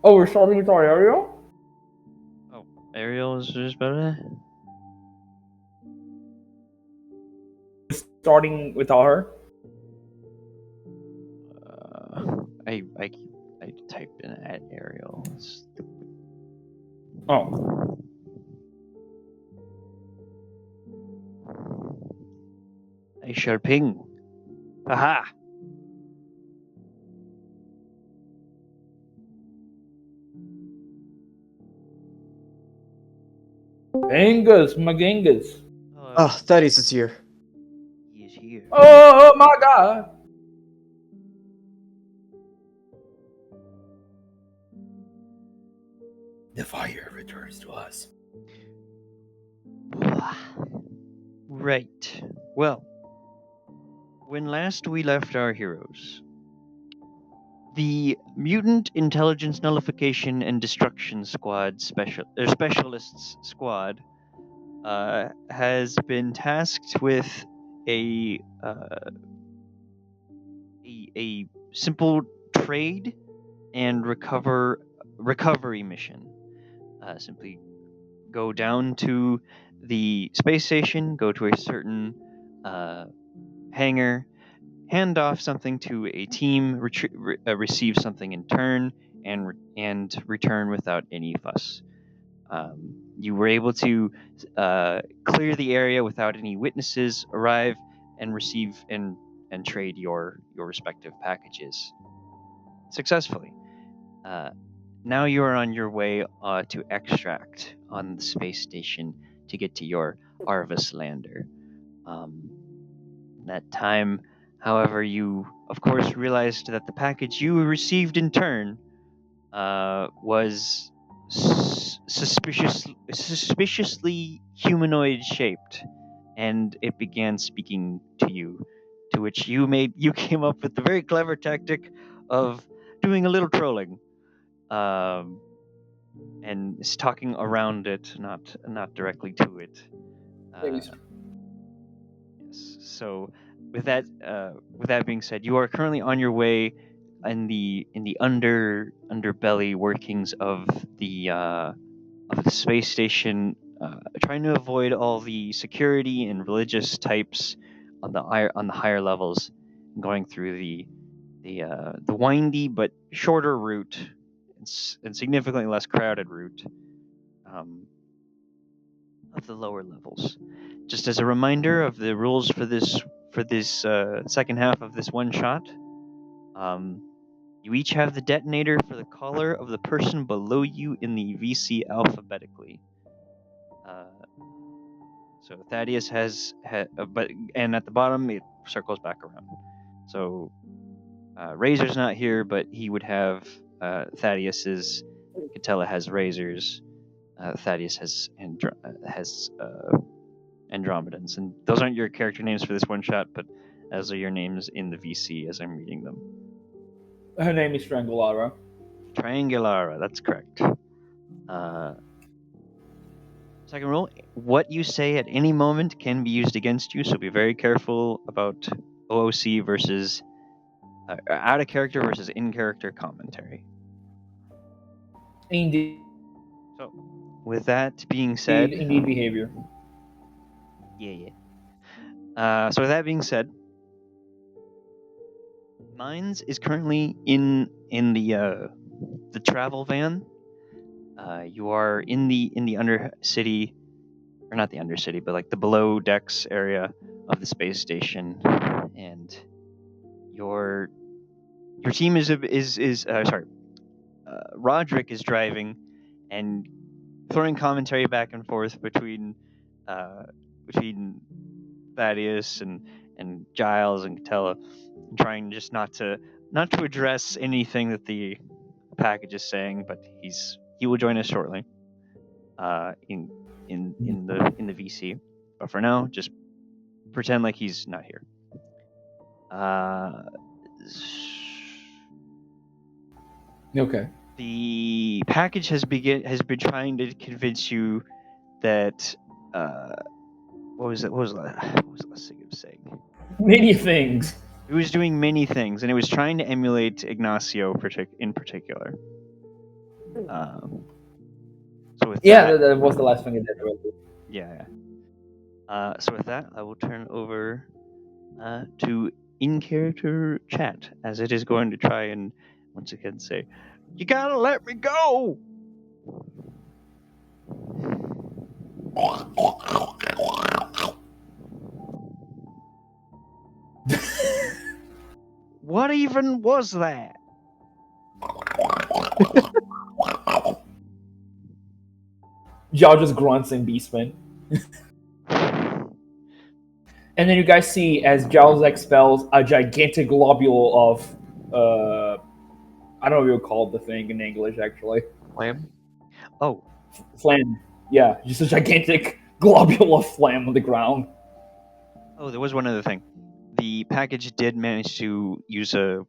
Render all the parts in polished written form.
Oh, we're starting with our Ariel? Oh, Ariel is just better. Starting with her? I typed in at Ariel. Oh. I shall ping. Aha! Angus, Magengus. Oh, Thaddeus is here. He is here. Oh my god. The fire returns to us. Right. Well, when last we left our heroes, the Mutant Intelligence Nullification and Destruction Squad Specialists Squad has been tasked with a simple trade and recovery mission. Simply go down to the space station, go to a certain hangar, hand off something to a team, receive something in turn, and return without any fuss. You were able to clear the area without any witnesses arrive and receive and trade your respective packages successfully. Now you are on your way to extract on the space station to get to your Arvis lander. That time, however, you of course realized that the package you received in turn was suspiciously humanoid shaped, and it began speaking to you. To which you came up with the very clever tactic of doing a little trolling, and is talking around it, not directly to it. Yes. So, with that being said, you are currently on your way in the underbelly workings of the space station, trying to avoid all the security and religious types on the higher levels, going through the windy but shorter route and significantly less crowded route of the lower levels. Just as a reminder of the rules for this second half of this one shot, you each have the detonator for the collar of the person below you in the VC alphabetically. So Thaddeus has and at the bottom it circles back around. So Razor's not here, but he would have Thaddeus's. Catella has Razors. Thaddeus has Andromedans, and those aren't your character names for this one shot, but those are your names in the VC as I'm reading them. Her name is Triangulara. Triangulara, that's correct. Second rule: what you say at any moment can be used against you, so be very careful about OOC versus out of character versus in character commentary. Indeed. So, with that being said, Indeed behavior. Yeah. So with that being said, Mines is currently in the travel van. You are in the undercity, or not the undercity, but like the below decks area of the space station, and your team is sorry. Roderick is driving and throwing commentary back and forth between Thaddeus and Giles and Catella, trying just not to address anything that the package is saying, but he will join us shortly in the VC. But for now, just pretend like he's not here. Okay. The package has been trying to convince you that what was the last thing it was saying? Many things. It was doing many things, and it was trying to emulate Ignacio in particular. So with Yeah, that, that was the last thing I did. Really. yeah. So with that, I will turn over to in-character chat, as it is going to try and once again say, "You gotta let me go." What even was that? Y'all just grunts and beastmen. And then you guys see as Giles expels a gigantic globule of I don't know what you would call the thing in English actually. Flame? Oh, Flame. Yeah, just a gigantic globule of flame on the ground. there was one other thing. The package did manage to use to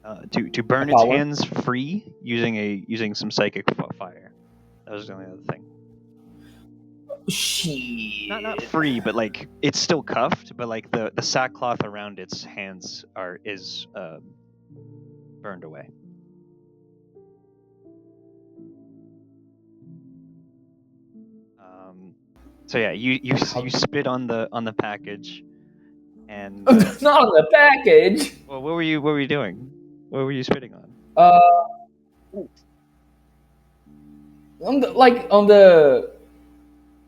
burn its Power? hands free using some psychic fire. That was the only other thing. Shit. Not free, but like it's still cuffed, but like the sackcloth around its hands is burned away. So yeah, you spit on the package, and Not on the package. well, what were you doing? What were you spitting on? On the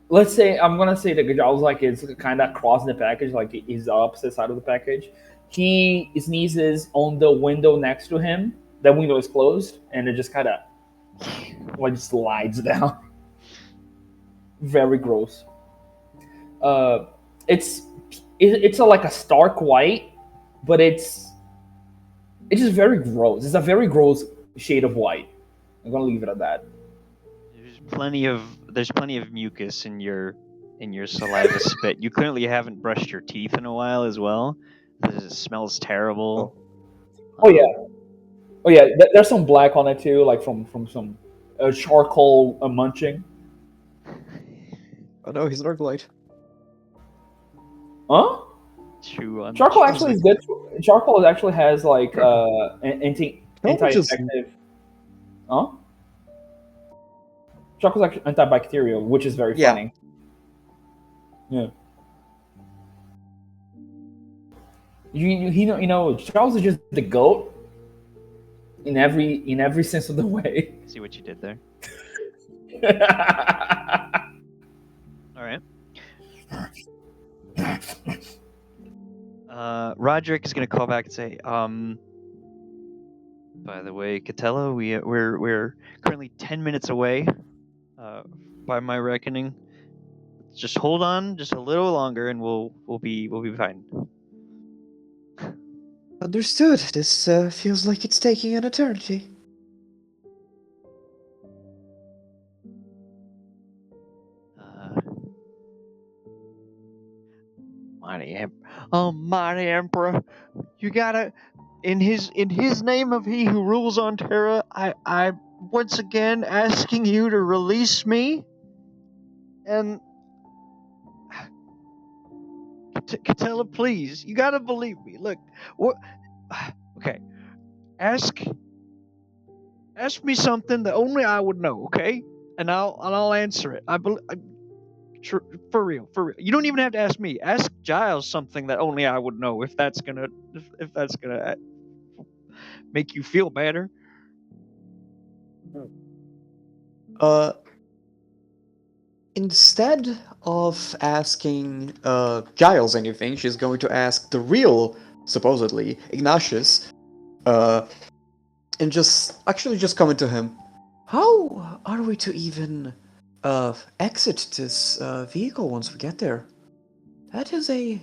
let's say I'm gonna say the Giles like is kind of crossing the package, like he's the opposite side of the package. He sneezes on the window next to him. That window is closed, and it just kind of like slides down. Very gross. It's like a stark white, but it's just very gross. It's a very gross shade of white. I'm gonna leave it at that. There's plenty of mucus in your saliva spit. You clearly haven't brushed your teeth in a while as well. It smells terrible. Oh yeah. There's some black on it too, like from some charcoal munching. Oh no, he's an Arglite. Huh? Chew on Charcoal actually is good. Charcoal actually has like anti-infective. Huh? Charcoal is actually antibacterial, which is very funny. Yeah. You know, Charles is just the goat in every sense of the way. See what you did there. All right. Roderick is gonna call back and say, by the way, Catella, we're currently 10 minutes away, by my reckoning. Just hold on, just a little longer, and we'll be fine. Understood. This feels like it's taking an eternity. Mighty Emperor, you gotta, in his name of he who rules on Terra, I once again asking you to release me, and Catella, please, you gotta believe me. Look, what? Okay, ask me something that only I would know, okay? And I'll answer it. For real. You don't even have to ask me. Ask Giles something that only I would know, if that's gonna make you feel better. Instead of asking Giles anything, she's going to ask the real, supposedly, Ignatius, and just come to him. How are we to even exit this vehicle once we get there? That is an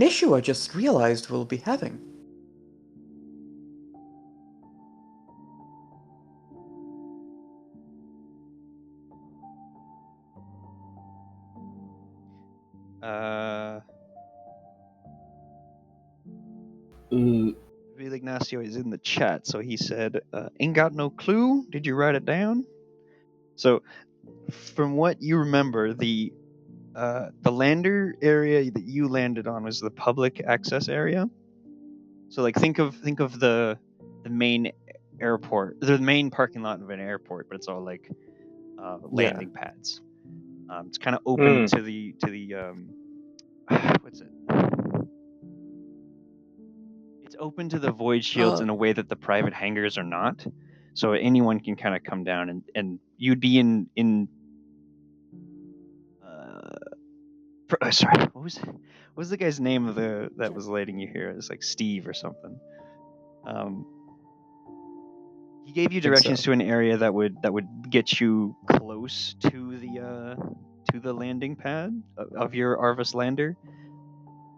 issue I just realized we'll be having. Real Ignacio is in the chat, so he said, "Ain't got no clue. Did you write it down?" So, from what you remember, the lander area that you landed on was the public access area. So, like, think of the main airport. They're the main parking lot of an airport, but it's all like landing pads. It's kind of open to the what's it? It's open to the void shields in a way that the private hangars are not. So anyone can kind of come down and you'd be in sorry, what was the guy's name of that was letting you here? It was like Steve or something. He gave you directions to an area that would get you close to the landing pad of your Arvis lander,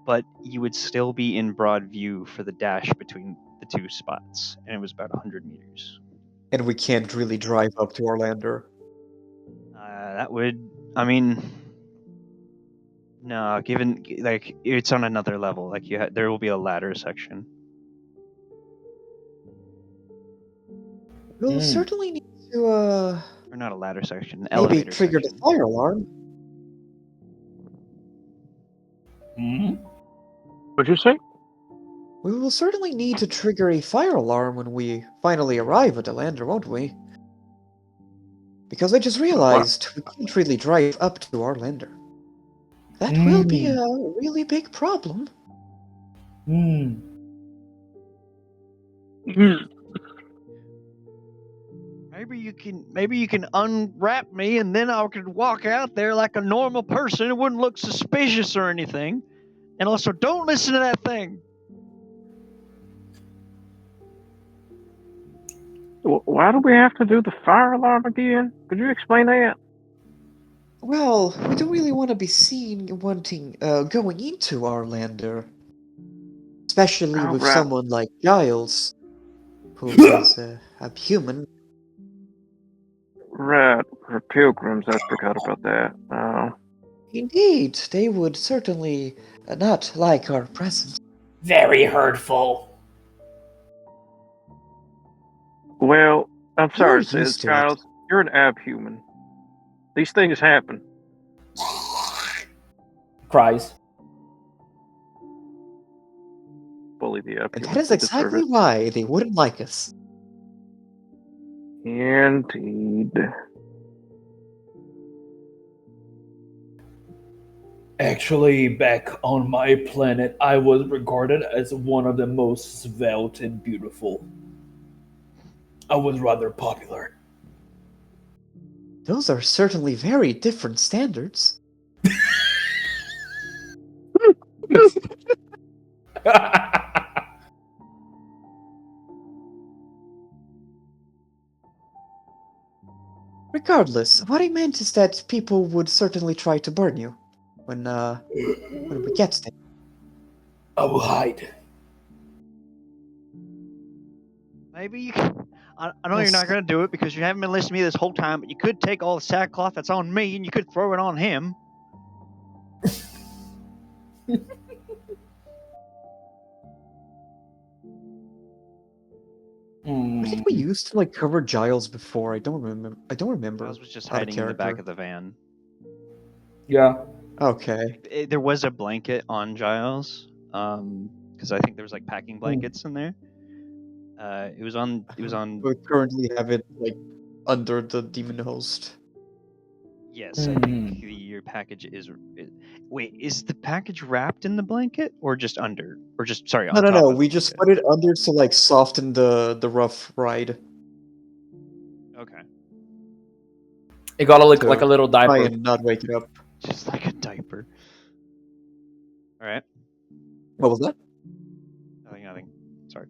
but you would still be in broad view for the dash between the two spots, and it was about 100 meters. And we can't really drive up to our lander. That would, I mean, no, given like it's on another level. Like there will be a ladder section. We'll certainly need to or not a ladder section, an maybe elevator trigger section. the fire alarm. What'd you say? We will certainly need to trigger a fire alarm when we finally arrive at the lander, won't we? Because I just realized we can't really drive up to our lander. That will be a really big problem. Maybe you can unwrap me, and then I could walk out there like a normal person. It wouldn't look suspicious or anything. And also, don't listen to that thing. Why do we have to do the fire alarm again? Could you explain that? Well, we don't really want to be seen going into our lander. Especially with someone like Giles, who is a human. Right, we're pilgrims, I forgot about that. Indeed, they would certainly not like our presence. Very hurtful. Well, I'm sorry, You're used to Giles. You're an abhuman. These things happen. Cries. Bully the abhuman. And that is exactly why they wouldn't like us. Indeed. Actually, back on my planet, I was regarded as one of the most svelte and beautiful. I was rather popular. Those are certainly very different standards. Regardless, what I meant is that people would certainly try to burn you when we get there. I will hide. Maybe you can. I know you're not going to do it because you haven't been listening to me this whole time, but you could take all the sackcloth that's on me and you could throw it on him. What did we use to cover Giles before? I don't remember. Giles was just hiding in the back of the van. Yeah. Okay. There was a blanket on Giles, because I think there was packing blankets in there. It was on. We currently have it under the demon host. Yes, I think your package is. Wait, is the package wrapped in the blanket or just under? Or just sorry? No. We just put it under to soften the rough ride. Okay. It got like a little diaper. Try and not wake it up. Just like a diaper. All right. What was that? Nothing. Sorry.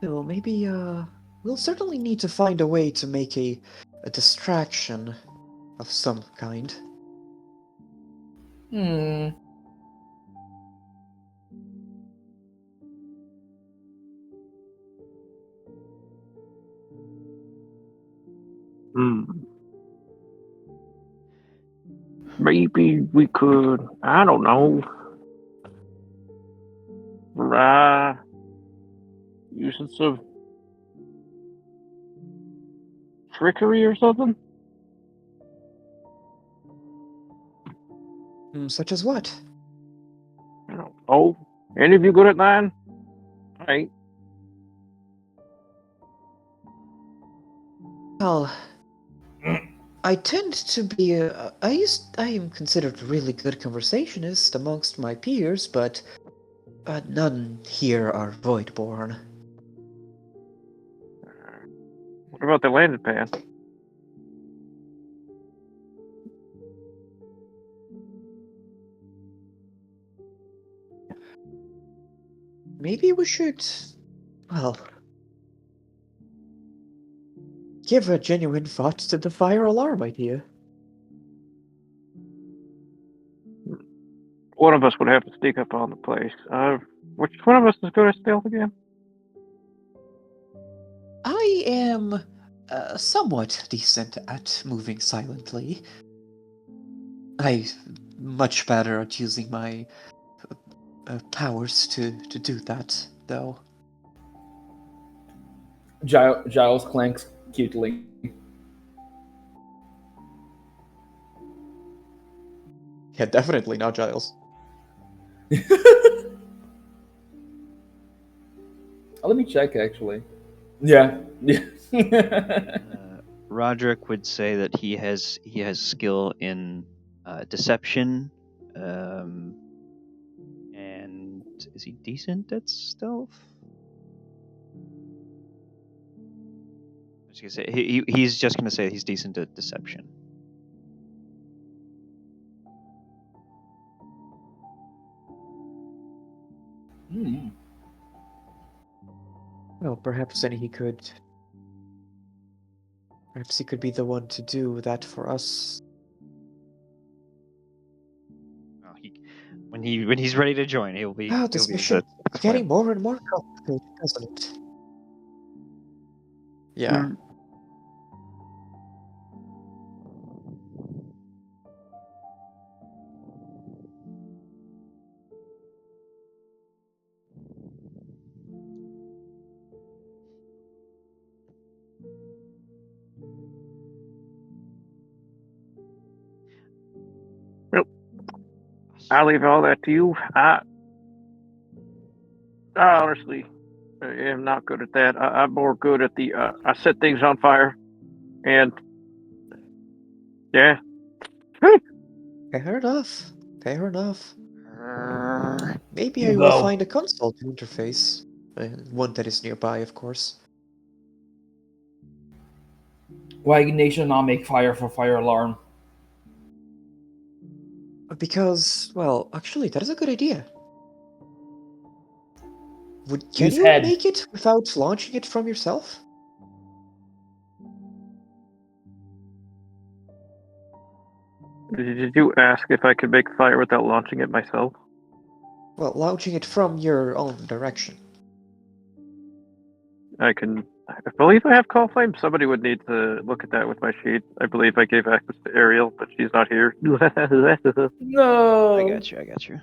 Well, maybe we'll certainly need to find a way to make a distraction of some kind. Maybe we could, I don't know, using some trickery or something? Such as what? Oh, any of you good at nine? I ain't. Well, I tend to be I am considered a really good conversationist amongst my peers, but none here are voidborn. What about the landing pad? Maybe we should, well, give a genuine thought to the fire alarm idea. One of us would have to sneak up on the place. Which one of us is good at stealth again? I am somewhat decent at moving silently. I'm much better at using my powers to do that, though. Giles clanks cutely. Yeah, definitely not Giles. Let me check, actually. Yeah. Roderick would say that he has skill in deception, and is he decent at stealth? I was gonna say he's just gonna say he's decent at deception. Well, perhaps then perhaps he could be the one to do that for us. Well, when he's ready to join, he'll be. Wow, this he'll be mission the getting Flemwe. more and more complicated, doesn't it? Yeah. Nope. I leave all that to you. I honestly am not good at that. I'm more good at the I set things on fire, and yeah. Fair enough. Fair enough. Maybe You I will go. find a console to interface. One that is nearby, of course. Why Ignatius not make fire for fire alarm? Because, well, actually, that is a good idea. Can Use you head. make it without launching it from yourself? Did you ask if I could make fire without launching it myself? Well, launching it from your own direction. I believe I have call flame. Somebody would need to look at that with my sheet. I believe I gave access to Ariel, but she's not here. No. I got you.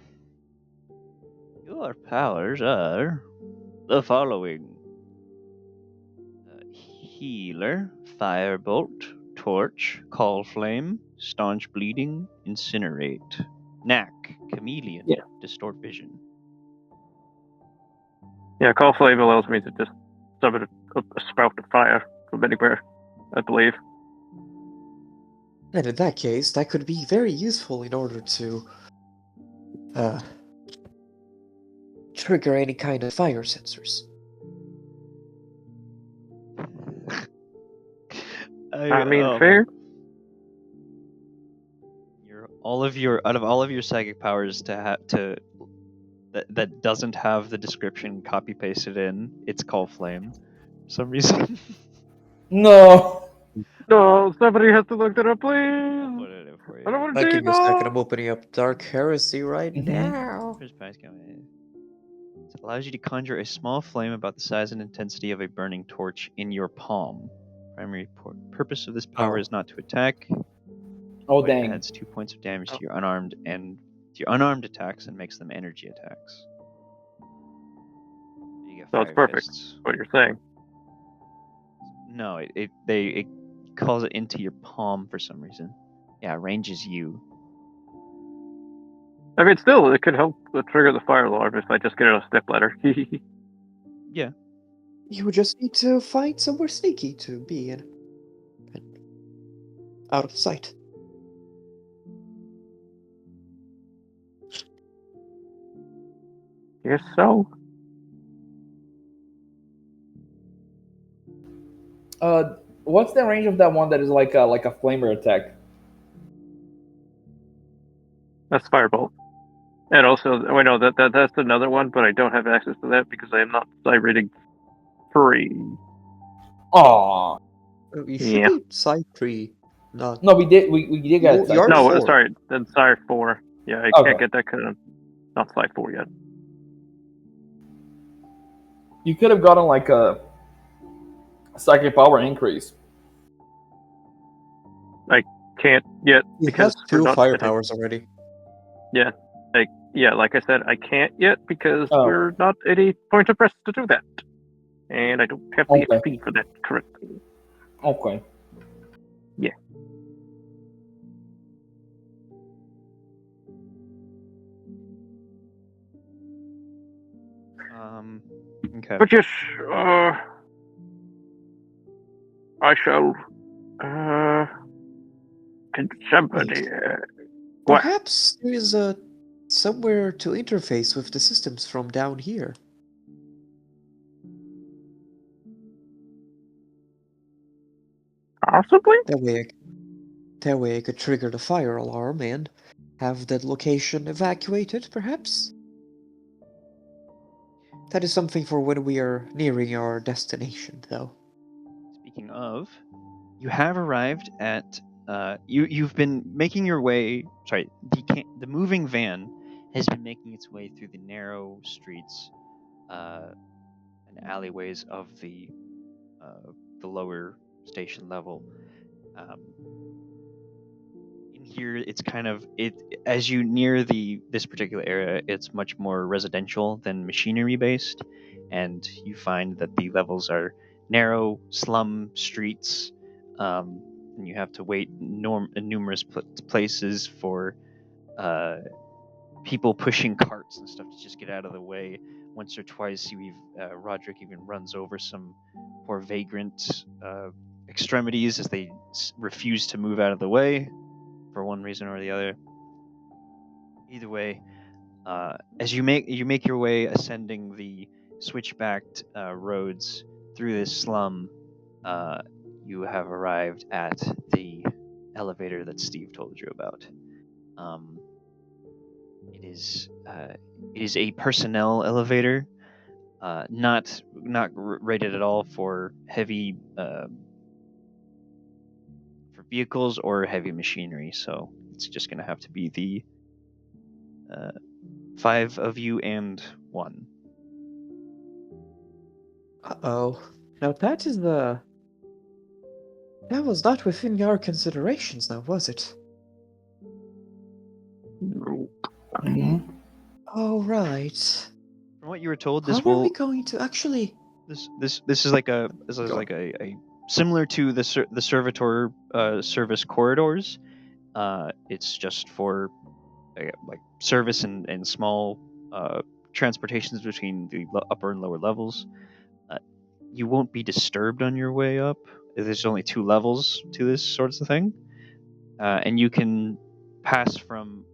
Your powers are the following: healer, firebolt, torch, call flame, staunch bleeding, incinerate, knack, chameleon, Yeah. distort vision. Yeah, call flame allows me to just summon a spout of fire from anywhere, I believe. And in that case, that could be very useful in order to trigger any kind of fire sensors. I mean, fair. Out of all of your psychic powers that doesn't have the description copy pasted in, it's call flame for some reason. No. No, somebody has to look that up, I'll please. put it in for you. I don't want to Give take me a second, I'm off. opening up Dark Heresy right now. Here's Pies coming in. It allows you to conjure a small flame about the size and intensity of a burning torch in your palm. Primary purpose of this power is not to attack. Oh, but it dang. adds 2 points of damage to your unarmed attacks and makes them energy attacks. You get So it's fire perfect. fists. What you're saying? No, it calls it into your palm for some reason. Yeah, it ranges you. I mean, still, it could help trigger the fire alarm if I just get a step ladder. Yeah. You would just need to find somewhere sneaky to be in. And out of sight. Guess so. What's the range of that one that is like a flamer attack? That's firebolt. And also, wait, no, that's another one, but I don't have access to that because I am not side rating 3. Aw. You should Yeah. be side 3. Not. No, we did get You're side No, 4. sorry, then side 4. Yeah, I Okay. can't get that because I'm not side 4 yet. You could have gotten like a psychic power increase. Can't yet He because has we're 2 not fire at it. powers already. Yeah, like I said, I can't yet because Oh. we're not at a point of press to do that, and I don't have the Okay. XP for that currently. Okay. Yeah. Okay. But yes, I shall. Can somebody? What? Perhaps there is somewhere to interface with the systems from down here. Possibly. That way I could trigger the fire alarm and have that location evacuated, perhaps? That is something for when we are nearing our destination, though. Speaking of, you have arrived at. You've been making your way. Sorry, the moving van has been making its way through the narrow streets and alleyways of the lower station level. In here, it's kind of as you near this particular area, it's much more residential than machinery based, and you find that the levels are narrow slum streets, and you have to wait in numerous places for people pushing carts and stuff to just get out of the way. Once or twice, Roderick even runs over some poor vagrant extremities as they refuse to move out of the way for one reason or the other. Either way, as you make your way ascending the switchbacked roads through this slum, you have arrived at the elevator that Steve told you about. It is a personnel elevator, not rated at all for heavy for vehicles or heavy machinery. So it's just going to have to be the 5 of you and 1. Uh-oh. Now that is that was not within our considerations now, was it? Mm-hmm. All right. From what you were told, How are we going to actually? this is like a similar to the servitor service corridors. It's just for like service and small transportations between the upper and lower levels. You won't be disturbed on your way up. There's only 2 levels to this sort of thing, and you can pass from.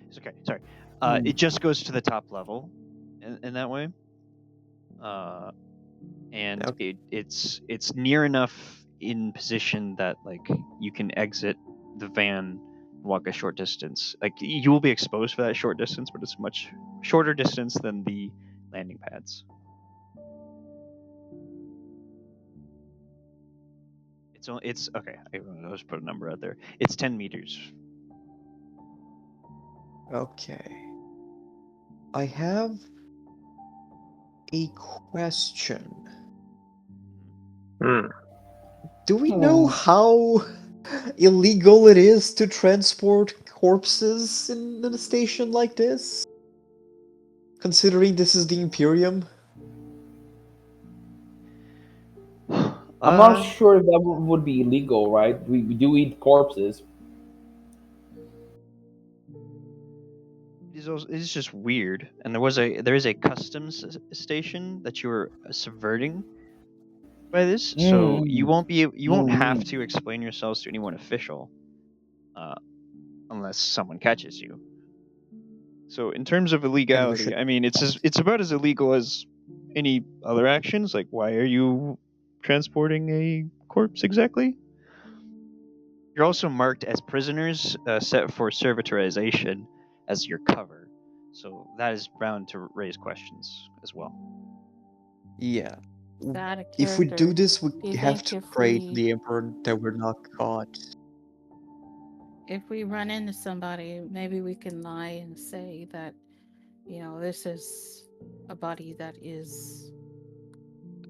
It's okay. Sorry. It just goes to the top level, in that way. And Okay. it's near enough in position that like you can exit the van, walk a short distance. Like you will be exposed for that short distance, but it's a much shorter distance than the landing pads. It's okay. I'll just put a number out there. It's 10 meters. Okay. I have a question. Do we know how illegal it is to transport corpses in a station like this? Considering this is the Imperium? I'm not sure if that would be illegal, right? We do eat corpses. It's just weird, and there is a customs station that you're subverting by this, so you Mm. won't have to explain yourselves to anyone official, uh, unless someone catches you. So in terms of And we illegality, should. I mean, it's about as illegal as any other actions. Like, why are you transporting a corpse exactly? You're also marked as prisoners, set for servitorization as your cover, so that is bound to raise questions as well. Yeah. That a If we do character. this, we Do you have think to if pray to we the Emperor that we're not caught. if we run into somebody, maybe we can lie and say that, this is a body that is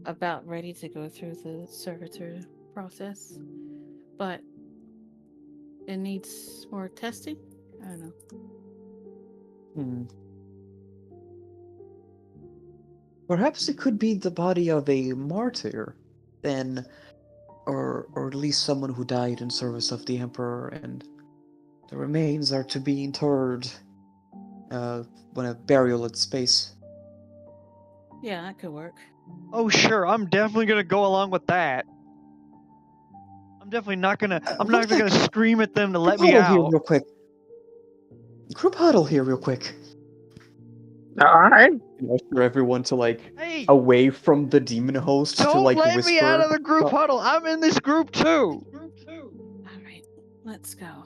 about ready to go through the servitor process, but it needs more testing. I don't know. Hmm. Perhaps it could be the body of a martyr, then, or at least someone who died in service of the Emperor, and the remains are to be interred when a burial at space. Yeah, that could work. Oh sure, I'm definitely gonna go along with that. I'm definitely not gonna. I'm One not even sec. gonna scream at them to let Group me huddle here out. real quick. Group huddle here real quick. All right. For everyone to Hey, away from the demon host to don't let whisper. me out of the group huddle. I'm in this group too. All right, let's go.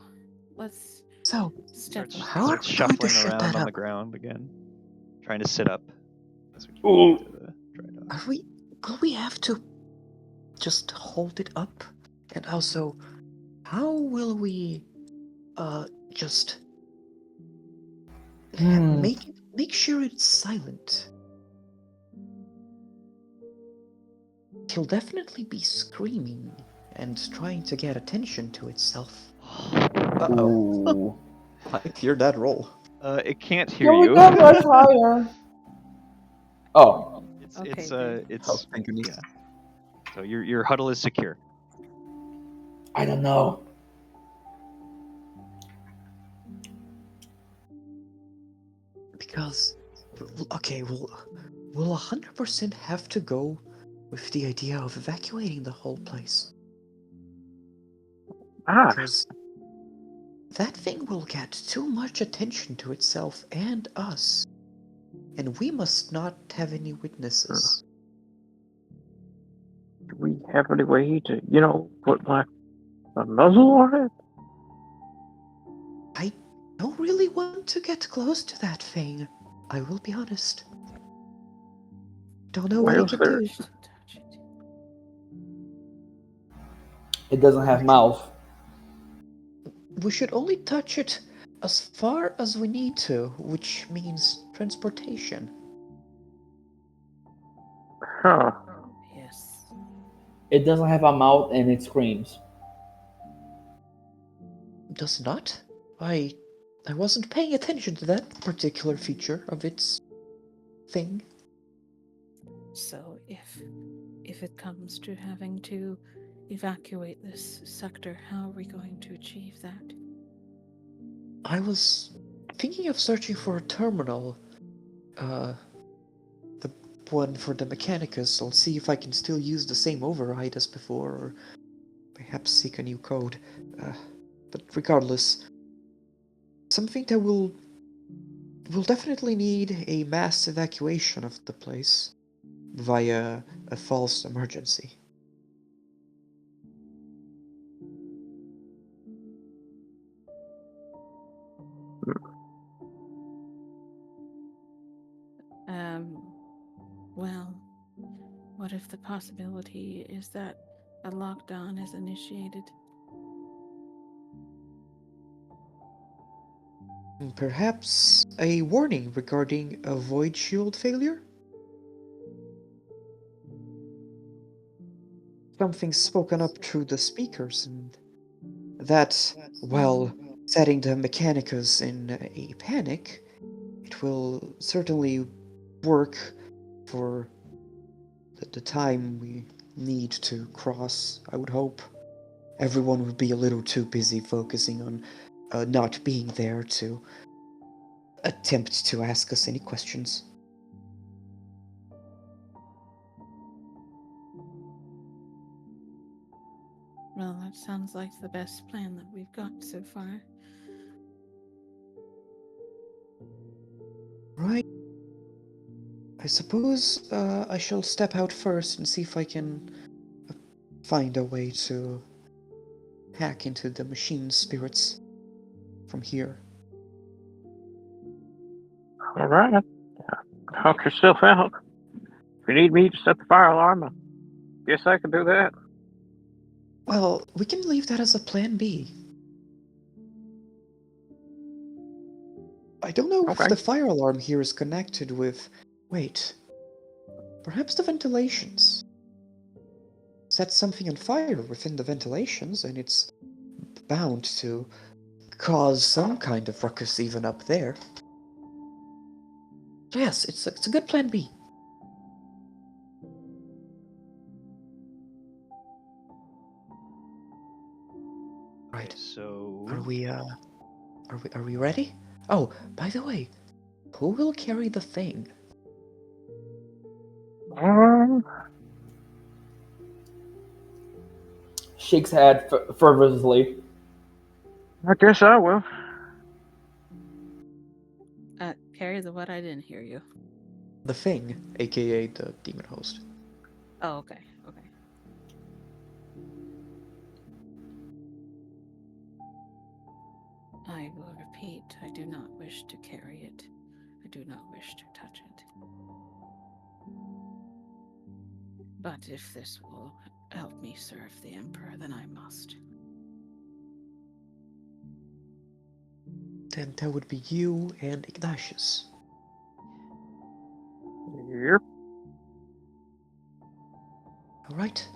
Let's So, step Starts, up. how are starts we going to shuffling shut around that on up? the ground again, trying to sit up. As we Ooh. get to the dry dock. Will we have to just hold it up? And also, how will we just make sure it's silent? He'll definitely be screaming and trying to get attention to itself. Uh-oh. Ooh. I hear that roll. It can't hear Can we you. go much higher? Oh. Okay, good. It's Thank goodness. yeah. So your huddle is secure. I don't know. Because, okay, we'll 100% have to go with the idea of evacuating the whole place. Because that thing will get too much attention to itself and us. And we must not have any witnesses. Do we have any way to, put my muzzle on it? I don't really want to get close to that thing. I will be honest. Don't know what Well, it can sir. do. Touch it. It doesn't have mouth. We should only touch it as far as we need to, which means transportation. Huh. Yes. It doesn't have a mouth and it screams. Does not? I wasn't paying attention to that particular feature of its thing. So if it comes to having to evacuate this sector, how are we going to achieve that? I was thinking of searching for a terminal. The one for the Mechanicus. I'll see if I can still use the same override as before, or perhaps seek a new code. But regardless, something that will definitely need a mass evacuation of the place via a false emergency. Well, what if the possibility is that a lockdown is initiated? Perhaps a warning regarding a void shield failure? Something spoken up through the speakers, and that, while setting the Mechanicus in a panic, it will certainly work for the time we need to cross, I would hope. Everyone would be a little too busy focusing on not being there to attempt to ask us any questions. Well, that sounds like the best plan that we've got so far. Right. I suppose I shall step out first and see if I can find a way to hack into the machine spirits from here. All right. Knock yourself out. If you need me to set the fire alarm, I guess I can do that. Well, we can leave that as a plan B. I don't know if Okay. the fire alarm here is connected with... Wait. Perhaps the ventilations. Set something on fire within the ventilations, and it's bound to cause some kind of ruckus even up there. So yes, it's a good plan B. Okay, Right. so Are we ready? Oh, by the way, who will carry the thing? Shakes head fervently. I guess I will. Carry the what? I didn't hear you. The thing, aka the demon host. Oh, okay. Okay. I will repeat, I do not wish to carry it. I do not wish to touch it. But if this will help me serve the Emperor, then I must. Then that would be you and Ignatius. Yep. Alright.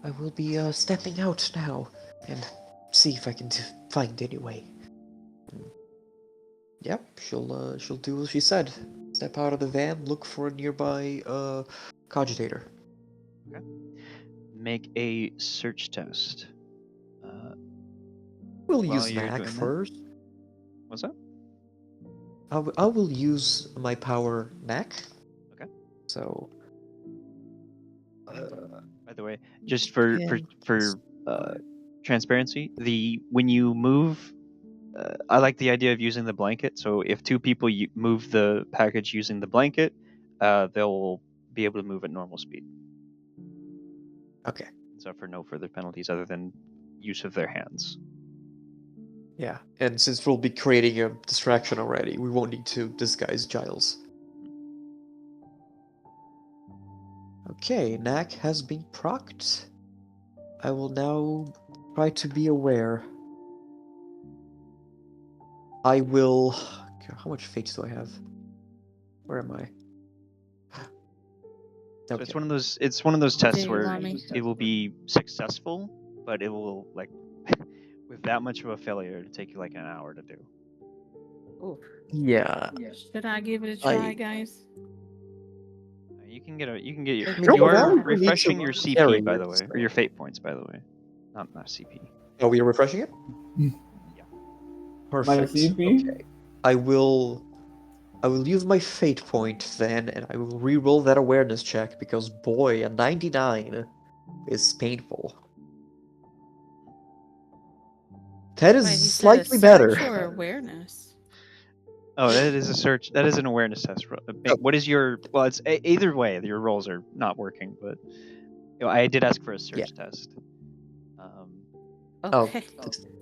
I will be stepping out now and see if I can find any way. Yep, she'll do as she said. Step out of the van, look for a nearby cogitator. make a search test. We'll While use you're Knack doing that- first. What's that? I will use my power Knack. Okay. So. By the way, just for And- transparency, when you move, I like the idea of using the blanket. So if two people move the package using the blanket, they'll be able to move at normal speed. Okay. So for no further penalties other than use of their hands. Yeah, and since we'll be creating a distraction already, we won't need to disguise Giles. Okay, Knack has been procced. I will now try to be aware. I will... How much fate do I have? Where am I? So Okay. it's one of those tests you where want me? it will be successful, but it will with that much of a failure, it'll take you like an hour to do. Ooh. Yeah. Should I give it a try, I- guys? You can get your. I mean, You for are now, we need to refreshing your CP, carry by it, the way, or so- your fate points, by the way, not CP. Oh, we are refreshing it? Yeah. Perfect. CP? Okay. I will use my fate point then, and I will re-roll that awareness check because boy, a 99 is painful. That is Wait, you said a slightly better. search or awareness? Oh, that is a search. That is an awareness test. What is your? Well, it's either way. Your rolls are not working, but I did ask for a search test. Okay.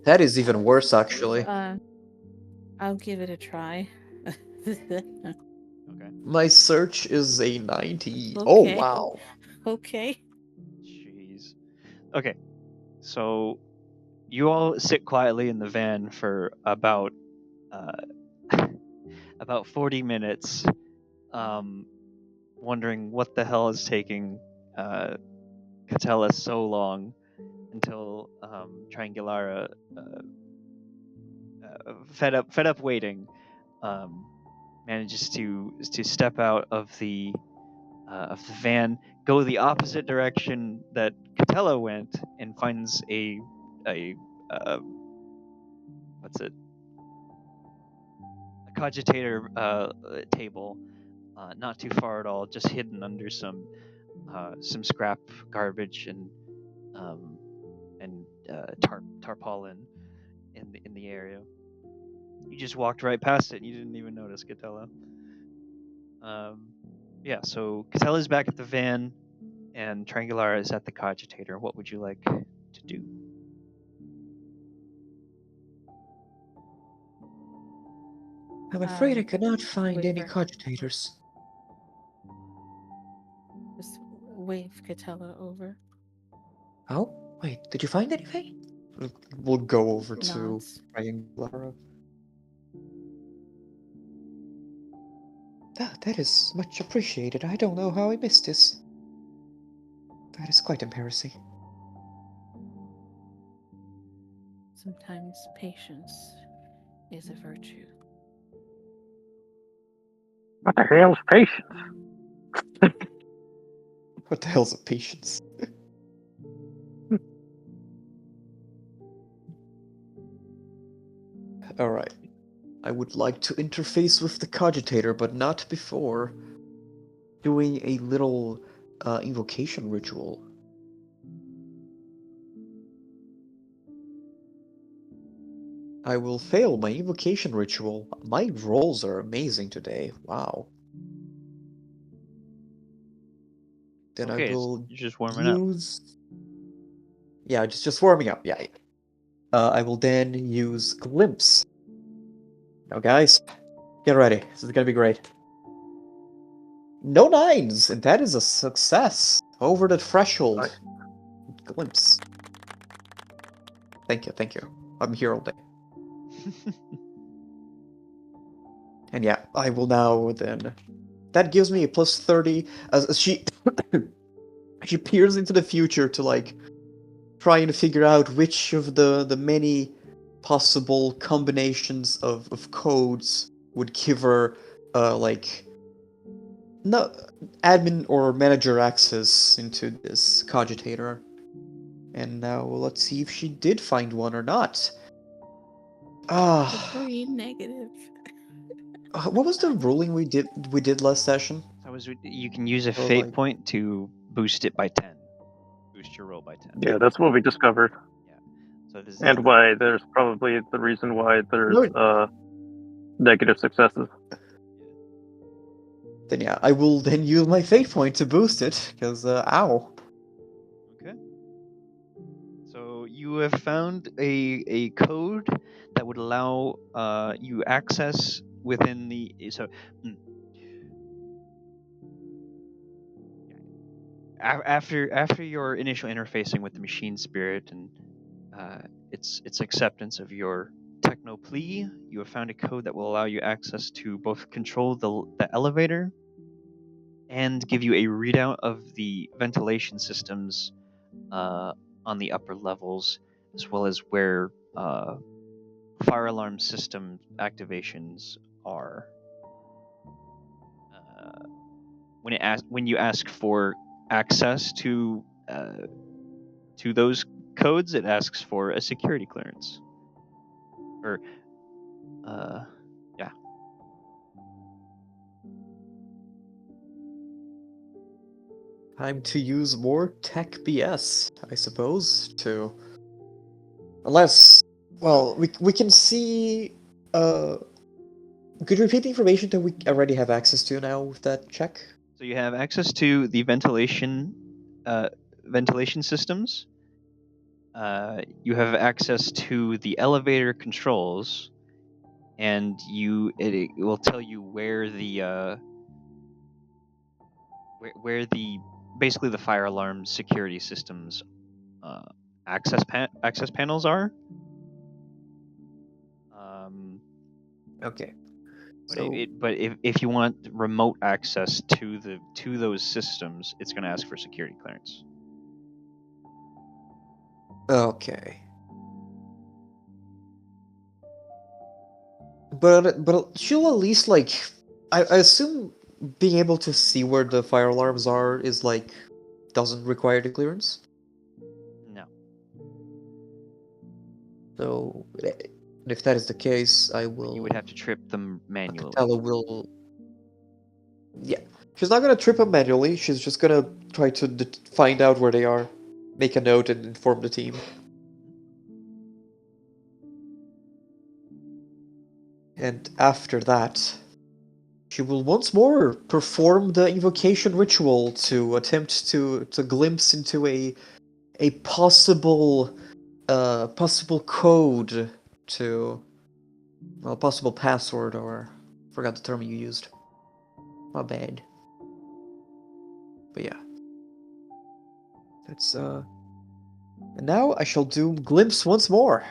That is even worse, actually. I'll give it a try. Okay. My search is a 90. Okay. Oh, wow. Okay. Jeez. Okay. So you all sit quietly in the van for about 40 minutes, wondering what the hell is taking Catella so long until Triangulara, fed up waiting, manages to step out of the van, go the opposite direction that Catella went and finds a what's it? A cogitator table, not too far at all, just hidden under some scrap garbage and tarpaulin in the area. You just walked right past it and you didn't even notice, Catella. Yeah, so Catella's back at the van and Triangulara is at the cogitator. What would you like to do? I'm afraid I cannot find any whisper. cogitators. Just wave Catella over. Oh, wait, did you find anything? We'll go over to Nods. Triangulara. That is much appreciated. I don't know how I missed this. That is quite embarrassing. Sometimes patience is a virtue. What the hell's patience? What the hell's a patience? Alright. I would like to interface with the cogitator, but not before doing a little invocation ritual. I will fail my invocation ritual. My rolls are amazing today. Wow. Then Okay, I will you're just warming up. use... Yeah, just warming up. Yeah. I will then use Glimpse. Now, guys, get ready. This is gonna be great. No 9s, and that is a success. Over the threshold. Nice. Glimpse. Thank you. I'm here all day. And yeah, I will now then... That gives me a plus 30 as she... she peers into the future to, like, try and figure out which of the many possible combinations of codes would give her, like... No, admin or manager access into this cogitator. And now let's see if she did find one or not. Green negative. What was the ruling we did last session? That was you can use a Oh, fate like- point to boost it by 10. Boost your roll by 10. Yeah, that's what we discovered. Yeah. So this And is why there's probably the reason why there's negative successes. Then yeah, I will then use my fate point to boost it, because, ow. Okay. So you have found a code that would allow you access within the after your initial interfacing with the machine spirit and its acceptance of your techno plea, you have found a code that will allow you access to both control the elevator and give you a readout of the ventilation systems on the upper levels, as well as where fire alarm system activations are. When you ask for access to those codes, it asks for a security clearance. Or, yeah. Time to use more tech BS, I suppose, to... Unless... Well, we can see... Could you repeat the information that we already have access to now with that check? So you have access to the ventilation systems. You have access to the elevator controls, and it will tell you where the basically the fire alarm security systems access panels are. Okay. But if you want remote access to those systems, it's going to ask for security clearance. Okay. But she'll at least, like... I assume being able to see where the fire alarms are is, like, doesn't require the clearance. No. So, if that is the case, I will. You would have to trip them manually. Catella will. Yeah, she's not gonna trip them manually. She's just gonna try to find out where they are, make a note, and inform the team. And after that, she will once more perform the invocation ritual to attempt to glimpse into a possible code to, well, possible password, or forgot the term you used. My bad. But yeah. That's and now I shall do glimpse once more.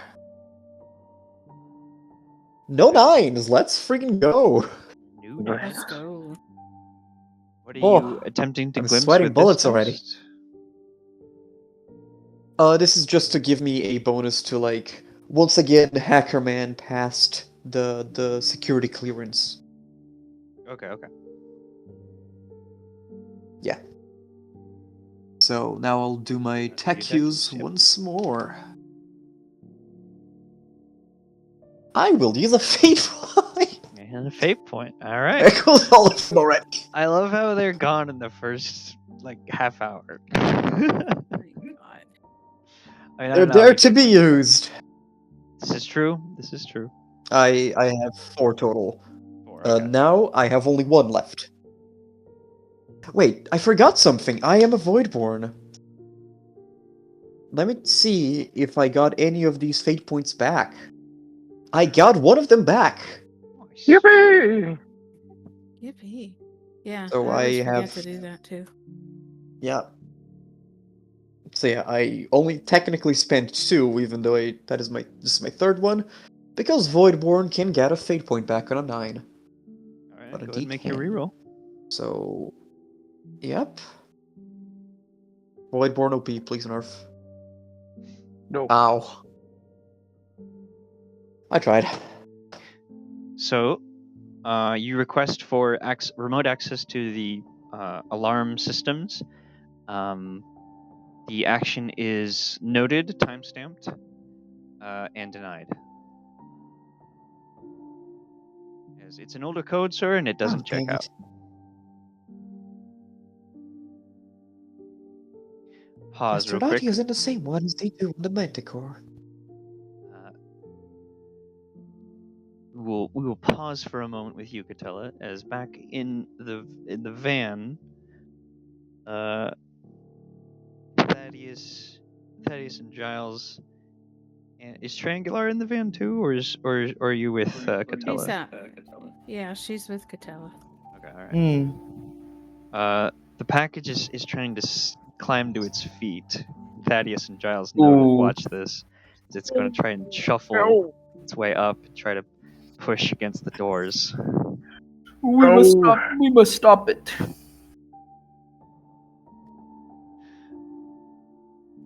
No nines, let's freaking go. New Let's nines. go. What are Oh, you attempting to I'm glimpse sweating with bullets this already. test? This is just to give me a bonus to, like, once again Hackerman passed the security clearance. Okay. Yeah. So now I'll do my Do tech your use techs, yep. once more. I will use a fate point. And a fate point. All right. Echoes all of them already. I love how they're gone in the first half hour. Oh my god. I mean, I They're don't know how there many to fate be points- used. This is true. This is true. I have 4 total. 4. Okay. Now I have only 1 left. Wait, I forgot something. I am a Voidborn. Let me see if I got any of these fate points back. I got one of them back. Nice. Yippee! Yippee. Yeah, So I always I forget have- to do that too. Yeah. So yeah, I only technically spent 2, even though this is my 3rd one, because Voidborn can get a fate point back on a 9. All right. But Go ahead indeed and make your can. reroll. So, yep. Voidborn OP, please nerf. No. Ow. I tried. So, you request for remote access to the alarm systems. The action is noted, timestamped, and denied. As it's an older code, sir, and it doesn't check dang out. it. Pause real They're not quick. using the same one as they do in the Manticore. We will pause for a moment with you, Catella, as back in the van, Thaddeus and Giles. And is Triangular in the van too, or are you with She's Catella? out. Yeah, she's with Catella. Okay, all right. The package is trying to climb to its feet. Thaddeus and Giles know to Ooh. watch this. It's going to try and shuffle No. its way up and try to push against the doors. We must stop it.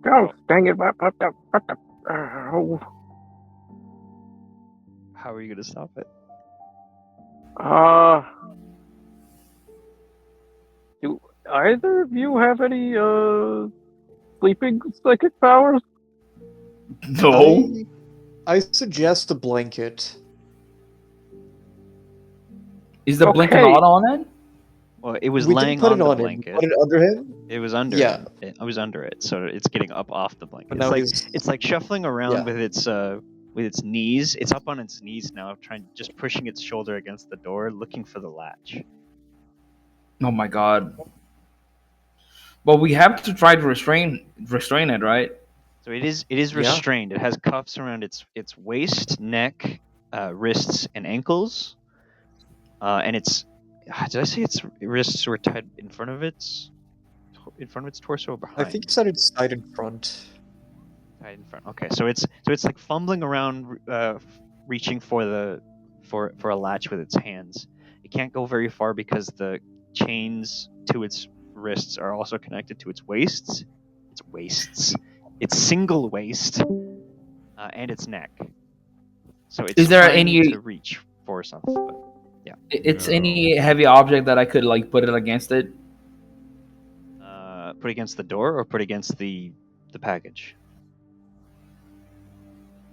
Oh, dang it. What the? Oh. How are you going to stop it? Do either of you have any, sleeping psychic powers? No. I suggest a blanket. Is the blanket Okay. not on it? Well, it was We laying didn't put on it the on him. We blanket. put it under him. It was under Yeah. it. I was under it, so it's getting up off the blanket. But It's now like he's- it's like shuffling around Yeah. with its knees. It's up on its knees now, just pushing its shoulder against the door, looking for the latch. Oh my god. But we have to try to restrain it, right? So it is restrained. It has cuffs around its waist, neck, wrists, and ankles. And its did I say its wrists were tied in front of its torso or behind? I think you said it's side in front. Tied in front. Okay, so it's like fumbling around, reaching for a latch with its hands. It can't go very far because the chains to its wrists are also connected to its waists. Its single waist, and its neck. So it's Is there trying any- to reach for something? But It's any heavy object that I could like put it against it. put against the door or put against the package?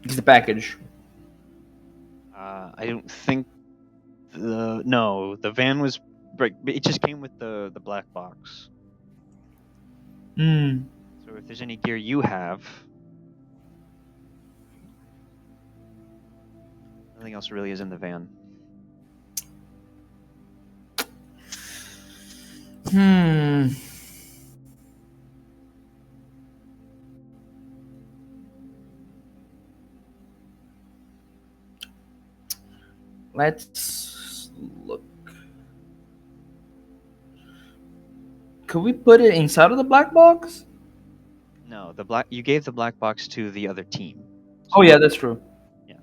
It's the package. I don't think the van was right. It just came with the black box. Hmm. So if there's any gear you have, nothing else really is in the van. Hmm. Let's look. Could we put it inside of the black box? No, you gave the black box to the other team. Oh yeah, that's true. Yeah.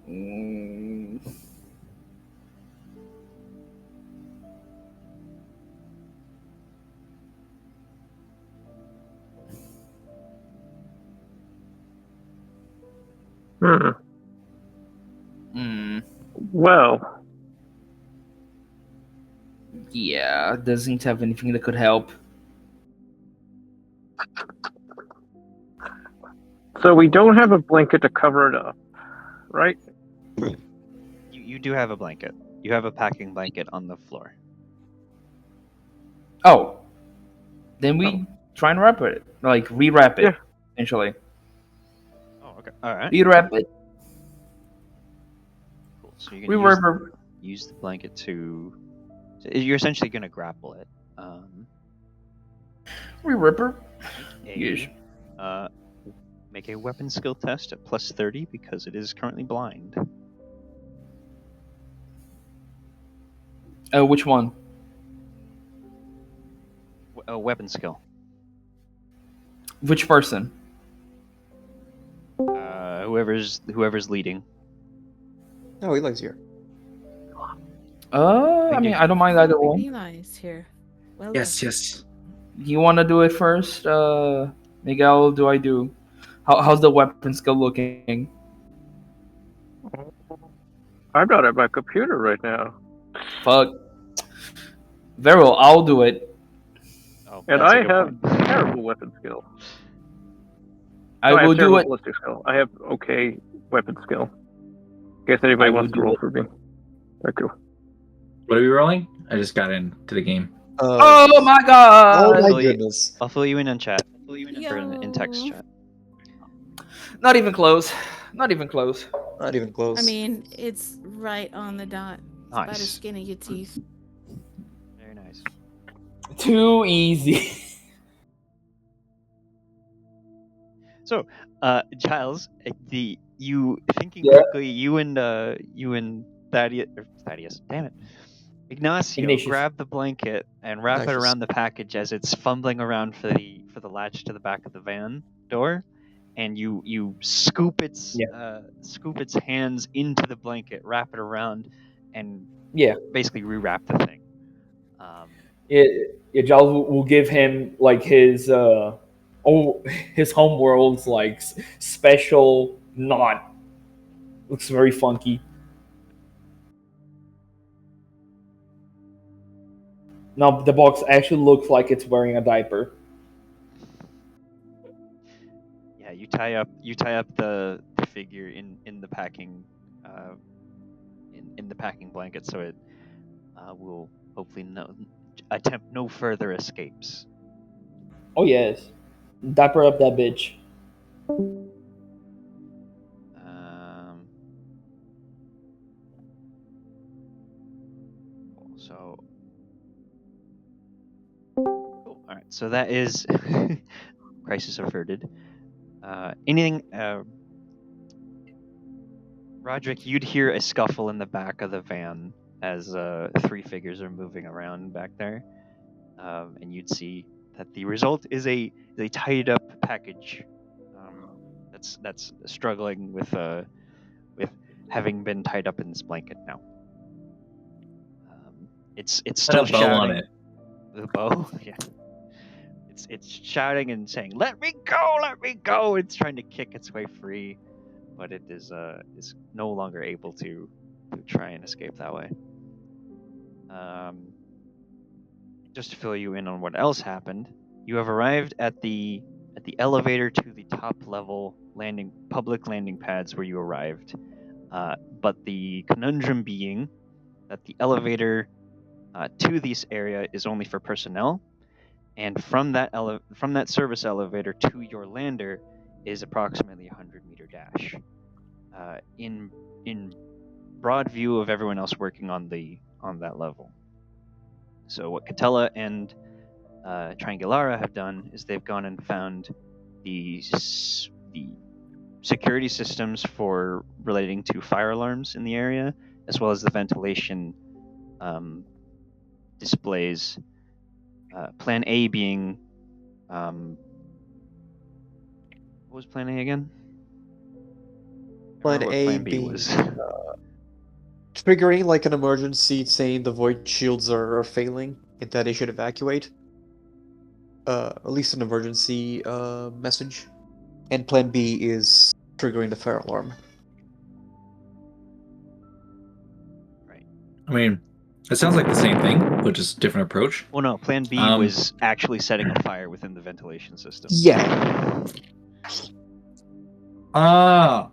Mm. Hmm. Well, Yeah, it doesn't have anything that could help. so we don't have a blanket to cover it up, right? You do have a blanket. You have a packing blanket on the floor. Oh. Then we try and wrap it. Like, rewrap it, Yeah. essentially. Oh, okay. All right. Rewrap it. Cool. So you We can were use the blanket to. So you're essentially going to grapple it. Ripper. A, Yes. Make a weapon skill test at plus 30 because it is currently blind. Which one? A weapon skill. Which person? Whoever's leading. Oh, Eli's here. I mean, I don't mind either one. Eli's here. Well, Yes. You want to do it first? Miguel, do I do? How's the weapon skill looking? I'm not at my computer right now. Fuck. Very well, I'll do it. Oh, And that's a I good have point. terrible weapon skill. I No, will have do terrible it. ballistic skill. I have okay weapon skill. In case anybody I will wants to do roll it. for me. Thank you. What are we rolling? I just got into the game. Oh my Oh god! my I'll goodness. I'll fill you in on chat. Or in text Yo. chat. Not even close. Not even close. Not even close. I mean, it's right on the dot. It's by the Nice. skin of your teeth. Very nice. Too easy. So, Giles, you thinking Yeah. quickly, you and Thaddeus, damn it, Ignacio, Ignatius. grab the blanket and wrap it Ignatius. around the package as it's fumbling around for the latch to the back of the van door, and you scoop its hands into the blanket, wrap it around, and Yeah. basically rewrap the thing. Yeah, Giles will give him like his his homeworld's like special knot. Looks very funky. Now the box actually looks like it's wearing a diaper. Yeah, you tie up the figure in the packing in the packing blanket, so it will hopefully attempt no further escapes. Oh yes, diaper up that bitch. So cool. All right, so that is crisis averted. Anything, Roderick? You'd hear a scuffle in the back of the van as three figures are moving around back there, and you'd see that the result is a tied up package that's struggling with having been tied up in this blanket now. It's still Had a bow on shouting. it. The bow, yeah. It's shouting and saying, "Let me go! Let me go!" It's trying to kick its way free, but it is no longer able to try and escape that way. Just to fill you in on what else happened, you have arrived at the elevator to the top level public landing pads where you arrived. But the conundrum being that the elevator to this area is only for personnel, and from that service elevator to your lander is approximately a 100-meter dash. In broad view of everyone else working on that level. So what Catella and Triangulara have done is they've gone and found the security systems for relating to fire alarms in the area, as well as the ventilation displays. Plan A being, what was Plan A again? I Plan remember what A Plan B being was. triggering like an emergency saying the void shields are failing and that they should evacuate. At least an emergency message. And Plan B is triggering the fire alarm. Right. I mean, it sounds like the same thing, but just different approach. Well, no, Plan B was actually setting a fire within the ventilation system. Yeah. Ah.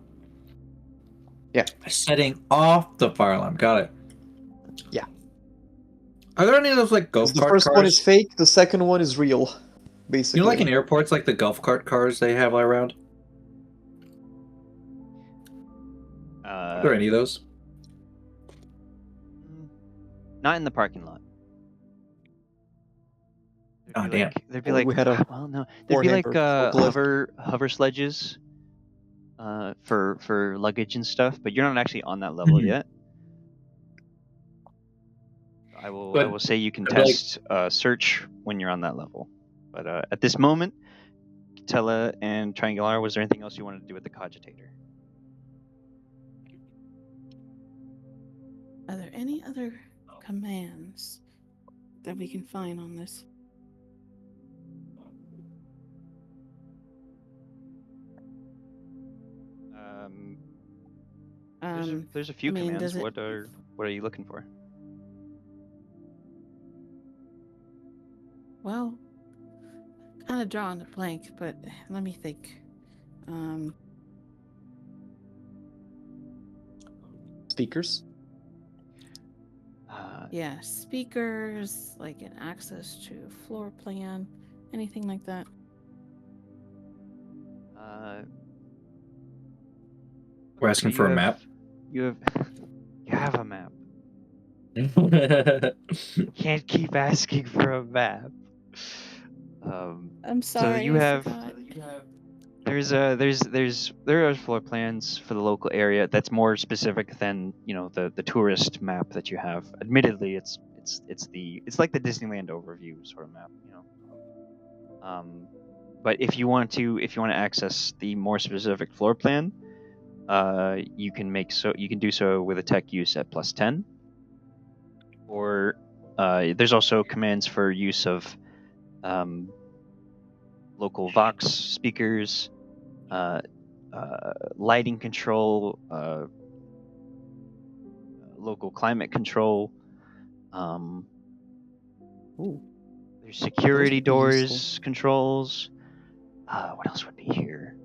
Yeah. Setting off the fire alarm. Got it. Yeah. Are there any of those like golf The cart first cars? one is fake, the second one is real. Basically. You know, like in airports, like the golf cart cars they have around? Are there any of those? Not in the parking lot. Oh, damn. There'd be like, We had a well, no, there'd be like forklift. hover sledges for luggage and stuff, but you're not actually on that level yet. I will say you can test search when you're on that level, but at this moment, Tella and Triangular, was there anything else you wanted to do with the cogitator? Are there any other commands that we can find on this? There's a few commands. Does it... What are you looking for? Well, kind of drawing a blank, but let me think. Speakers? Yeah, speakers, like an access to floor plan, anything like that. We're asking for a map. You have a map. Can't keep asking for a map. I'm sorry. So you have. There are floor plans for the local area that's more specific than the tourist map that you have. Admittedly, it's like the Disneyland overview sort of map, But if you want to access the more specific floor plan, you can do so with a tech use at +10, or there's also commands for use of local Vox speakers, lighting control, local climate control. There's security doors controls. What else would be here?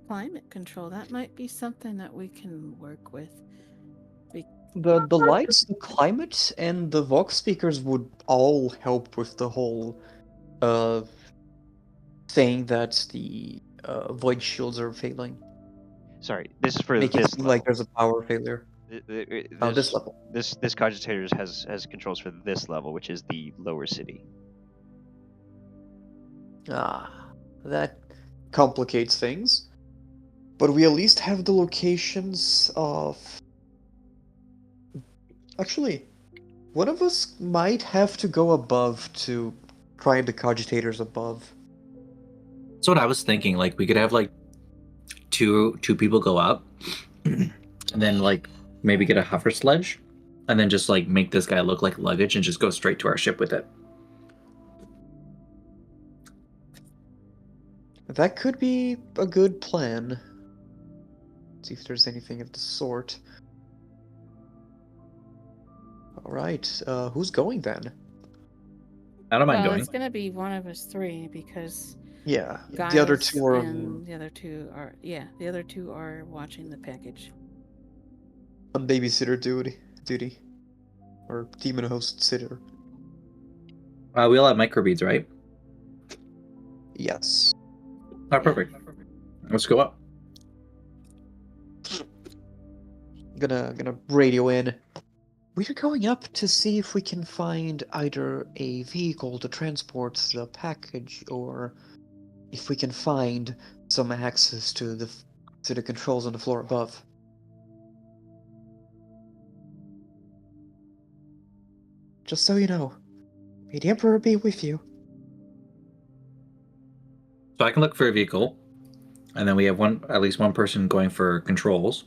Climate control. That might be something that we can work with. The lights, the climate, and the Vox speakers would all help with the whole saying that the void shields are failing. Sorry, this is for Make this it seem level. like there's a power failure. This level. This cogitator has controls for this level, which is the lower city. That complicates things. But we at least have the locations of... Actually, one of us might have to go above to try the cogitators above. That's what I was thinking. Like, we could have like two people go up, and then like maybe get a hover sledge, and then just like make this guy look like luggage and just go straight to our ship with it. That could be a good plan. Let's see if there's anything of the sort. Alright, who's going then? I don't mind Well, going. it's gonna be one of us three because Yeah, Giles the other two are and the other two are watching the package. on babysitter duty. Or demon host sitter. We all have microbeads, right? Yes. Oh, perfect. Let's go up. Gonna radio in. We are going up to see if we can find either a vehicle to transport the package, or if we can find some access to the controls on the floor above. Just so you know, may the Emperor be with you. So I can look for a vehicle, and then we have at least one person going for controls,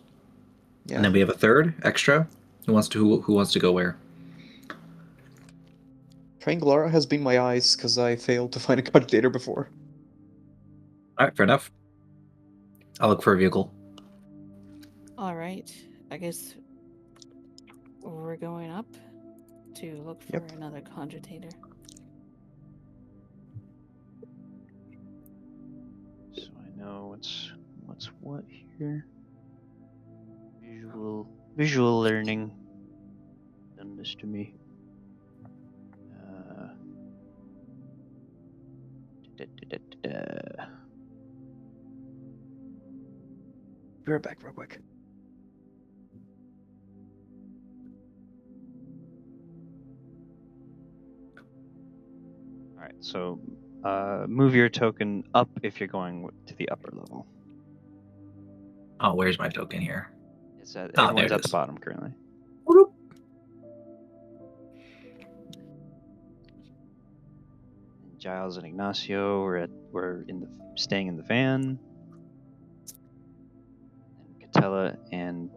Yeah. and then we have a third extra. Who wants to go where? Triangulara has been my eyes because I failed to find a cogitator before. All right, fair enough. I'll look for a vehicle. All right. I guess we're going up to look for Yep. another cogitator. So I know what's what here. Visual learning. Done this to me. Be right back real quick. All right, so move your token up if you're going to the upper level. Oh, where's my token here? It's at, there everyone's it at the is. bottom currently. Giles and Ignacio were staying in the van. And Catella and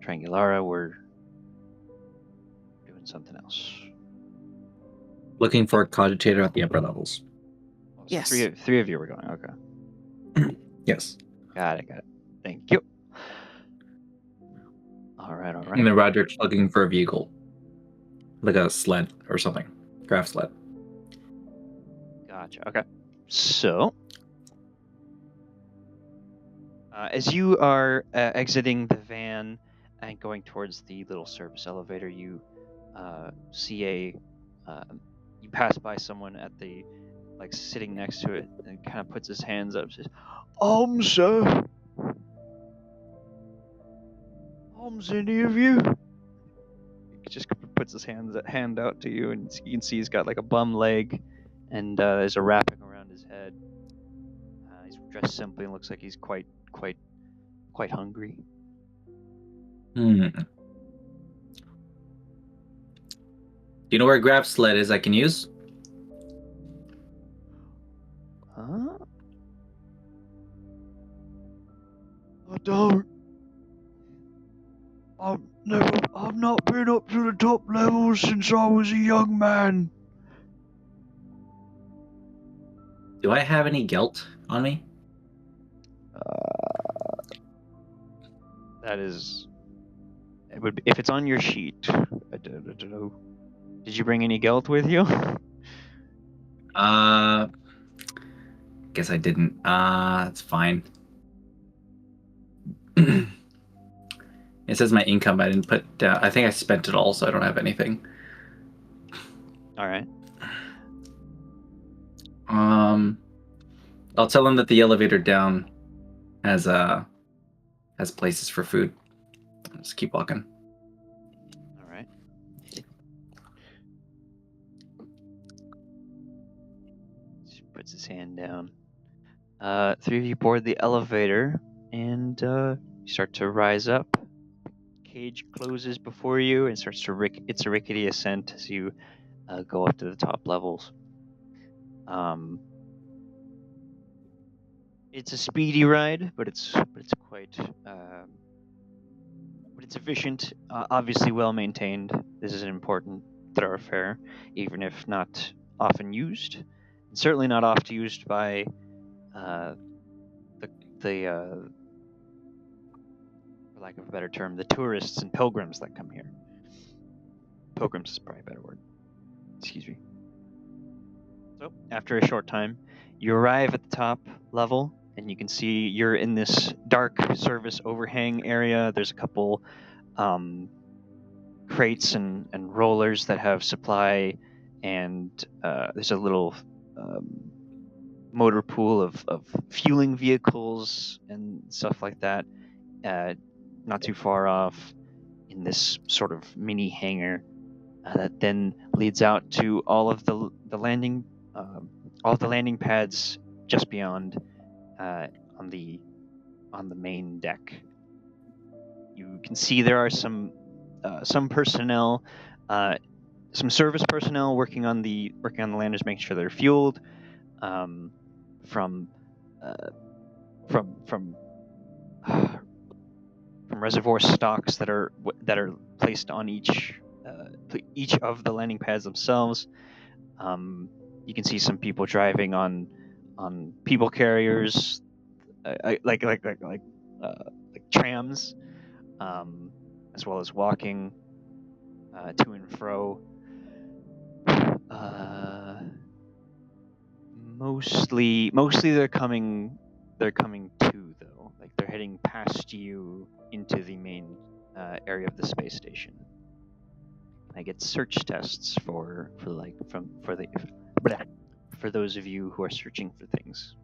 Triangulara were doing something else. Looking for a cogitator at the upper levels. So Yes. Three of you were going. Okay. Yes. Got it. Thank you. All right. And then Roger's looking for a vehicle, like a sled or something, craft sled. Gotcha. Okay. So, as you are exiting the van and going towards the little service elevator, you see you pass by someone at the sitting next to it and kind of puts his hands up, says, sir. Any of you?" He just puts his hand out to you, and you can see he's got like a bum leg, and there's a wrapping around his head. He's dressed simply and looks like he's quite hungry. Do you know where grab sled is I can use? Huh? I don't. I've not been up to the top levels since I was a young man. Do I have any gelt on me? That is. It would be, if it's on your sheet. I don't know. Did you bring any gelt with you? Guess I didn't. That's fine. It says my income. I didn't put down. I think I spent it all, so I don't have anything. All right. I'll tell him that the elevator down has places for food. I'll just keep walking. All right. He puts his hand down. Three of you board the elevator, and you start to rise up. Cage closes before you and starts to it's a rickety ascent as you go up to the top levels. It's a speedy ride, but it's quite but it's efficient, obviously well maintained. This is an important thoroughfare, even if not often used, and certainly not often used by the for lack of a better term, the tourists and pilgrims that come here. Pilgrims is probably a better word. Excuse me. So, after a short time, you arrive at the top level, and you can see you're in this dark service overhang area. There's a couple crates and rollers that have supply, and there's a little motor pool of fueling vehicles and stuff like that, not too far off in this sort of mini hangar that then leads out to all of the landing pads just beyond on the main deck. You can see there are some personnel, some service personnel working on the landers, making sure they're fueled. From reservoir stocks that are placed on each of the landing pads themselves. You can see some people driving on people carriers, like trams, as well as walking to and fro. Mostly they're coming to, though. Like, they're heading past you into the main area of the space station. I get search tests for those of you who are searching for things.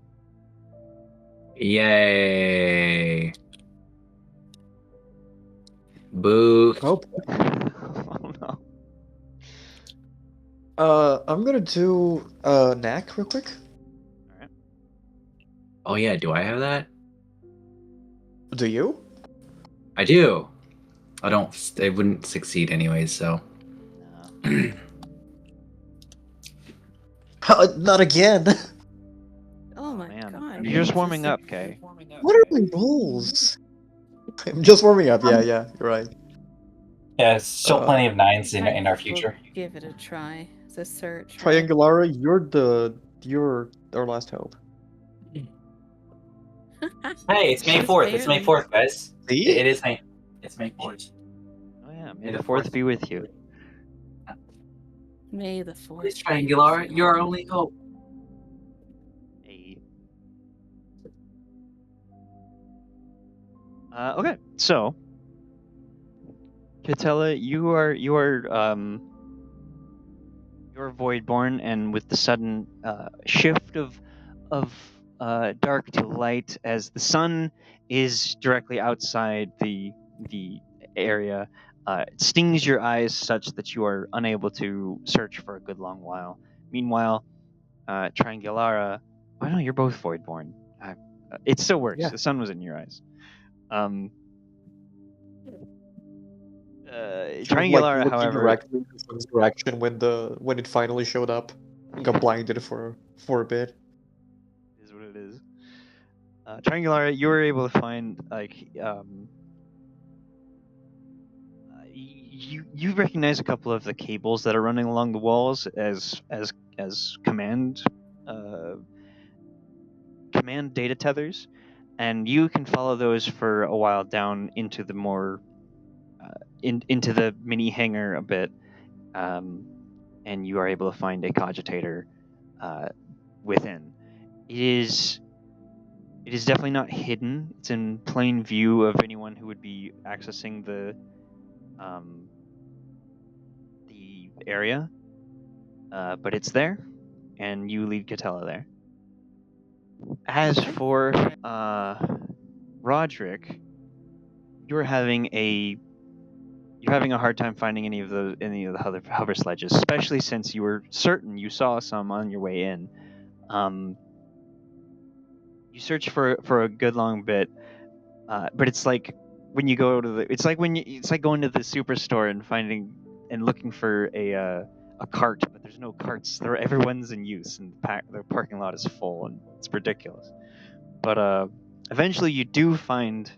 Yay! Boo! Oh, Oh no. I'm gonna do knack real quick. Alright. Oh yeah, do I have that? Do you? I do. I don't. They wouldn't succeed anyways. So. Not again. Oh my Man, god. you're just warming up, Kay. What are my rolls? I'm just warming up. Yeah, you're right. Yeah, still plenty of 9s in I our think we'll future. give it a try. The search. right? Triangulara, you're our last hope. Hey, it's May 4th. It's May 4th, guys. See? It is May. It's May 4th. Oh yeah, may the 4th be with you. May the 4th. Please, Triangular, you're our only hope. Hey. Okay, so Catella, you're Voidborn, and with the sudden shift of dark to light, as the sun is directly outside the area, it stings your eyes such that you are unable to search for a good long while. Meanwhile, Triangulara, oh no, you're both Voidborn. It still works. Yeah. The sun was in your eyes. Triangulara, however, directly in the sun's direction when it finally showed up, and got blinded for a bit. is what it is. Triangulara, you were able to find you recognize a couple of the cables that are running along the walls as command data tethers, and you can follow those for a while down into the more into the mini hangar a bit, and you are able to find a cogitator within. It is definitely not hidden. It's in plain view of anyone who would be accessing the area, but it's there, and you lead Catella there. As for Roderick, you're having a hard time finding any of the hover sledges, especially since you were certain you saw some on your way in. You search for a good long bit, but it's like when you go to it's like going to the superstore and looking for a cart, but there's no carts. Everyone's in use, and the parking lot is full, and it's ridiculous. But eventually, you do find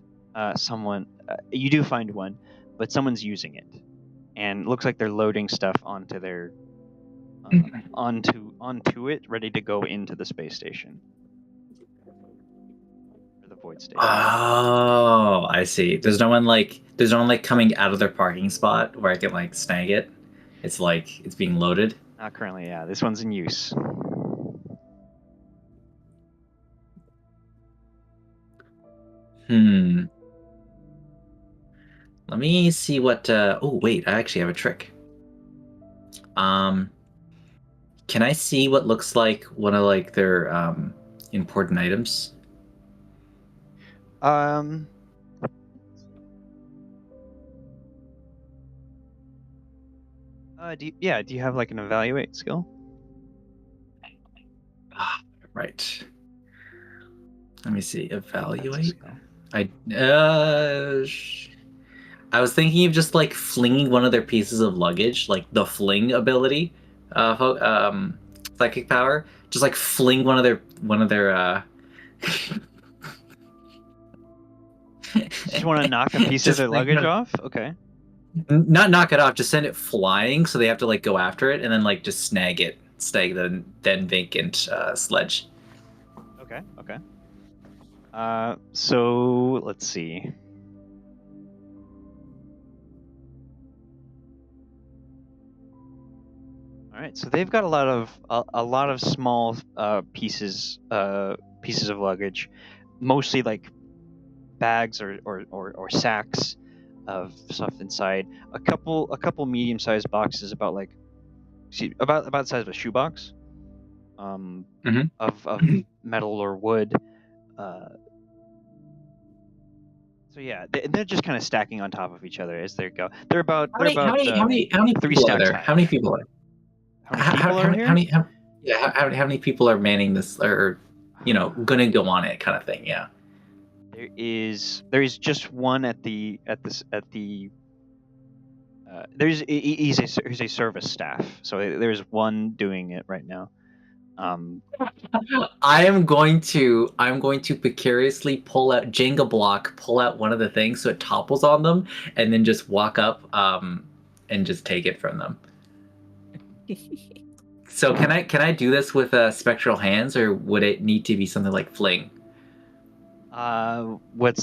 someone. You do find one, but someone's using it, and it looks like they're loading stuff onto their onto it, ready to go into the space station. Or the void station. Oh, I see. There's no one coming out of their parking spot where I can snag it. it's like it's being loaded. Not currently, yeah. This one's in use. Let me see what. Oh wait, I actually have a trick. Can I see what looks like one of like their important items? Do you have like an evaluate skill? Right. Let me see. Evaluate. Skill. I was thinking of just like flinging one of their pieces of luggage, like the fling ability, psychic power. Just like fling one of their. Just want to knock a piece of their luggage off? Okay. Not knock it off, just send it flying, so they have to like go after it, and then like just snag the then vacant sledge. Okay. So let's see. All right, so they've got a lot of small pieces of luggage, mostly like bags or sacks of stuff inside. A couple medium-sized boxes about the size of a shoebox, Mhm. of metal or wood. So yeah, they're just kind of stacking on top of each other as they go. They're about How many 3 people are stacks there? high. How many people are? How many people are here? How many people are manning this, or gonna go on it, kind of thing? Yeah. There is just one he's a service staff, so there's one doing it right now. I'm going to precariously pull out one of the things so it topples on them, and then just walk up and just take it from them. So can I do this with spectral hands, or would it need to be something like fling? What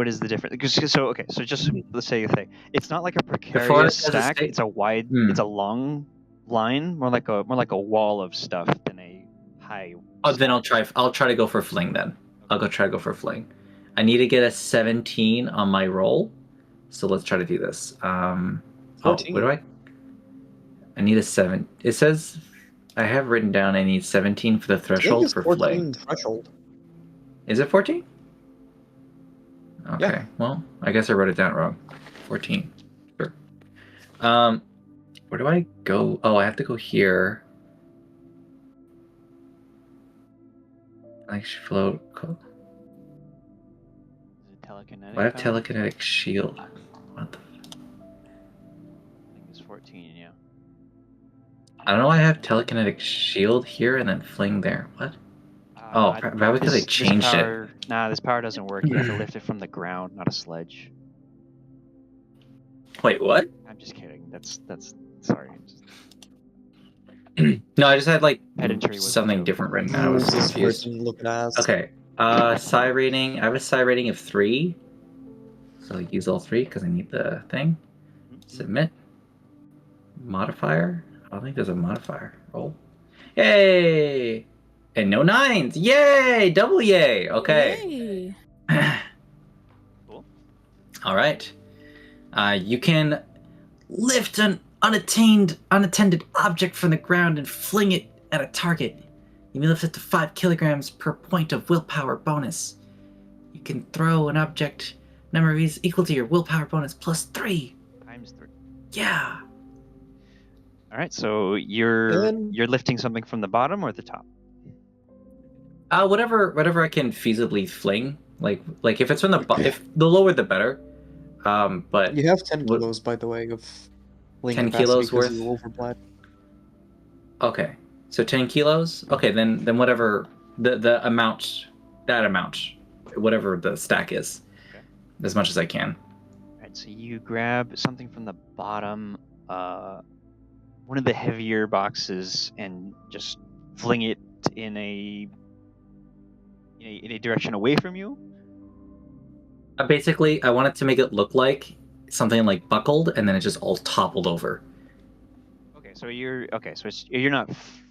is the difference? So just let's say it's not like a precarious forest has a stack. stake? It's a wide. It's a long line, more like a wall of stuff than a high. Oh, then I'll try to go for fling then. I'll try to go for fling. I need to get a 17 on my roll, so let's try to do this. 14. What do I need a 7. It says I have written down I need 17 for the threshold for fling. Threshold. Is it 14? Okay. Yeah. Well, I guess I wrote it down wrong. 14. Sure. Where do I go? Oh, I have to go here. I should float. Is it telekinetic? I have power? telekinetic shield. What the? I think it's 14. Yeah. I don't know why I have telekinetic shield here and then fling there. What? Probably because they changed it. Nah, this power doesn't work. You have to lift it from the ground, not a sledge. Wait, what? I'm just kidding. That's sorry. No, I just had like Pedantry was something a joke. different written down. I was confused. Look at us. Okay. Psi rating. I have a psi rating of 3. So I'll use all 3 because I need the thing. Submit. Modifier. I don't think there's a modifier. Roll. Yay! And no 9s. Yay! Double yay. Okay. Yay. Cool. All right. You can lift an unattended object from the ground and fling it at a target. You may lift it to 5 kilograms per point of willpower bonus. You can throw an object number is equal to your willpower bonus plus 3. Times 3. Yeah. All right. So you're lifting something from the bottom or the top? Whatever I can feasibly fling. Like if it's from if the lower the better. But you have 10 kilos, by the way, of 10 kilos worth. You overbled. Okay, so 10 kilos. Okay, then whatever the amount, whatever the stack is, okay. As much as I can. All right. So you grab something from the bottom, one of the heavier boxes, and just fling it in a direction away from you. Basically, I wanted to make it look like something like buckled, and then it just all toppled over. So you're okay. So you're not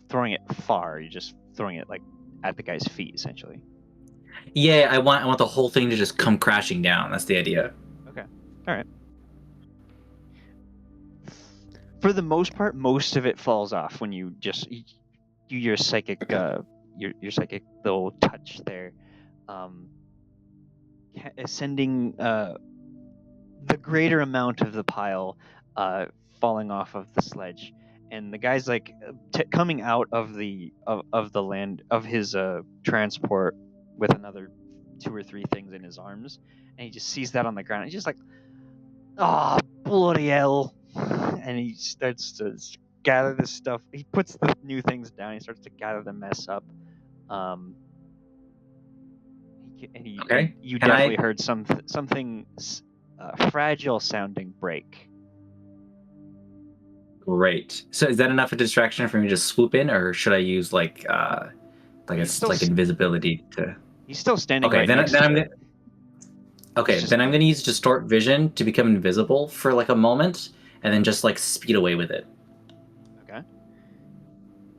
throwing it far. You're just throwing it like at the guy's feet, essentially. Yeah, I want the whole thing to just come crashing down. That's the idea. Okay. All right. For the most part, most of it falls off when you just your psychic your psychic little touch there, sending the greater amount of the pile falling off of the sledge, and the guy's like coming out of the land of his transport with another 2 or 3 things in his arms, and he just sees that on the ground. He's just like, "Oh, bloody hell!" And he starts to gather this stuff. He puts the new things down. He starts to gather the mess up. Okay. You Can definitely I- heard something fragile sounding break. Great. So is that enough of a distraction for me to just swoop in, or should I use like He's still invisibility to? He's still standing Okay, right then next then to I'm it. gonna. Okay, Just- then I'm gonna use distort vision to become invisible for like a moment, and then just like speed away with it. Okay.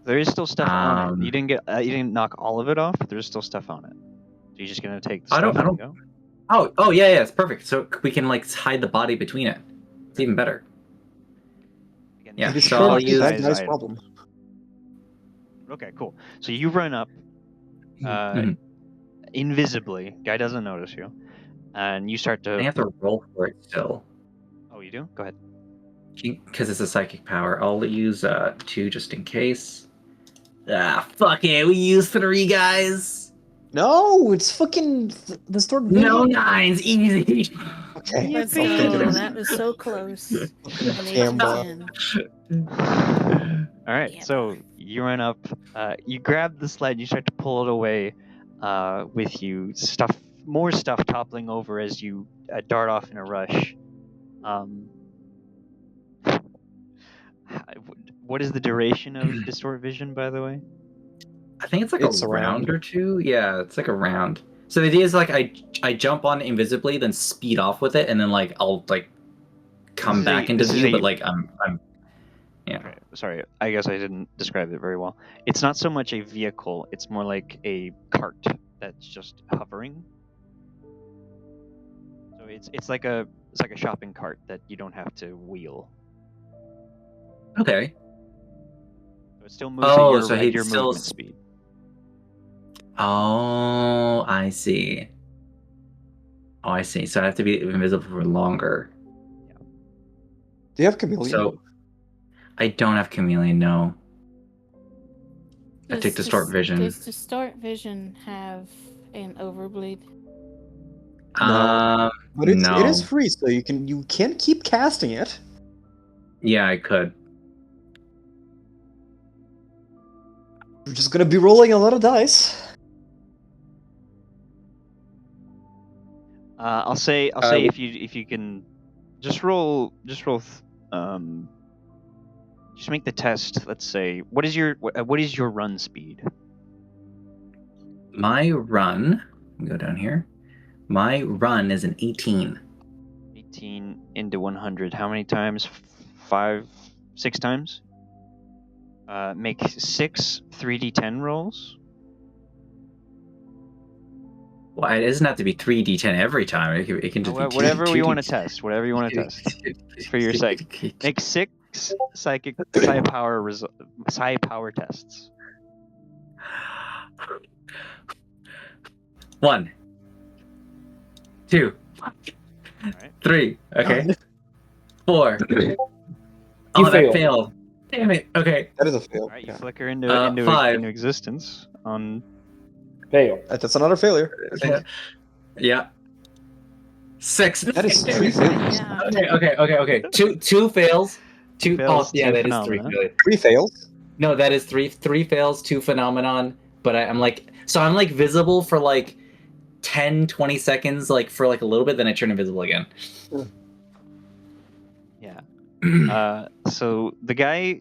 There is still stuff on it. You didn't knock all of it off, but there's still stuff on it. So you're just gonna take the stuff and go? Oh yeah, it's perfect. So we can like hide the body between it. It's even better. Again, Yeah, It is so I'll currently use- that guy's item. problem. Okay, cool. So you run up Mhm. invisibly. Guy doesn't notice you, and you start I to. have to roll for it still. Oh, you do? Go ahead. Because it's a psychic power. I'll use 2 just in case. Fuck it. We use 3, guys. No, it's fucking distort vision. No 9s, easy. Okay. Let's I'll think of go. it. That was so close. An 8 Damn, and 10. All right, Yeah. so you run up, you grab the sled, you start to pull it away with you. More stuff toppling over as you dart off in a rush. What is the duration of distort vision, by the way? I think it's like It's a a round round. or 2. Yeah, it's like a round. So the idea is like I jump on invisibly, then speed off with it, and then like I'll like come back into view, but like I'm yeah. Okay, sorry, I guess I didn't describe it very well. It's not so much a vehicle; it's more like a cart that's just hovering. So it's like a shopping cart that you don't have to wheel. Okay. So it still moves Oh, at so your, he'd at your still movement speed. Oh, I see. Oh, I see. So I have to be invisible for longer. Do you have chameleon? So I don't have chameleon, no. I take distort vision. Does distort vision have an overbleed? No. But it is no. free, so you can keep casting it. Yeah, I could. We're just gonna be rolling a lot of dice. I'll say if you can just make the test. Let's say what is your run speed? My run, let me go down here. My run is an 18. 18 into 100. How many times? 5, 6 times? Make 6 3d10 rolls. Well, it doesn't have to be 3d10 every time. It can just be Whatever 2d10. you want to test. Whatever you want to test for your psychic. Make 6 psychic psi power tests. 1, 2, Alright. 3. Okay. 4. You Oh, that failed. failed. Damn it. Okay. That is a fail. All right, you Yeah. flicker into 5. existence on. Fail. That's another failure. I think. Yeah. 6. That is 3 failures. Yeah. Okay. Two fails. 2 fails, yeah, 2 that is 3 phenomena. failures. 3 fails. No, that is 3 fails, 2 phenomenon, but I'm like visible for like 10 20 seconds, like for like a little bit, then I turn invisible again. Yeah. So the guy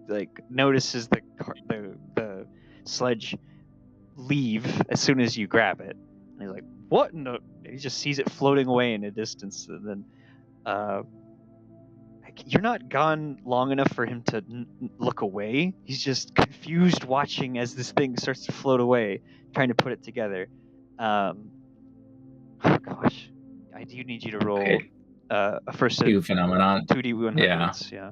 like notices the sledge leave as soon as you grab it, and he's like, "What?" And he just sees it floating away in a distance, and then you're not gone long enough for him to look away. He's just confused watching as this thing starts to float away, trying to put it together. Oh gosh, I do need you to roll Okay. a first 2 phenomenon. 2d100s. Yeah.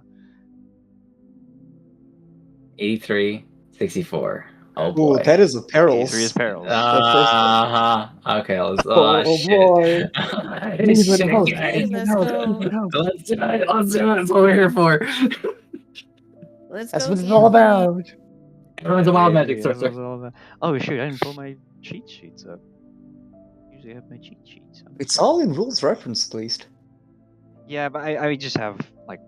83, 64. Oh Ooh, boy. that is a perils. 83 is perils. Okay, let's. Oh, Shit. boy. Shit, Okay, guys. let's go. Let's do it. Let's do it. That's what we're here for. Let's That's go. what it's all Gimli. about. Everyone's a wild magic Hey, sorcerer. that was all that. Oh shoot! I didn't pull my cheat sheets up. Usually I have my cheat sheets. It's all in rules reference, at least. Yeah, but I just have like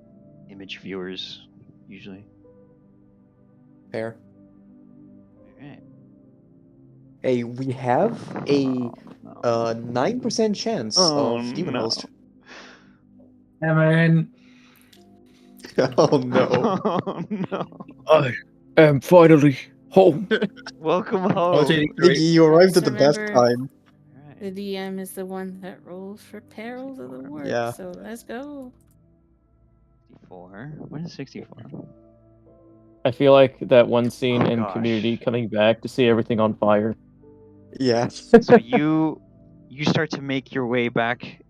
image viewers usually. Fair. Alright. Hey, we have a No. 9% chance of Demon no. Host. Cameron. Oh no. Oh no! I am finally home. Welcome Oh, home. Iggy, you arrived at Just the best remember- time. The DM is the one that rolls for perils of the work. Yeah. So let's go. 64. When is 64? I feel like that one scene Oh, in gosh. Community coming back to see everything on fire. Yeah. So you start to make your way back.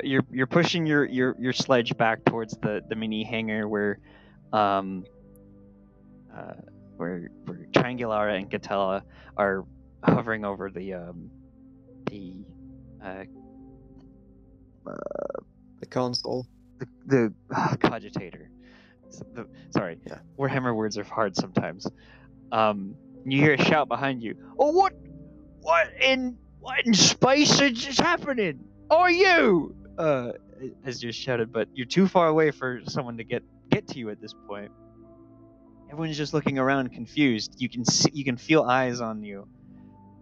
You're pushing your sledge back towards the mini hangar where Triangulara and Gatella are hovering over the console. the cogitator. Sorry, Yeah. Warhammer words are hard sometimes. You hear a shout behind you. Oh, what in space is happening? Are you? As you're shouted, but you're too far away for someone to get to you at this point. Everyone's just looking around, confused. You can feel eyes on you,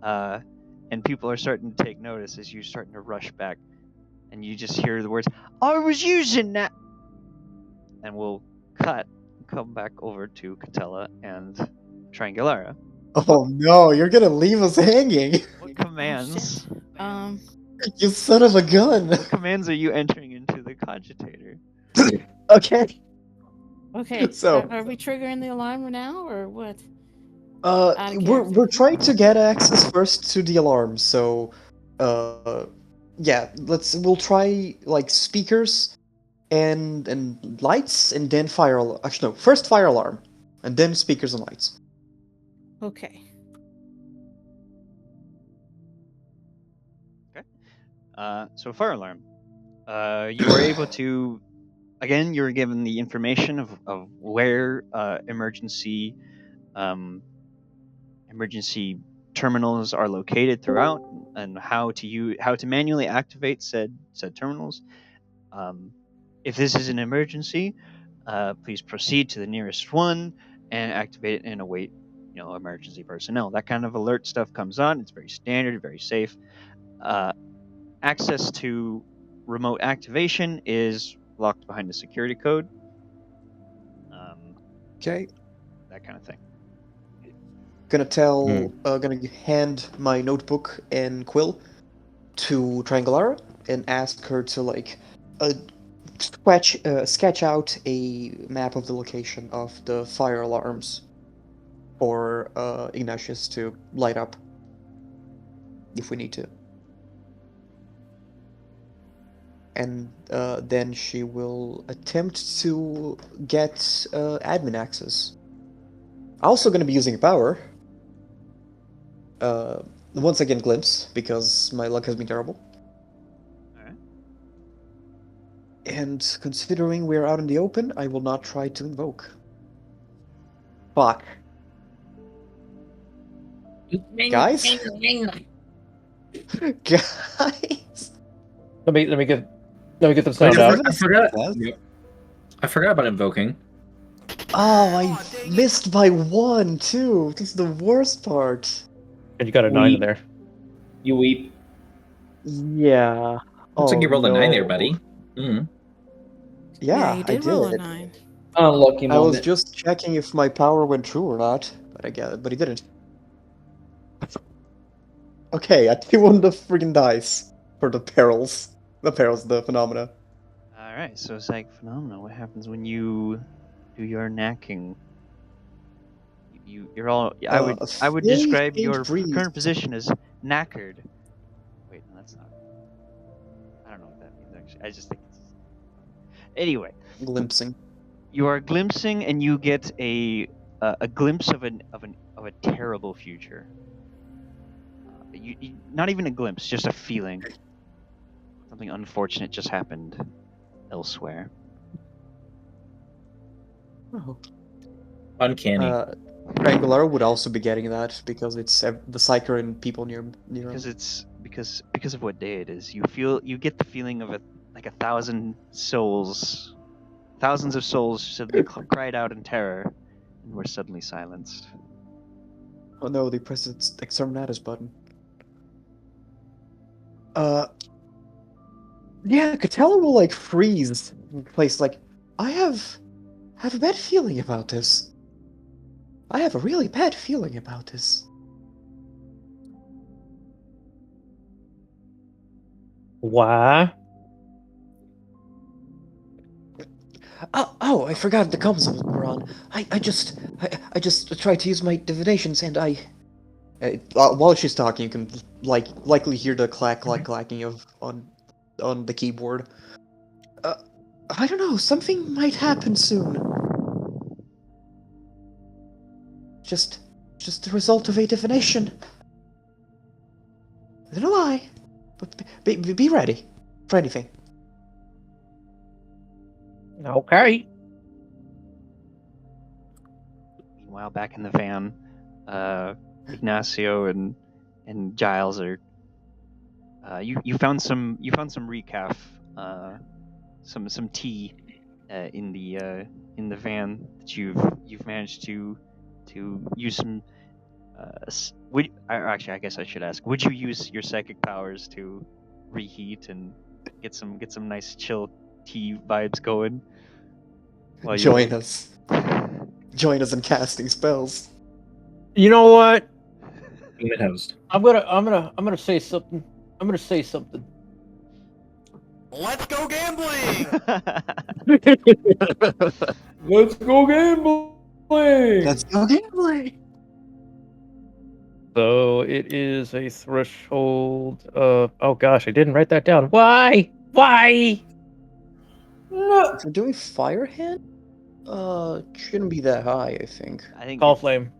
and people are starting to take notice as you're starting to rush back, and you just hear the words, "I was using that," and we'll come back over to Catella and Triangulara. Oh no, you're gonna leave us hanging. What commands? You son of a gun. What commands are you entering into the cogitator? Okay. Okay. So- are we triggering the alarm now or what? Uh, Out of we're character. trying to get access first to the alarm, so yeah, we'll try like speakers and lights and then actually no, first fire alarm and then speakers and lights. Okay. So fire alarm. You were able to, again, you were given the information of where emergency terminals are located throughout, and how to manually activate said terminals. If this is an emergency, please proceed to the nearest one and activate it and await, emergency personnel. That kind of alert stuff comes on. It's very standard, very safe. Access to remote activation is locked behind a security code. Okay. That kind of thing. Gonna hand my notebook and quill to Triangulara and ask her to like sketch out a map of the location of the fire alarms for Ignatius to light up if we need to. And then she will attempt to get admin access. Also going to be using power. Once again, glimpse, because my luck has been terrible. Alright. And considering we're out in the open, I will not try to invoke. Fuck. Guys? Guys? Let me get the sound Wait, out. I forgot about invoking. Oh, I missed by 1 too. This is the worst part. And you got a 9 in there. You weep. Yeah. Looks like you rolled a 9 there, no. buddy. Mm. Yeah, you I did roll a did. 9. Unlucky I was moment. just checking if my power went true or not, but it didn't. Okay, I threw on the freaking dice for the perils. The phenomena. All right, so psychic phenomena. What happens when you do your knacking? You're all. I would Very describe faint your breeze. current position as knackered. Wait, no, that's not. I don't know what that means actually. I just think it's. Anyway, Glimpsing. you are glimpsing, and you get a glimpse of a terrible future. You not even a glimpse, just a feeling. Something unfortunate just happened elsewhere. Oh. Uncanny. Angular would also be getting that because it's the psyker and people near Because him. it's because of what day it is. You get the feeling of like 1,000 souls, thousands of souls suddenly cried out in terror, and were suddenly silenced. Oh no, they pressed the exterminatus button. Yeah, Catella will like freeze in place. Like, I have a bad feeling about this. I have a really bad feeling about this. Why? Oh, I forgot the comms were on. I just tried to use my divinations and while she's talking, you can likely hear the clacking of on the keyboard. I don't know. Something might happen soon. Just the result of a divination. I don't know why, but be ready for anything. Okay. Meanwhile, back in the van, Ignacio and Giles are. You found some recaf, some tea, in the van that you've managed to use some. Actually, I guess I should ask. Would you use your psychic powers to reheat and get some nice chill tea vibes going? While Join us in casting spells. You know what? Human host. I'm gonna say something. I'm gonna say something. Let's go gambling! Let's go gambling. Let's go gambling. So it is a threshold of. Oh gosh, I didn't write that down. Why? Why? No. If we're doing fire hand, shouldn't be that high. I think. I think Call flame.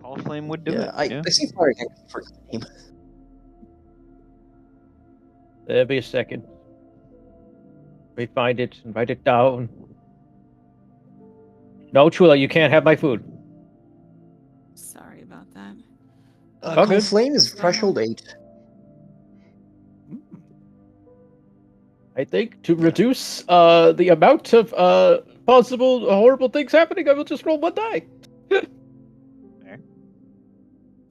Call flame would do Yeah, it. I see fire hand for game. There'll be a second. We find it and write it down. No, Chula, you can't have my food. Sorry about that. Oh, Call good. flame is threshold 8. I think to reduce the amount of possible horrible things happening, I will just roll one die.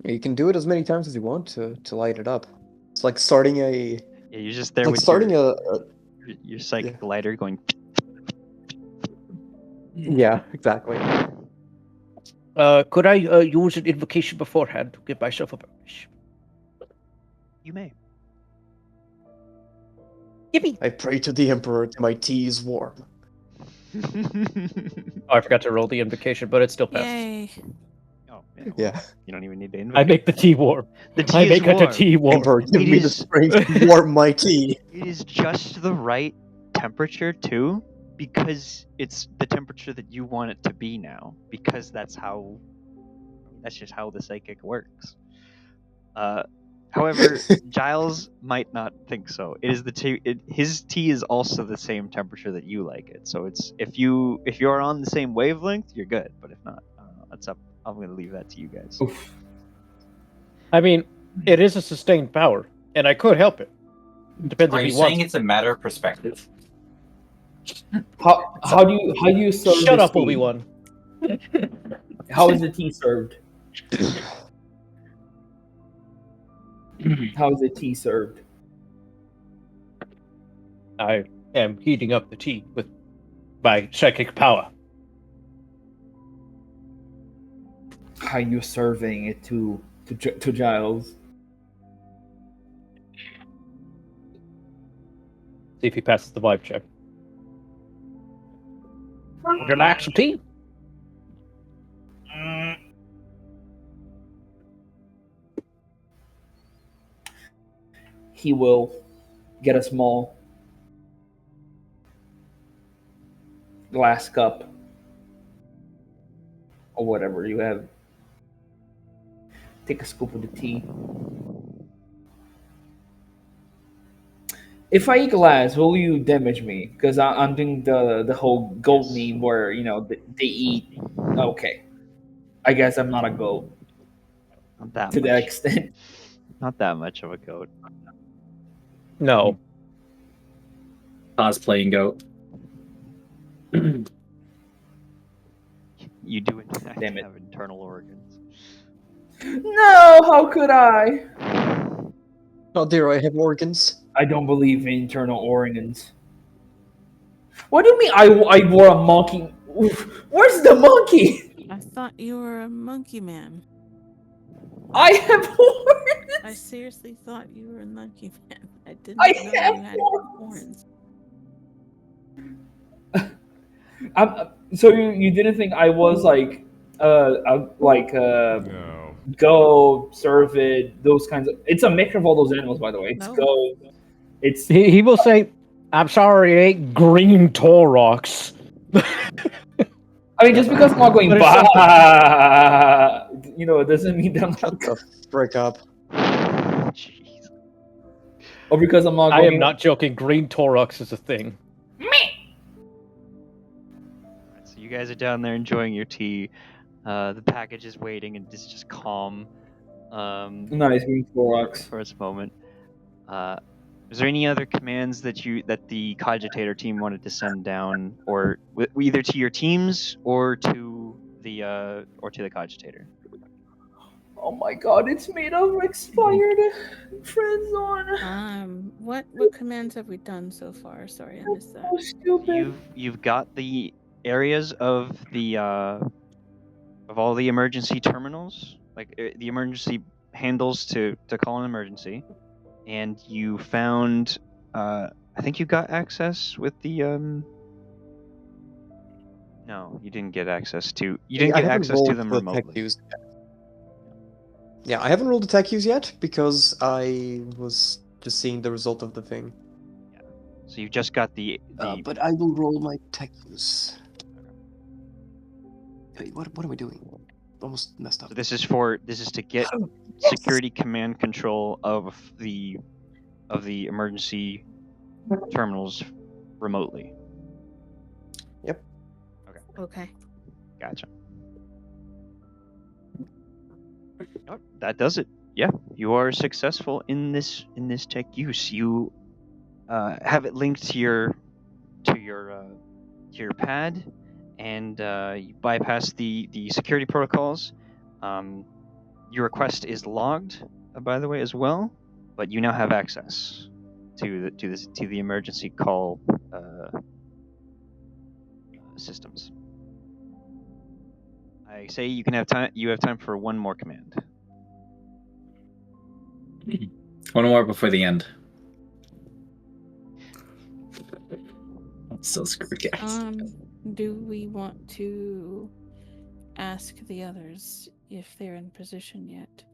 You can do it as many times as you want to light it up. It's like starting a Yeah, you're just there like with starting your psychic lighter going. Yeah, exactly. Could I use an invocation beforehand to give myself a bonus? You may. Yippee! I pray to the Emperor that my tea is warm. Oh, I forgot to roll the invocation, but it still passes. Yay. Oh, Yeah. You don't even need to invite. I make the tea warm. The tea I is make it warm. a tea warm. Emperor, give It me the is- strength to warm my tea. It is just the right temperature too, because it's the temperature that you want it to be now. Because that's just how the psychic works. However, Giles might not think so. It is the tea. His tea is also the same temperature that you like it. So it's if you're on the same wavelength, you're good. But if not, I don't know. That's up. I'm gonna leave that to you guys. Oof. I mean, it is a sustained power, and I could help it. Depends Are if you he saying wants. it's a matter of perspective? How do you serve Shut this up, tea? Obi-Wan. How is the tea served? How is the tea served? I am heating up the tea with my psychic power. How are you serving it to Giles? See if he passes the vibe check. Would you like some tea? He will get a small glass cup or whatever you have. Take a scoop of the tea. If I eat glass, will you damage me? Because I'm doing the whole goat meme where, you know, they eat. Okay. I guess I'm not a goat Not that to much. that extent. Not that much of a goat. No. Cosplaying goat. You do in fact Damn it. have internal organs. No, how could I? How dare I have organs? I don't believe in internal organs. What do you mean I wore a monkey? Where's the monkey? I thought you were a monkey man. I have horns. I seriously thought you were a monkey man. I didn't I know have you had horns. horns. So you didn't think I was like No. goat, cervid, those kinds of. It's a mixture of all those animals, by the way. It's No. goat. It's He will say, I'm sorry, it ain't green Torox. I mean, just because I'm not going But it's bah, you know, it doesn't mean that I'm Shut not. the frick up. Jeez. Or because I'm not I going. am not joking, green Torox is a thing. So you guys are down there enjoying your tea. The package is waiting and it's just calm. Nice green Clorox. For its moment. Is there any other commands that the cogitator team wanted to send down, or either to your teams or to the cogitator? Oh my god, it's made of expired friend zone. What commands have we done so far? Sorry, I missed that. So stupid. You've got the areas of the of all the emergency terminals, like the emergency handles to call an emergency, and you found. I think you got access with the. No, you didn't get access to. You didn't I get haven't access to rolled them the tech remotely. use yet. Yeah, I haven't rolled the tech use yet because I was just seeing the result of the thing. So you just got the. But I will roll my tech use. Wait, what am I doing? Almost messed up. So this is to get security command control of the emergency terminals remotely. Yep. Okay. Gotcha. Oh, that does it. Yeah, you are successful in this tech use. You have it linked to your pad, and you bypass the security protocols. Your request is logged, by the way, as well. But you now have access to the emergency call systems. I say you can have time. You have time for one more command. One more before the end. So screwed, guys. Do we want to ask the others if they're in position yet?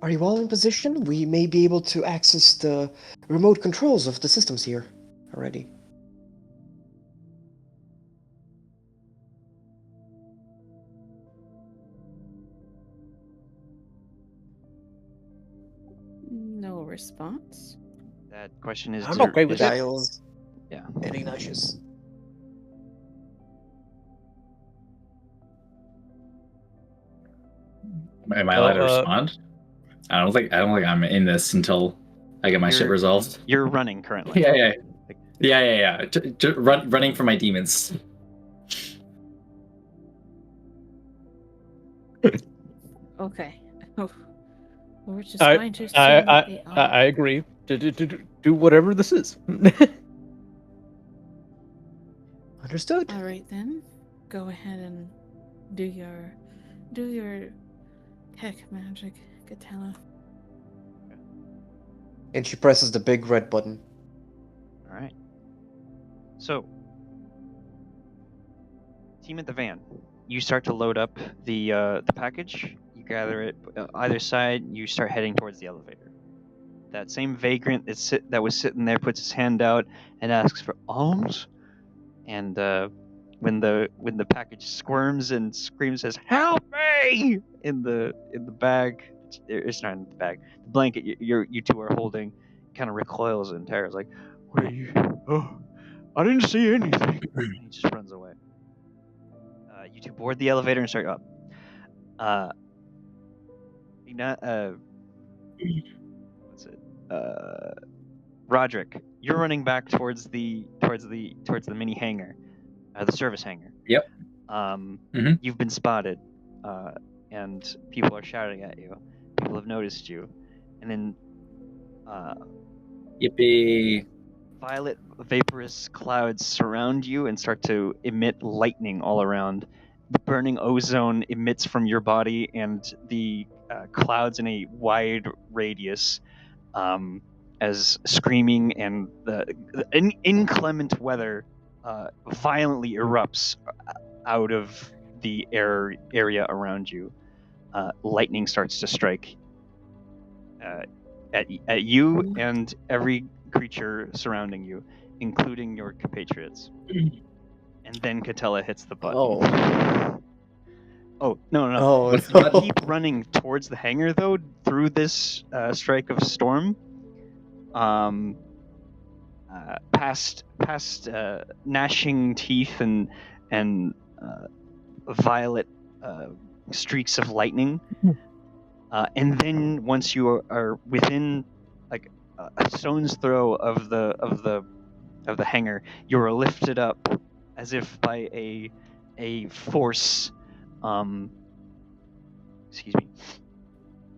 Are you all in position? We may be able to access the remote controls of the systems here already. No response. That question is. I'm okay with that. Giles. Yeah. And Ignatius. Am I allowed to respond? I don't think I'm in this until I get my shit resolved. You're running currently. Yeah. Running from my demons. Okay. We're just going to assume that they are. I agree. Do whatever this is. Understood. All right then. Go ahead and do your tech magic, Gatella. And she presses the big red button. All right. So, team at the van, you start to load up the package. You gather it either side. You start heading towards the elevator. That same vagrant that was sitting there puts his hand out and asks for alms. And when the package squirms and screams, says "Help me!" in the bag, it's not in the bag. The blanket you two are holding kind of recoils in terror. It's like, "What are you? Oh, I didn't see anything." And he just runs away. You two board the elevator and start up. What's it? Roderick, you're running back towards the mini hangar, the service hangar. Yep. You've been spotted, and people are shouting at you. People have noticed you, and then Yippee! violet vaporous clouds surround you and start to emit lightning all around. The burning ozone emits from your body, and the clouds in a wide radius, as screaming and the inclement weather violently erupts out of the area around you. Lightning starts to strike at you and every creature surrounding you, including your compatriots. And then Catella hits the button. Oh, no. Oh, What's the button? Keep running towards the hangar, though, through this strike of storm. Past gnashing teeth and violet streaks of lightning. And then once you are within like a stone's throw of the hangar, you are lifted up as if by a force, excuse me,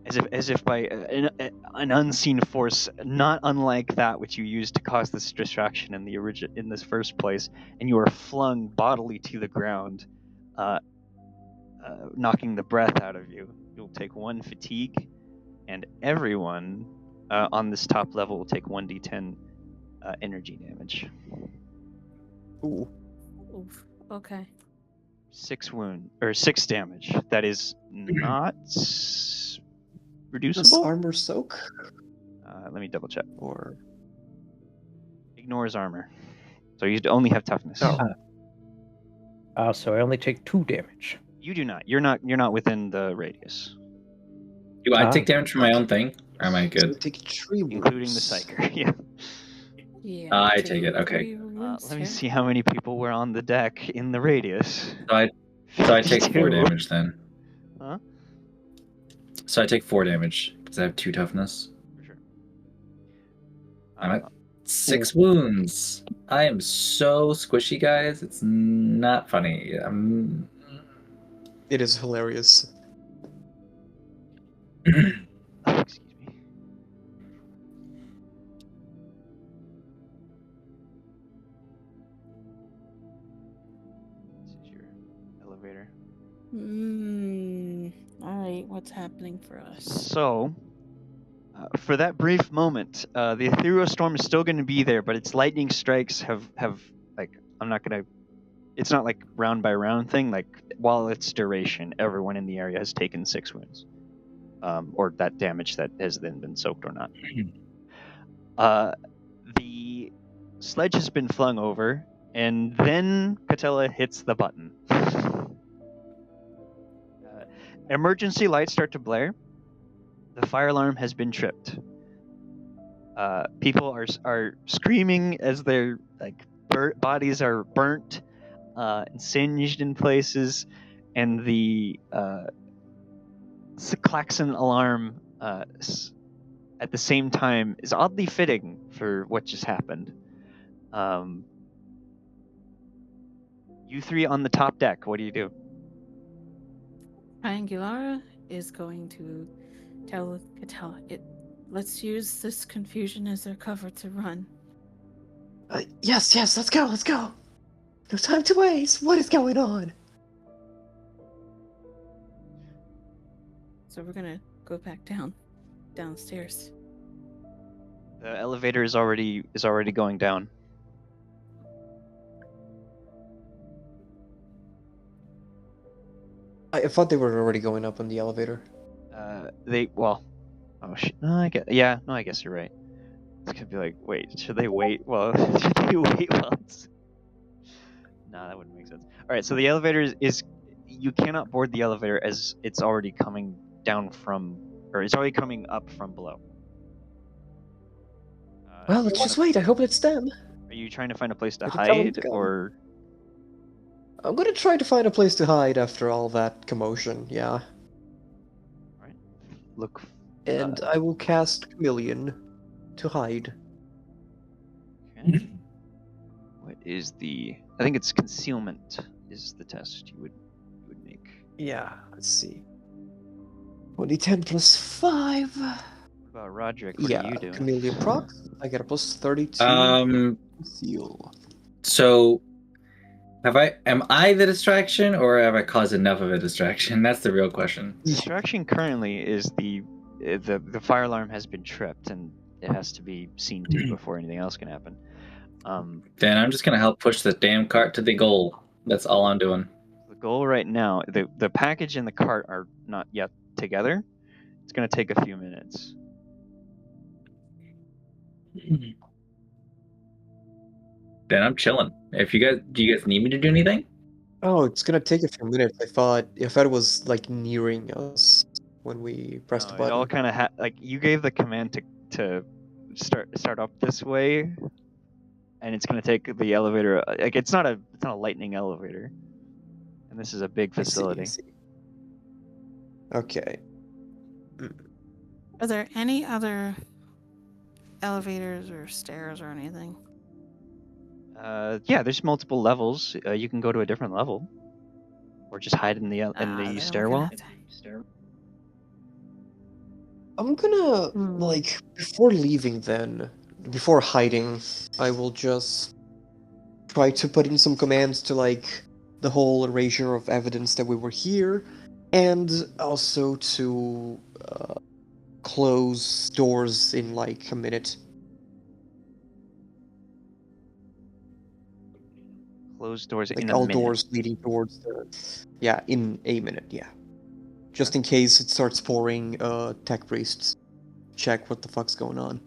as if by an unseen force, not unlike that which you used to cause this distraction in this first place, and you are flung bodily to the ground, knocking the breath out of you. You'll take 1 fatigue, and everyone on this top level will take 1d10 energy damage. Ooh. Oof. Okay. 6 damage. That is not Does reducible. armor soak? Let me double check. Or Ignores armor, so you only have toughness. So I only take 2 damage. You do not. You're not within the radius, Do I take damage from my own thing? Or am I so good? take 3 wounds. including the psyker. Yeah. Yeah. I take it, okay. 3 wounds, Let me yeah. see how many people were on the deck in the radius. So I take 4 52. damage then. Huh? So I take 4 damage because I have 2 toughness. For sure. I'm at 6 wounds. I am so squishy, guys. It's not funny. It is hilarious. Excuse me. This is your elevator. All right. What's happening for us? So, for that brief moment, the ethereal storm is still going to be there, but its lightning strikes have like, I'm not going to. It's not like round by round thing. Like, while its duration, everyone in the area has taken 6 wounds, or that damage that has then been soaked or not. The sledge has been flung over, and then Catella hits the button. Emergency lights start to blare. The fire alarm has been tripped. People are screaming as their bodies are burnt and singed in places, and the klaxon alarm at the same time is oddly fitting for what just happened. You 3 on the top deck, what do you do? Triangulara is going to tell Catella, let's use this confusion as our cover to run. Yes, let's go. No time to waste. What is going on? So we're gonna go back downstairs. The elevator is already going down. I thought they were already going up on the elevator. Oh shit. No, I guess you're right. It's gonna be like, wait, should they wait? Well, should they wait while it's... No, that wouldn't make sense. All right, so the elevator is you cannot board the elevator as it's already coming down from, or it's already coming up from below. Well, let's just wait. I hope it's them. Are you trying to find a place to I can tell them hide, to go. or? I'm gonna try to find a place to hide after all that commotion, yeah. Alright. Look. And I will cast Chameleon to hide. Okay. What is the... I think it's concealment is the test you would make. Yeah, let's see. 2010 plus 5. What about Roderick? What Yeah, are you doing? Chameleon proc. I get a plus 32. Conceal. So, am I the distraction, or have I caused enough of a distraction? That's the real question. Distraction currently is the fire alarm has been tripped and it has to be seen to before anything else can happen. Then I'm just gonna help push the damn cart to the goal. That's all I'm doing. The goal right now, the package and the cart are not yet together. It's gonna take a few minutes. Then I'm chilling. Do you guys need me to do anything? Oh, it's gonna take a few minutes. I thought it was like nearing us when we pressed the It button. all kind of like you gave the command to start up this way, and it's gonna take the elevator. Like it's not a lightning elevator, and this is a big facility. I see. Okay. Are there any other elevators or stairs or anything? Yeah, there's multiple levels. You can go to a different level, or just hide in the Then we're gonna stairwell. have to- I'm gonna like before leaving then, before hiding, I will just try to put in some commands to like the whole erasure of evidence that we were here, and also to close doors in like a minute. Close doors Like in a all minute. doors leading towards the... Yeah, in a minute, yeah. Just in case it starts pouring tech priests. Check what the fuck's going on.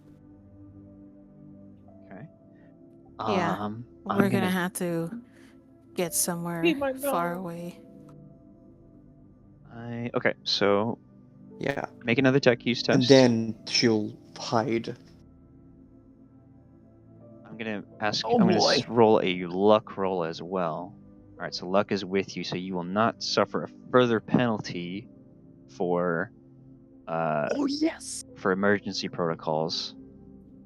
Okay. Yeah. We're gonna have to get somewhere far away. Okay, so Yeah. make another tech use test. And then she'll hide. I'm gonna ask. Oh, I'm gonna boy. roll a luck roll as well. All right, so luck is with you, so you will not suffer a further penalty for Oh yes. for emergency protocols.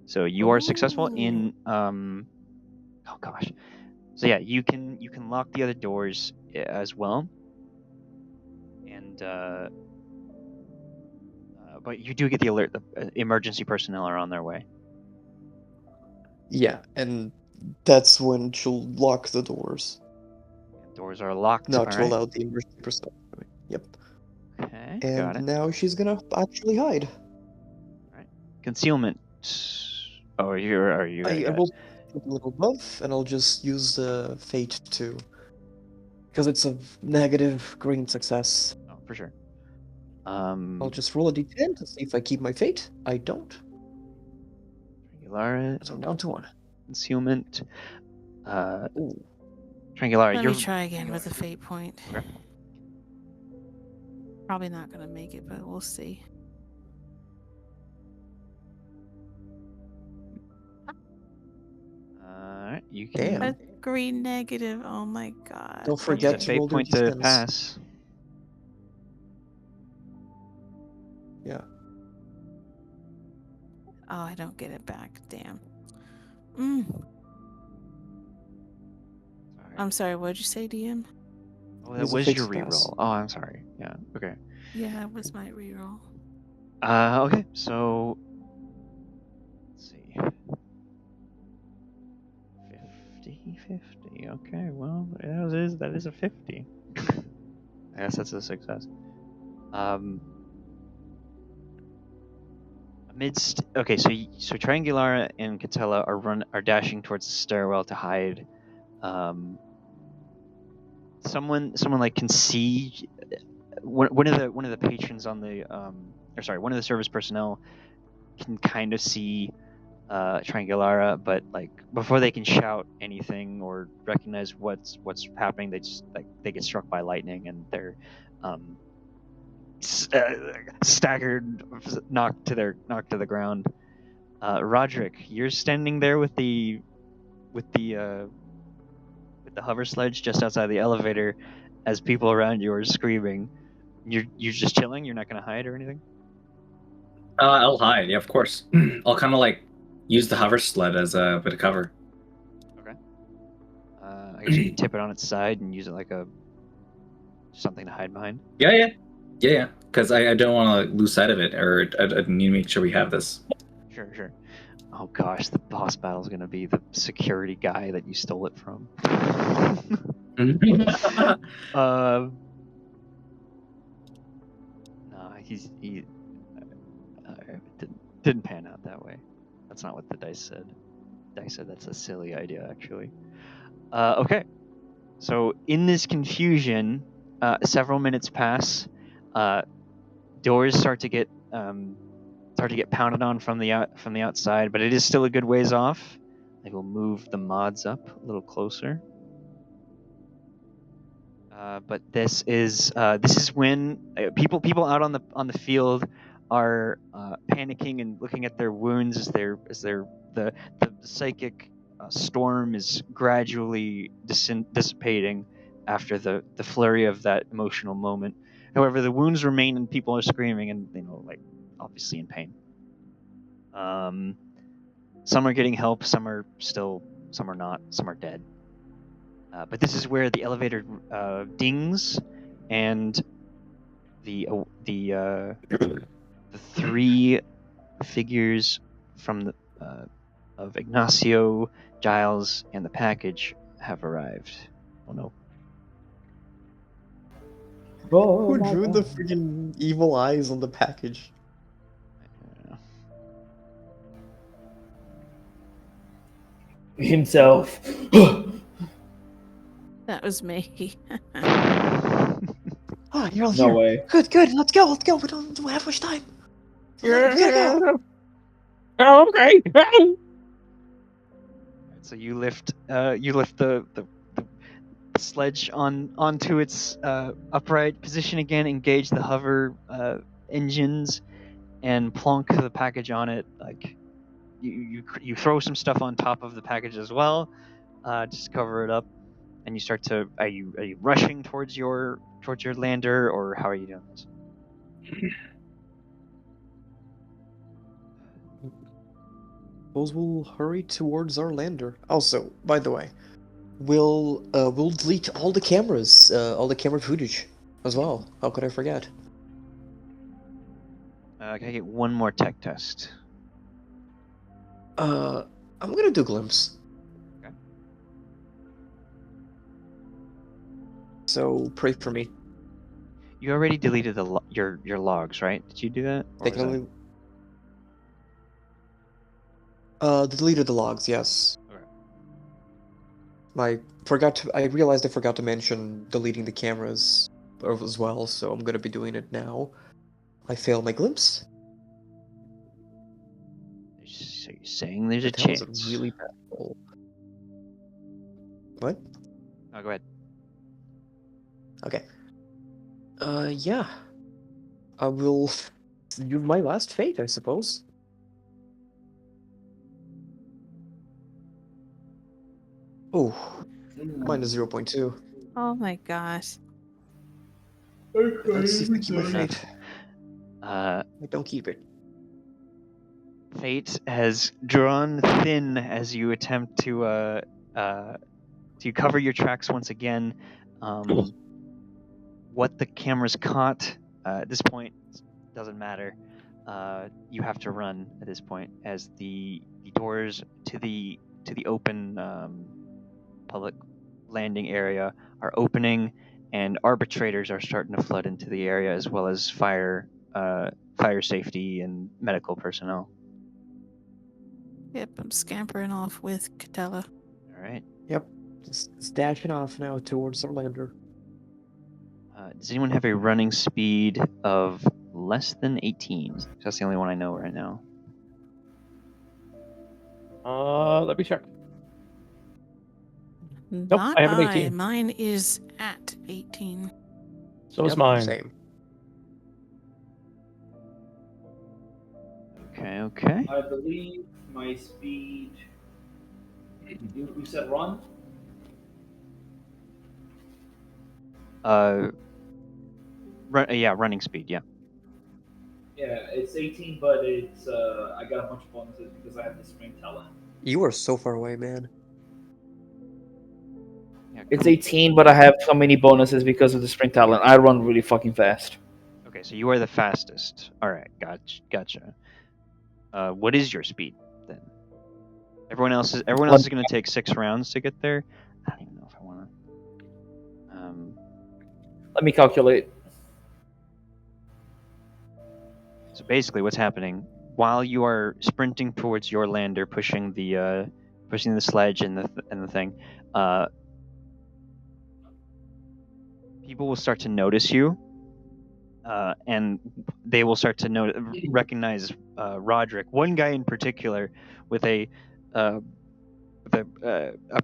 So you are successful in oh gosh. So yeah, you can lock the other doors as well. And but you do get the alert. The emergency personnel are on their way. Yeah, and that's when she'll lock the doors. Doors are locked. Not to all right. allow the emergency personnel. Yep. Okay, And got it. now she's gonna actually hide. All right. Concealment. Oh, are you? I will put a little buff, and I'll just use the fate to, because it's a negative green success. Oh, for sure. I'll just roll a d10 to see if I keep my fate. I don't. Triangulara. So I'm down to 1. Concealment. Ooh. Triangulara. Let You're... me try again with a fate point. Okay. Probably not gonna make it, but we'll see. Alright, you can. Damn. A green negative. Oh my god. Don't Use forget a to fate roll your point to d10s. pass. Yeah. Oh, I don't get it back. Damn. Sorry. I'm sorry. What'd you say, DM? Oh, that Use a was fixed your pass. reroll. Oh, I'm sorry. Yeah. Okay. Yeah, it was my reroll. Okay. So let's see. 50. Okay. Well, that is a 50. I guess that's a success. Amidst so Triangulara and Catella are dashing towards the stairwell to hide. Someone like can see one of the patrons on the one of the service personnel can kind of see Triangulara, but like before they can shout anything or recognize what's happening, they get struck by lightning and they're staggered, knocked to the ground. Roderick, you're standing there with the hover sledge just outside the elevator, as people around you are screaming. You're just chilling. You're not gonna hide or anything. I'll hide. Yeah, of course. I'll kind of like use the hover sled as a bit of cover. Okay. I guess you can tip it on its side and use it like something to hide behind. Yeah. Because I don't want to lose sight of it, or I need to make sure we have this. Sure. Oh gosh, the boss battle is gonna be the security guy that you stole it from. No, he didn't pan out that way. That's not what the dice said. Dice said that's a silly idea, actually. Okay, so in this confusion, several minutes pass. Doors start to get pounded on from the outside, but it is still a good ways off. I will move the mods up a little closer. But this is when people out on the field are panicking and looking at their wounds as the psychic storm is gradually dissipating after the flurry of that emotional moment. However, the wounds remain and people are screaming and obviously in pain. Some are getting help, some are not, some are dead. But this is where the elevator dings, and the three figures from of Ignacio, Giles, and the package have arrived. Oh no! Who drew the freaking evil eyes on the package? Himself. That was me. Ah, you're all No here. way. Good. Let's go. We don't have much time. Go. Oh, okay. So you lift the sledge onto its upright position again, engage the hover engines, and plonk the package on it. Like you throw some stuff on top of the package as well, just cover it up, and you start to. Are you rushing towards your lander, or how are you doing this? Suppose we'll hurry towards our lander. Also, by the way, we'll delete all the cameras, all the camera footage as well. How could I forget? Can I get one more tech test? I'm gonna do glimpse. Okay. So pray for me. You already deleted your logs, right? Did you do that? Or They was can that- only. Deleted the logs, yes. Okay. I realized I forgot to mention deleting the cameras as well, so I'm gonna be doing it now. I failed my glimpse. So you're saying there's a That was chance? a really bad roll. What? Oh, go ahead. Okay. Yeah. I will use my last fate, I suppose. Oh, minus 0.2. Oh my gosh. Let's see if I keep my fate. Uh, I don't keep it. Fate has drawn thin as you attempt to cover your tracks once again. What the cameras caught at this point doesn't matter. You have to run at this point as the doors to the open public landing area are opening, and arbitrators are starting to flood into the area, as well as fire safety and medical personnel. Yep, I'm scampering off with Catella. All right. Yep. Just dashing off now towards our lander. Does anyone have a running speed of less than 18? That's the only one I know right now. Let me check. Not I have an 18. Mine is at 18. So is mine. Same. Okay. I believe my speed. You said run? Running speed, yeah. Yeah, it's 18, but it's I got a bunch of bonuses because I have the spring talent. You are so far away, man. Yeah, It's come- 18, but I have so many bonuses because of the spring talent. I run really fucking fast. Okay, so you are the fastest. All right, gotcha. What is your speed then? Everyone else is going to take 6 rounds to get there. I don't even know if I want to. Let me calculate. So basically, what's happening while you are sprinting towards your lander, pushing the sledge and the thing, people will start to notice you, and they will start to recognize Roderick. One guy in particular with a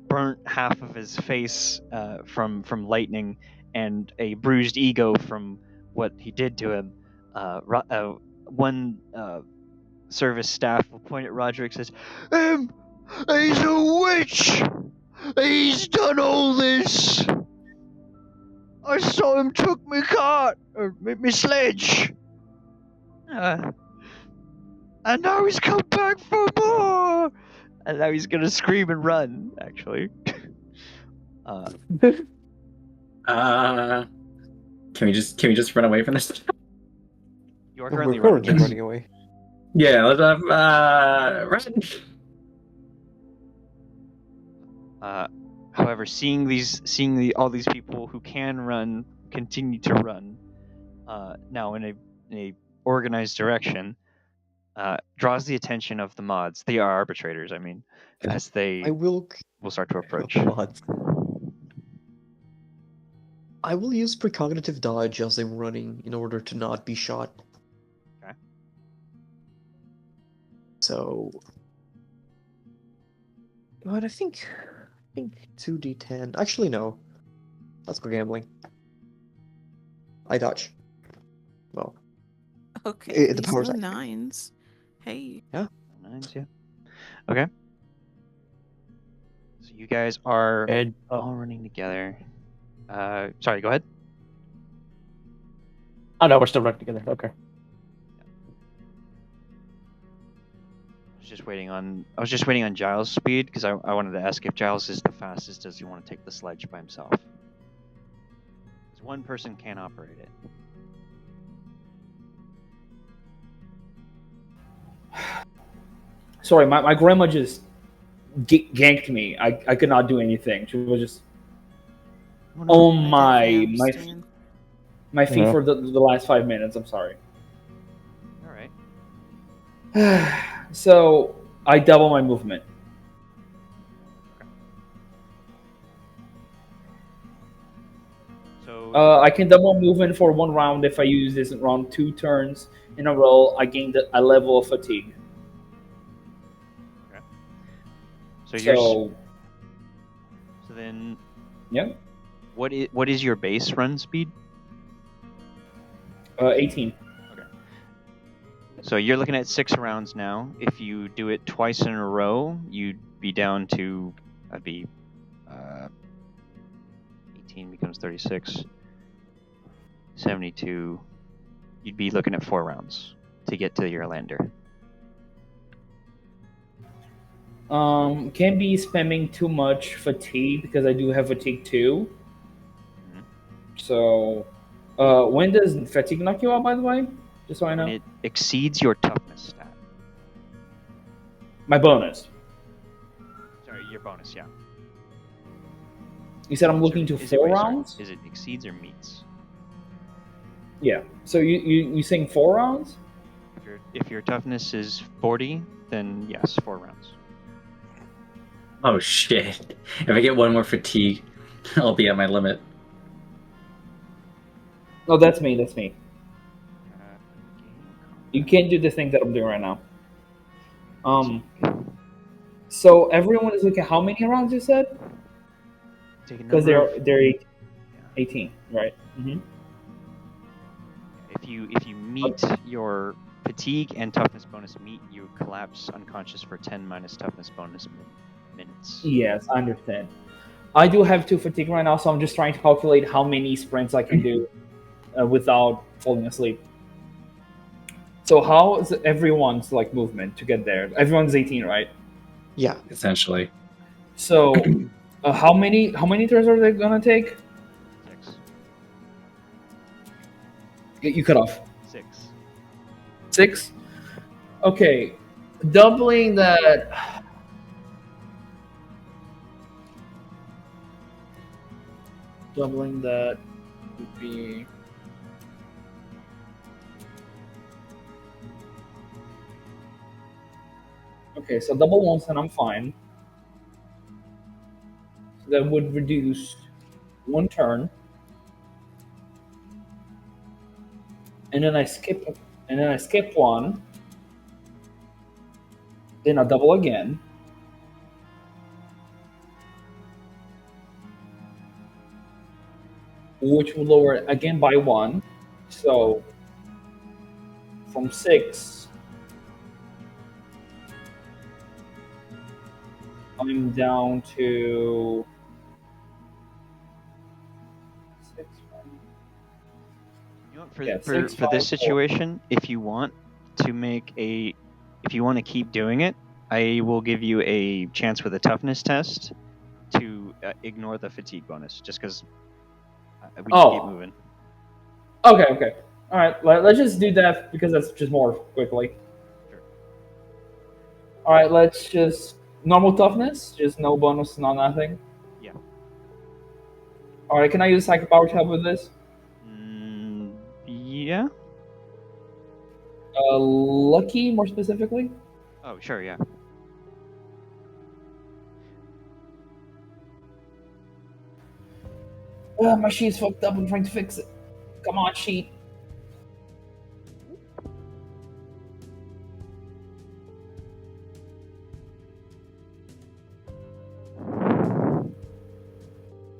burnt half of his face from lightning and a bruised ego from what he did to him. One service staff will point at Roderick and says, he's a witch! He's done all this! I saw him took me cart, or me sledge! And now he's come back for more! And now he's gonna scream and run, actually. Can we just run away from this? You are We're currently currently running. running away. Yeah, let's run. However, seeing all these people who can run continue to run, now in a organized direction, draws the attention of the mods. They are arbitrators, I mean, as they will start to approach. Mods. I will use precognitive dodge as I'm running in order to not be shot. Okay. So, but I think 2d10. Actually, no. Let's go gambling. I dodge. Well, Okay, the these power's no active. 9s. Hey. Yeah. 9s, yeah. Okay. So you guys are all running together. Sorry, go ahead. Oh no, we're still running together. Okay. I was just waiting on Giles' speed because I wanted to ask if Giles is the fastest. Does he want to take the sledge by himself? Because one person can't operate it. Sorry, my grandma just ganked me. I could not do anything. She was just on my feet Yeah. for the last 5 minutes. I'm sorry. All right. So I double my movement. So I can double movement for 1 round if I use this in round 2 turns in a row. I gain a level of fatigue. Okay. So then. Yeah. What is your base run speed? 18. Okay. So you're looking at 6 rounds now. If you do it twice in a row, you'd be down to 18 becomes 36. 72. You'd be looking at 4 rounds to get to your lander. Can't be spamming too much fatigue because I do have fatigue too. Mm-hmm. So, when does fatigue knock you out, by the way? Just so I know. When it exceeds your toughness stat. My bonus. Sorry, your bonus, yeah. You said I'm looking to 4 rounds? Is it exceeds or meets? Yeah. So you saying 4 rounds? If your toughness is 40, then yes, 4 rounds. Oh shit! If I get 1 more fatigue, I'll be at my limit. No, that's me. That's me. You can't do the thing that I'm doing right now. So everyone is looking. How many rounds you said? Take a Because number of- they're 18, right? Mm-hmm. If you meet your fatigue and toughness bonus meet, you collapse unconscious for 10 minus toughness bonus minutes. Yes, I understand. I do have 2 fatigue right now, so I'm just trying to calculate how many sprints I can do without falling asleep. So how is everyone's like movement to get there? Everyone's 18, right? Yeah. Essentially. So how many turns are they gonna take? 6. You cut off. 6. 6? Okay. Doubling that. Doubling that would be. Okay, so double once and I'm fine. So that would reduce 1 turn. And then I skip 1. Then I double again. Which will lower it again by 1. So from 6, I'm down to 6. You know what, for, Yeah, for, 6, for this 5, 4. situation, if you want to keep doing it, I will give you a chance with a toughness test to ignore the fatigue bonus, just because we can keep moving. Okay. All right, let's just do that because that's just more quickly. Sure. All right, let's just normal toughness, just no bonus, no nothing. Yeah. All right, can I use psychic power to help with this? Yeah. Lucky, more specifically. Oh, sure, yeah. My sheet's fucked up. I'm trying to fix it. Come on, sheet.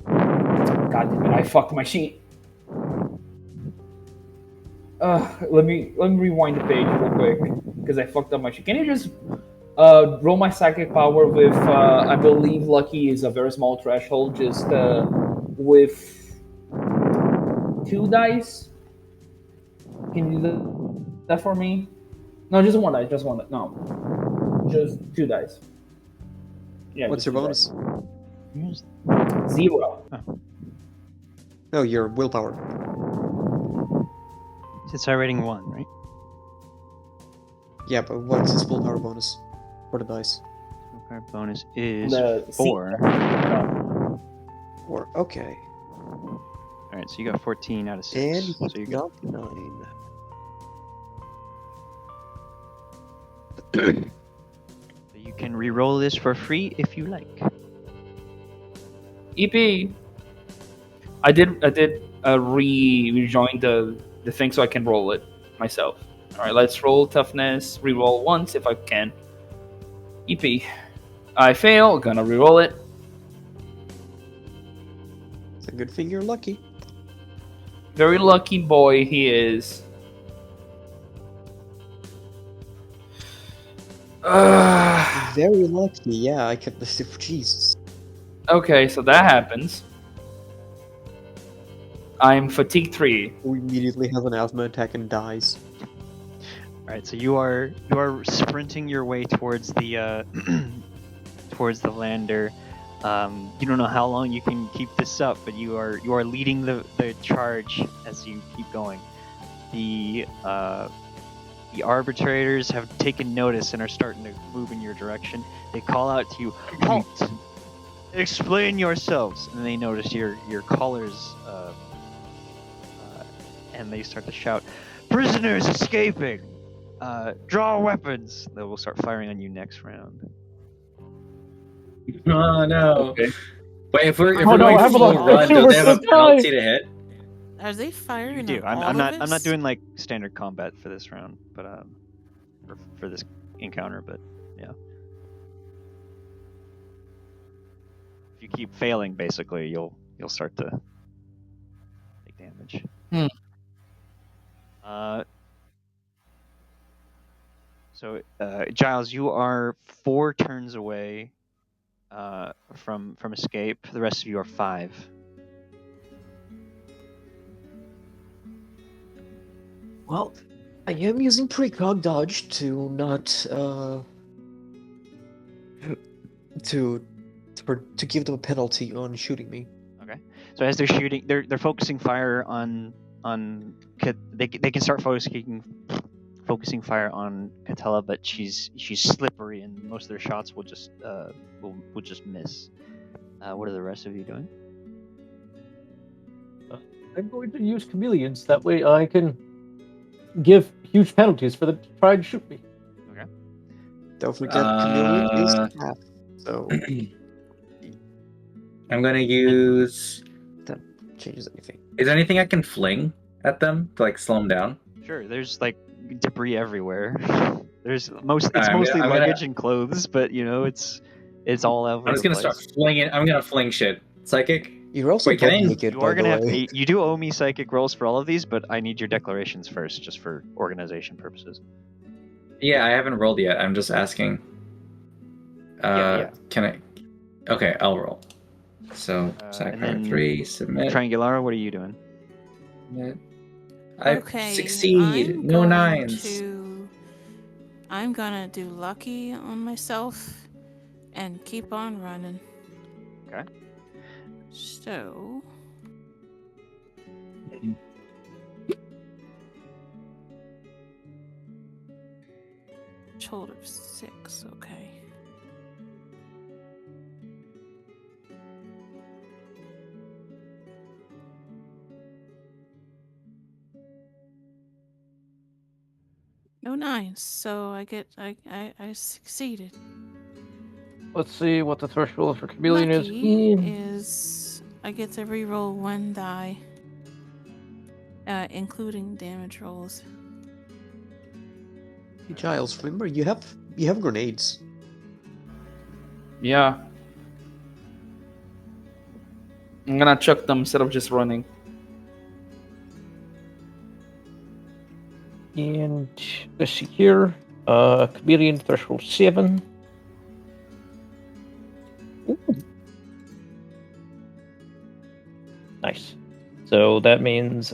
God damn it! I fucked my sheet. Let me rewind the page real quick because I fucked up my sheet. Can you just roll my psychic power with? I believe lucky is a very small threshold. Just with 2 dice. Can you do that for me? No, just 1 dice. Just 1 dice. No, just 2 dice. Yeah. What's your bonus? Dice. 0. Oh. No, your willpower. It's our rating 1, right? Yeah, but what's his willpower bonus for the dice? Willpower bonus is The 4. 4. Okay. Alright, so you got 14 out of 6. And so you got 9. So you can re-roll this for free if you like. EP. I did rejoin the thing so I can roll it myself. All right, let's roll toughness. Reroll once if I can. EP. I fail. Gonna reroll it. It's a good thing you're lucky. Very lucky boy he is. Very lucky. Yeah, I kept this. Jesus. Okay, so that happens. I'm fatigue 3. Who immediately has an asthma attack and dies. Alright, so you are sprinting your way towards the towards the lander. You don't know how long you can keep this up, but you are leading the charge as you keep going. The arbitrators have taken notice and are starting to move in your direction. They call out to you, "Halt! Explain yourselves!" And they notice your collars, and they start to shout, "Prisoners escaping! Draw weapons!" They will start firing on you next round. Oh no! Okay. Wait, if we're Oh, no, going I have full a run, do they have a versus penalty to hit? Are they firing? You do. at all I'm of not us? doing like standard combat for this round, but for this encounter, but yeah. If you keep failing, basically, you'll start to take damage. So Giles, you are 4 turns away from escape. The rest of you are 5. Well, I am using precog dodge to not to give them a penalty on shooting me. Okay. So as they're shooting, they're focusing fire on they can start focusing fire on Catella, but she's slippery and most of their shots will just will just miss. What are the rest of you doing? I'm going to use chameleons. That way I can give huge penalties for them to try and shoot me. Okay. Don't forget, chameleon is half. So I'm gonna use. that changes anything. Is there anything I can fling at them to like slow them down? Sure. There's like debris everywhere. It's mostly I'm luggage and clothes, but you know it's all over. I'm just gonna start flinging. I'm gonna fling shit. Psychic. You're also Wait, can I- naked, You by are the gonna have way. you do owe me psychic rolls for all of these, but I need your declarations first, just for organization purposes. Yeah, I haven't rolled yet. I'm just asking. Yeah. Can I? Okay, I'll roll. So, and Sacrifice then 3, submit. Triangulara, what are you doing? Submit. I Okay, succeed. I'm No going 9s. I'm gonna do lucky on myself and keep on running. Okay. So. Total of 6, okay. No 9s, so I succeeded. Let's see what the threshold for chameleon Lucky is. is I get to reroll 1 die, including damage rolls. Hey, Giles, remember you have grenades. Yeah. I'm gonna chuck them instead of just running. And let's see here. Chameleon threshold 7. Ooh. Nice. So that means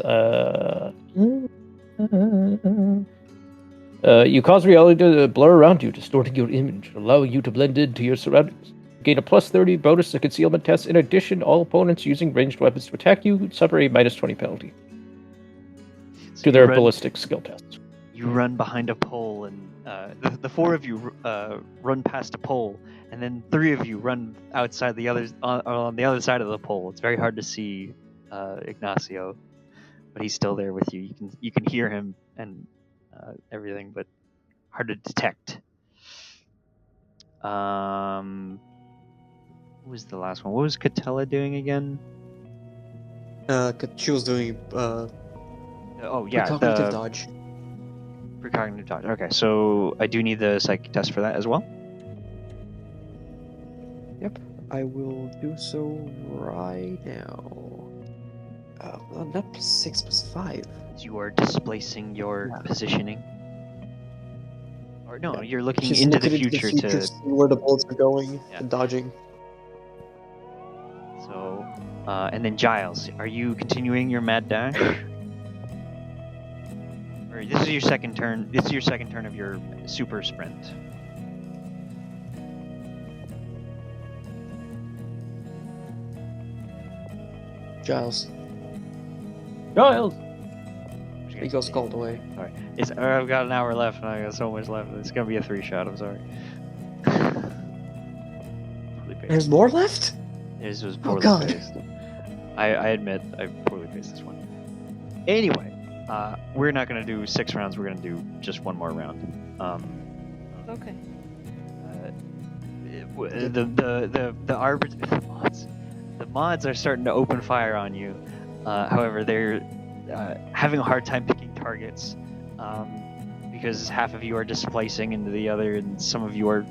you cause reality to blur around you, distorting your image, allowing you to blend into your surroundings. Gain a plus 30 bonus to concealment tests. In addition, all opponents using ranged weapons to attack you suffer a minus 20 penalty to their ballistic skill tests. You run behind a pole, and the 4 of you run past a pole, and then 3 of you run outside the others on the other side of the pole. It's very hard to see Ignacio, but he's still there with you. You can hear him and everything, but hard to detect. What was the last one? What was Catella doing again? She was doing Oh yeah, precognitive dodge. Precognitive dodge. Okay, so I do need the psychic test for that as well. Yep, I will do so right now. Not plus 6, plus 5. You are displacing your positioning. Or no, Yeah. you're looking She's into looking the future to. see where the bullets are going Yeah. and dodging. So, and then Giles, are you continuing your mad dash? Or this is your second turn. This is your second turn of your super sprint. Giles. Giles! He goes called away. Sorry, I've got an hour left, and I got so much left. It's gonna be a 3-shot. I'm sorry. There's more left? This was Oh, poorly God. paced. I admit I poorly paced this one. Anyway, we're not gonna do 6 rounds. We're gonna do just one more round. Okay. The mods are starting to open fire on you. However, they're having a hard time picking targets because half of you are displacing into the other, and some of you are.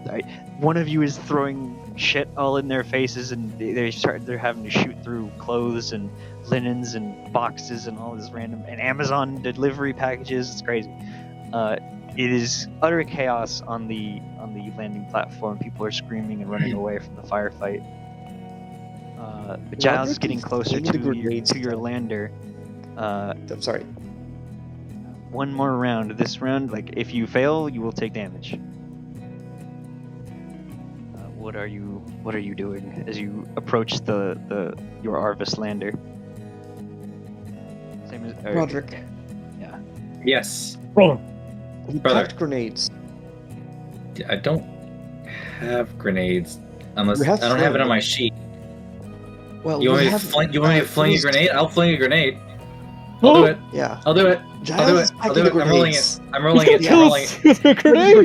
One of you is throwing shit all in their faces, and they're having to shoot through clothes and linens and boxes and all this random and Amazon delivery packages. It's crazy. It is utter chaos on the landing platform. People are screaming and running away from the firefight. But Giles is getting closer to your lander. I'm sorry. One more round. This round, like if you fail, you will take damage. What are you doing as you approach your Arvis lander? Same as Roderick. Yeah. Yes. Roll. You Brother. packed grenades. I don't have grenades unless You have I don't have it fling. on my sheet. Well, You want we me to have, fling? You want me to fling a first- grenade? I'll fling a grenade. I'll do it. Yeah. I'll do it. Giles I'll do is it. I'll packing do the it. I'm rolling grenades. it. I'm rolling it. He's I'm gonna rolling kill it. us with a grenade.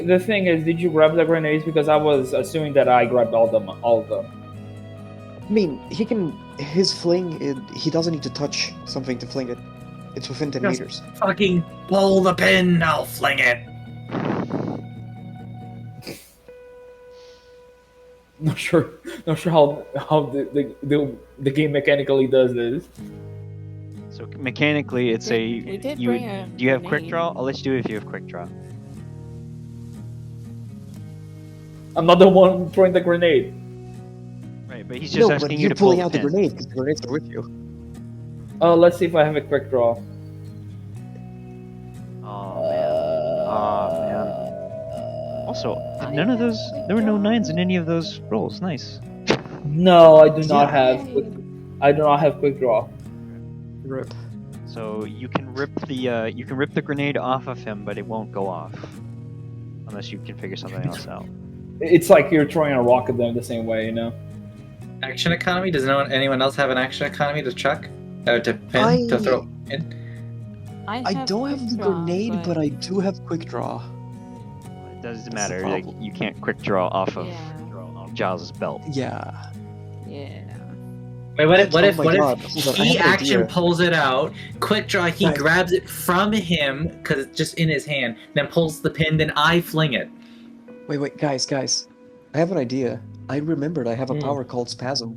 The thing is, did you grab the grenades? Because I was assuming that I grabbed all of them. I mean, he can. His fling, he doesn't need to touch something to fling it. It's within 10 Just- meters. Fucking pull the pin. I'll fling it. Not sure how the game mechanically does this. So mechanically, it's We did do bring a you have quick grenade. draw? I'll let you do it if you have quick draw. I'm not the one throwing the grenade. Right, but he's just No, asking but you you're to pull pulling the out the pin. grenade because the grenades are with you. Let's see if I have a quick draw. Oh man. Also, none of those. There were no 9s in any of those rolls. Nice. No, I do not Yeah. have. I do not have quick draw. Rip. So you can rip the grenade off of him, but it won't go off unless you can figure something else out. It's like you're throwing a rock at them the same way, you know. Action economy? Does anyone else have an action economy to chuck? To pin? To throw in? I don't have the grenade, but I do have quick draw. It doesn't That's matter. the Like, problem. you can't quick draw off of Yeah. Giles' belt. Yeah. Yeah. Wait, what if Oh my what God, if hold on, I he have an action idea. pulls it out, quick draw, he Guys. grabs it from him because it's just in his hand, then pulls the pin, then I fling it. Wait, guys. I have an idea. I remembered I have a Hmm. power called Spasm.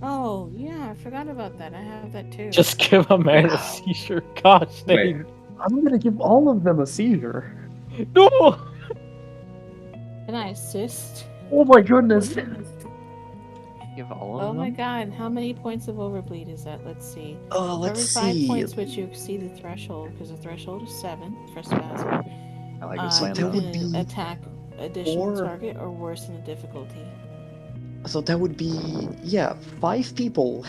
Oh, yeah, I forgot about that. I have that too. Just give a man a seizure. Gosh Wait. dang. I'm gonna give all of them a seizure. No! Can I assist? Oh my goodness. Give all of Oh them. my god, how many points of overbleed is that? Let's see. Let's Every 5 see. points which you exceed the threshold, because the threshold is 7 for spasm. I like this So plan. that though. would be attack additional four- target or worse in the difficulty. So that would be 5 people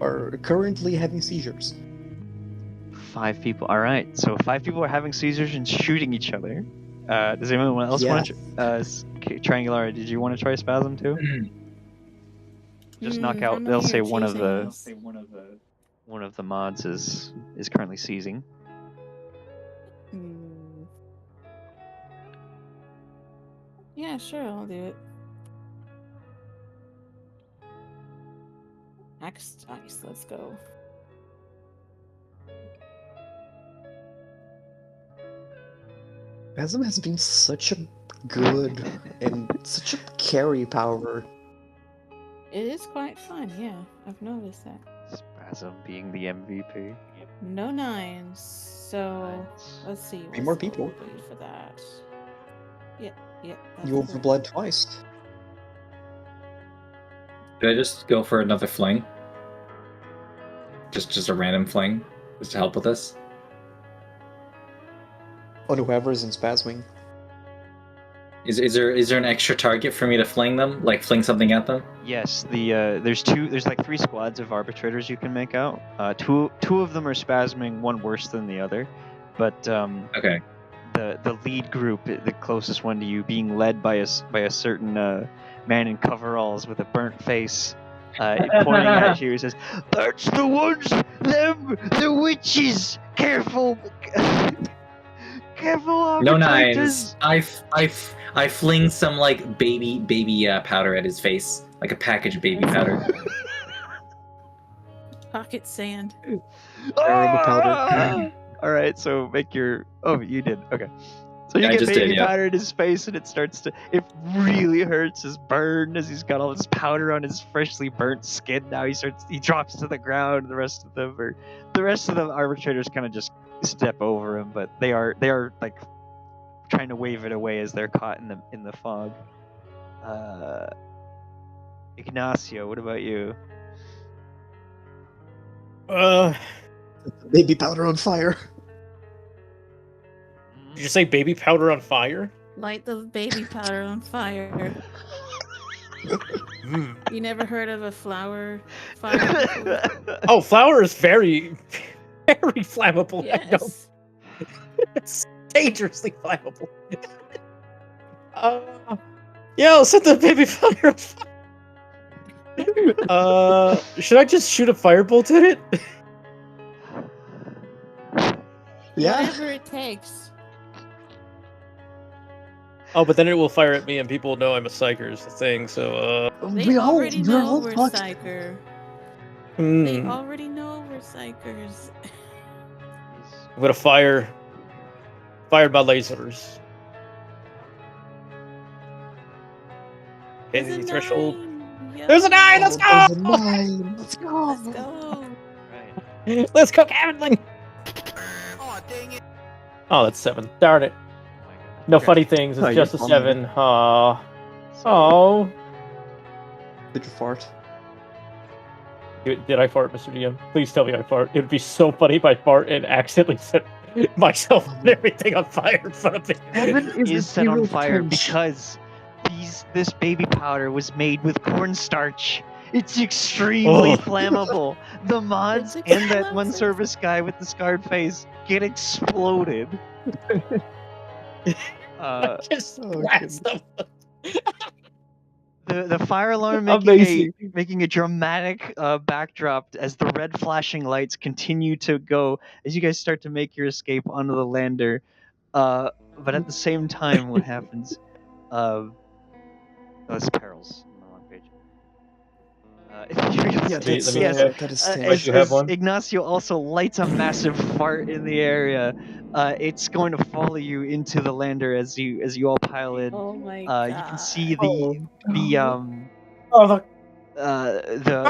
are currently having seizures. 5 people. All right. So 5 people are having seizures and shooting each other. Does anyone else want to? Triangular. Did you want to try spasm too? Just knock how out. many They'll are say one of choosing the this? one of the mods is currently seizing. Hmm. Yeah, sure, I'll do it. Next dice, let's go. Spasm has been such a good and such a carry power. It is quite fun, yeah. I've noticed that. Spasm being the MVP. No 9s, so let's see. Be more what's the people. overbleed for that. Yep. You that's overbled twice. Did I just go for another fling? Just a random fling, just to help with this. On whoever's in spasming. Is there an extra target for me to fling them? Like fling something at them? Yes, there's like 3 squads of arbitrators you can make out. Two of them are spasming, one worse than the other, but Okay. the lead group, the closest one to you, being led by a certain man in coveralls with a burnt face, pointing at you, he says, "That's the ones, them, the witches. Careful, Careful, No arbitrators! nines. I fling some like baby powder at his face, like a package of baby powder. Pocket sand. Aroma powder. Ah! All right, so make your. Oh, you did. Okay. So you I get just baby did, yeah. powder in his face, and it starts to. It really hurts his burn as he's got all this powder on his freshly burnt skin. Now he drops to the ground. The rest of the arbitrators kind of just step over him, but they are like trying to wave it away as they're caught in the fog. Ignacio, what about you? Baby powder on fire. Did you say baby powder on fire? Light the baby powder on fire. You never heard of a flower fire before? Oh, flour is very, very flammable. I know. Yes. It's dangerously flammable. Yeah, I'll set the baby powder on fire. Should I just shoot a firebolt at it? Yeah. Whatever it takes. Oh, but then it will fire at me, and people will know I'm a psyker. Is the thing. So, They already know we're fucked. psyker. hmm. They already know we're psychers. I'm gonna fire my lasers. There's Hitting a the threshold. 9. Yo. There's a 9. Let's go. There's a 9. Let's go. Let's go. Right. Let's go, Cavendling. Oh, dang it. Oh, that's 7. Darn it. No Okay. funny things. It's Oh, just a you're 7. Aw. So, Oh. Did you fart? Did I fart, Mr. DM? Please tell me I fart. It would be so funny if I fart and accidentally set myself and everything on fire in front of me. it is set on fire because this baby powder was made with cornstarch. It's extremely Oh. flammable. The mods It's and that one explosive. service guy with the scarred face get exploded. Just Oh, blast them. The fire alarm Amazing. making a dramatic backdrop as the red flashing lights continue to go as you guys start to make your escape onto the lander. But at the same time, what happens? That's perils. On the wrong page. Yeah, that's, Let me check. that is I do have one. Ignacio also lights a massive fart in the area. It's going to follow you into the lander as you all pile in. Oh my god. You can see Oh, the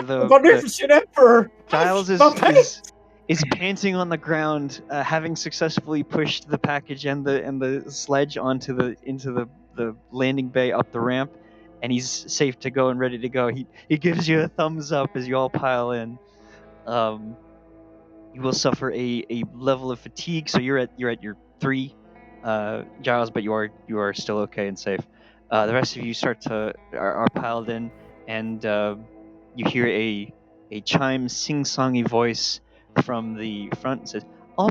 the magnificent emperor. Giles My is panting on the ground, having successfully pushed the package and the sledge into the landing bay up the ramp, and he's safe to go and ready to go. He gives you a thumbs up as you all pile in. You will suffer a level of fatigue, so you're at your 3, Giles, but you are still okay and safe. The rest of you are piled in, and you hear a chime sing-songy voice from the front. It says, all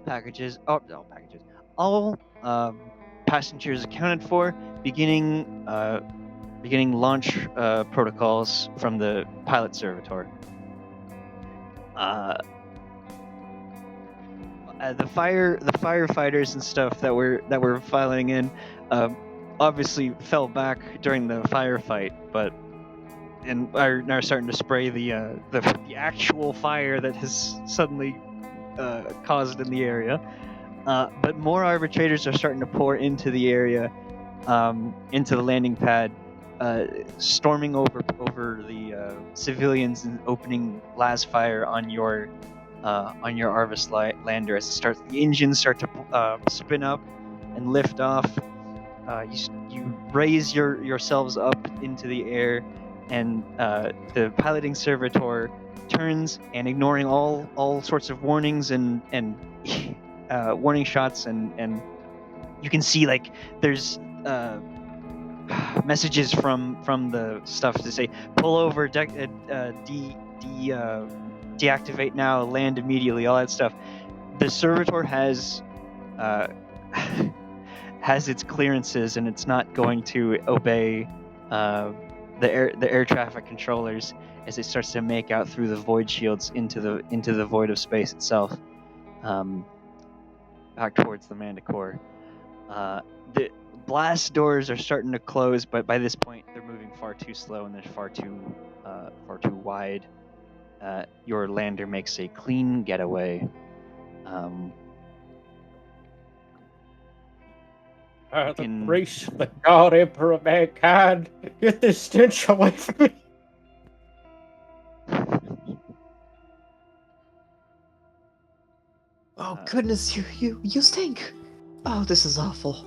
passengers accounted for, beginning launch protocols from the pilot servitor. The firefighters and stuff that were filing in obviously fell back during the firefight, but and are now starting to spray the actual fire that has suddenly caused in the area. But more arbitrators are starting to pour into the area, into the landing pad, storming over the civilians and opening las fire on your Arvis lander as the engines start to spin up and lift off. You raise yourselves up into the air, and the piloting servitor turns and, ignoring all sorts of warnings and warning shots, and you can see like there's messages from the stuff to say pull over, deactivate now, land immediately, all that stuff. The servitor has its clearances, and it's not going to obey the air traffic controllers as it starts to make out through the void shields into the void of space itself, back towards the Manticore. The blast doors are starting to close, but by this point they're moving far too slow and they're far too wide. Your lander makes a clean getaway. The can- grace of the God Emperor of mankind, get this stench away from me. Oh goodness, you stink. Oh, this is awful.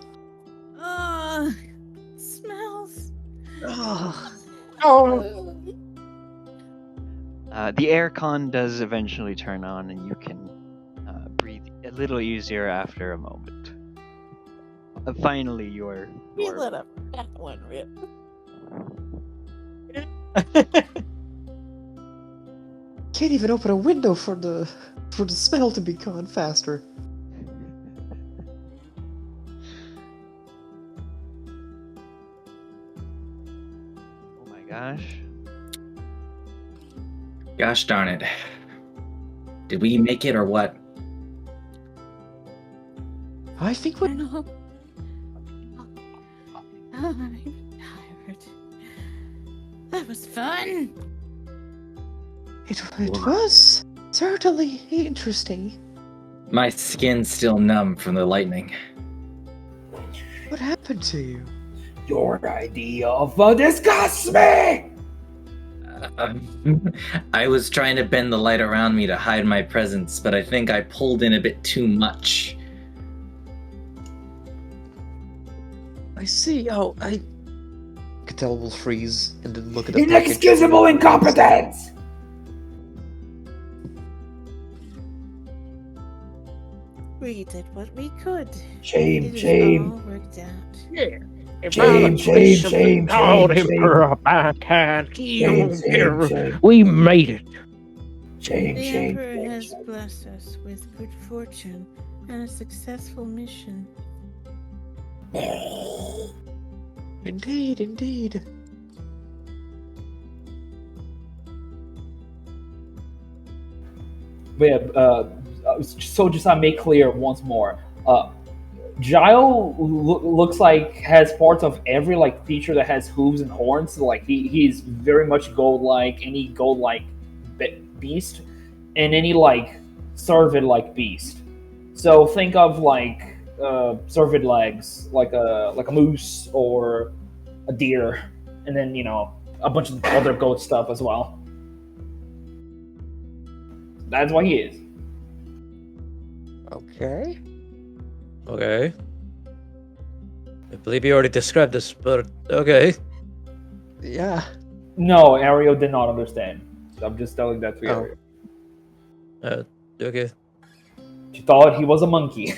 Smells. Oh, Oh, The aircon does eventually turn on, and you can breathe a little easier after a moment. Finally, your We let a fat one rip. can't even open a window for the smell to be gone faster. oh my gosh. Gosh darn it. Did we make it or what? I think I we. know. I'm tired. That was fun. It was certainly interesting. My skin's still numb from the lightning. What happened to you? Your idea of disgusts me! I was trying to bend the light around me to hide my presence, but I think I pulled in a bit too much. I see. Oh, Cattell will freeze and then look at the package. Inexcusable incompetence! We did what we could. Shame, It is shame. all worked out. yeah. If Shame, shame, shame, God shame, Emperor of mankind, Shame, shame, shame. we made it. Shame, The shame, Emperor shame. has blessed us with good fortune and a successful mission. Indeed, indeed. But yeah, so just to make clear once more, Gile looks like has parts of every like creature that has hooves and horns. So, like he's very much gold-like, any gold-like beast, and any like cervid-like beast. So think of like cervid legs, like a moose or a deer, and then a bunch of other goat stuff as well. That's what he is. Okay. Okay. I believe you already described this, but okay. Yeah. No, Ariel did not understand. I'm just telling that to you. Oh. Okay. She thought he was a monkey.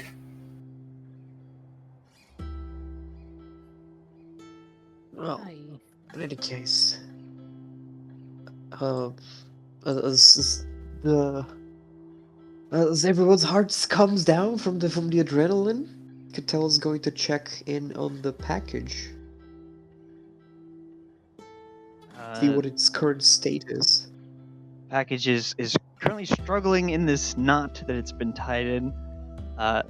Well, Aye. in any case, as everyone's hearts comes down from the adrenaline, Cattell's going to check in on the package, see what its current state is. Package is currently struggling in this knot that it's been tied in, and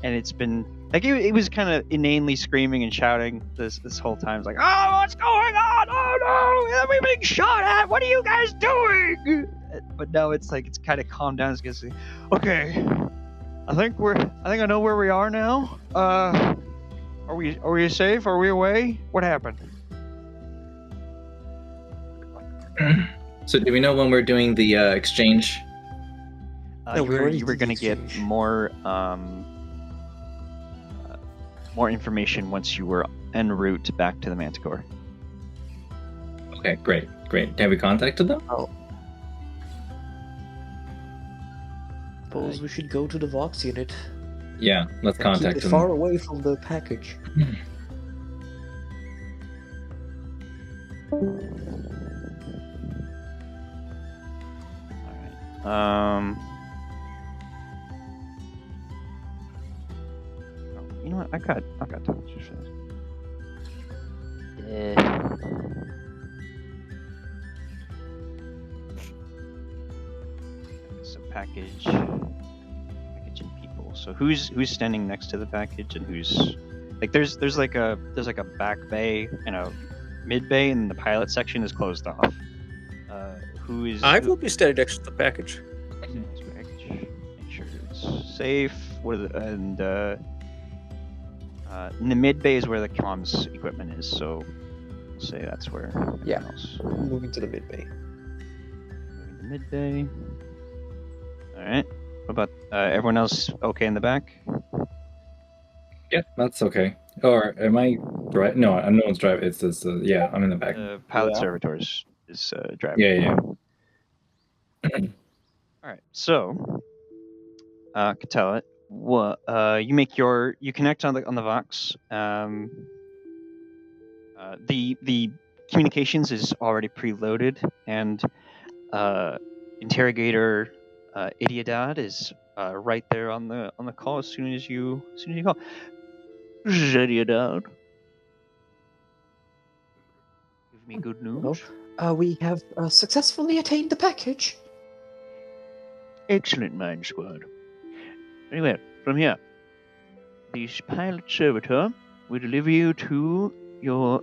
it's been like it was kind of inanely screaming and shouting this whole time. It's like, oh, what's going on? Oh no, we're being shot at. What are you guys doing? But now it's like it's kind of calmed down. It's gonna say, okay, I think I know where we are now. Are we safe? Are we away? What happened? So do we know when we're doing the exchange? No, we already You were did the gonna get exchange. more information once you were en route back to the Manticore. Okay, great. Have we contacted them? Suppose we should go to the Vox unit. Yeah, let's And contact keep it them. far away from the package. Alright. You know what? I got tons of shit. So package and people. So who's standing next to the package and who's Like there's like a back bay and a mid bay, and the pilot section is closed off. Who is? I will be standing next to the package. Make sure it's safe. And in the mid bay is where the comms equipment is. So we'll say that's where. Yeah. Else. Moving to the mid bay. Moving to mid bay. All right. What about everyone else? Okay in the back. Yeah, that's okay. Or am I right? No, no one's driving. It's just, yeah, I'm in the back. The pilot Yeah. servitors is driving. Yeah. All right. So, Katella, what you connect on the Vox. The communications is already preloaded, and interrogator Idiodad is right there on the call as soon as you call. Idiodad, give me good news. We have successfully attained the package. Excellent, Mind Squad. Anyway, from here, this pilot servitor will deliver you to your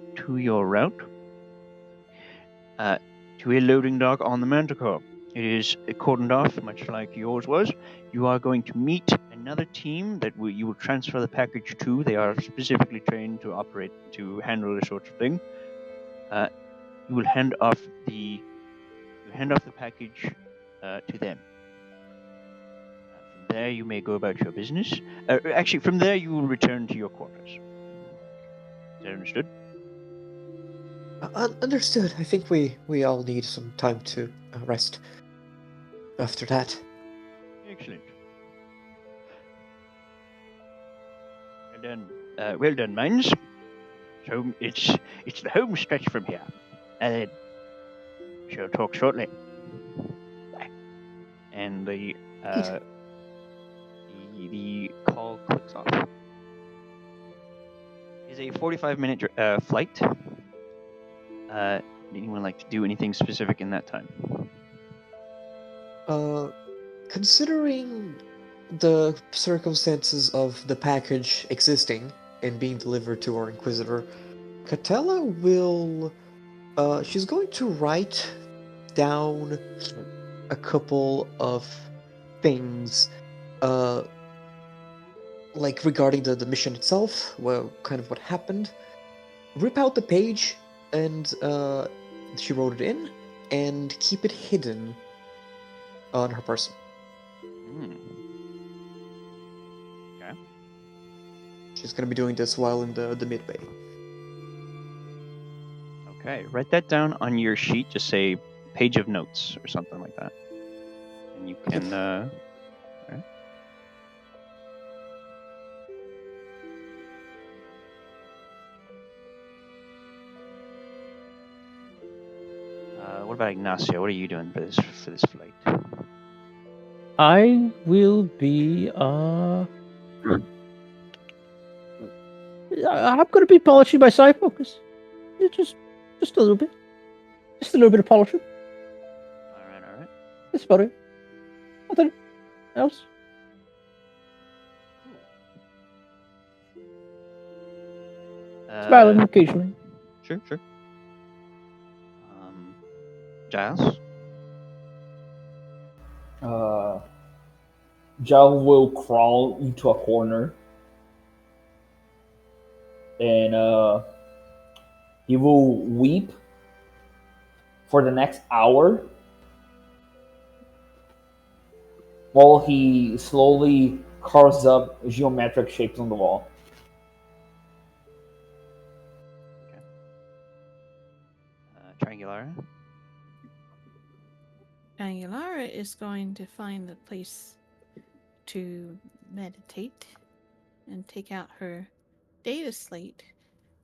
route to a loading dock on the Manticore. It is cordoned off, much like yours was. You are going to meet another team that you will transfer the package to. They are specifically trained to handle this sort of thing. You will hand off the package to them. From there, you may go about your business. Actually, from there, you will return to your quarters. Is that understood? Understood. I think we all need some time to rest after that. Excellent. Well done, Mines. So it's the home stretch from here. And shall talk shortly. Bye. And the call clicks off. It's a 45-minute flight. Anyone like to do anything specific in that time? Considering the circumstances of the package existing and being delivered to our Inquisitor, Katella will... she's going to write down a couple of things, like regarding the mission itself, well, kind of what happened. Rip out the page, and she wrote it in, and keep it hidden on her person. Okay. She's gonna be doing this while in the mid bay. Okay, write that down on your sheet. Just say page of notes or something like that, and you can. Okay. What about Ignacio? What are you doing for this flight? I will be I'm gonna be polishing my side focus. Just a little bit. Just a little bit of polishing. Alright. That's about it. Nothing else. Smiling occasionally. Sure. Giles? Jal will crawl into a corner and he will weep for the next hour while he slowly carves up geometric shapes on the wall. Okay. Triangulara? Triangulara is going to find a place to meditate and take out her data slate,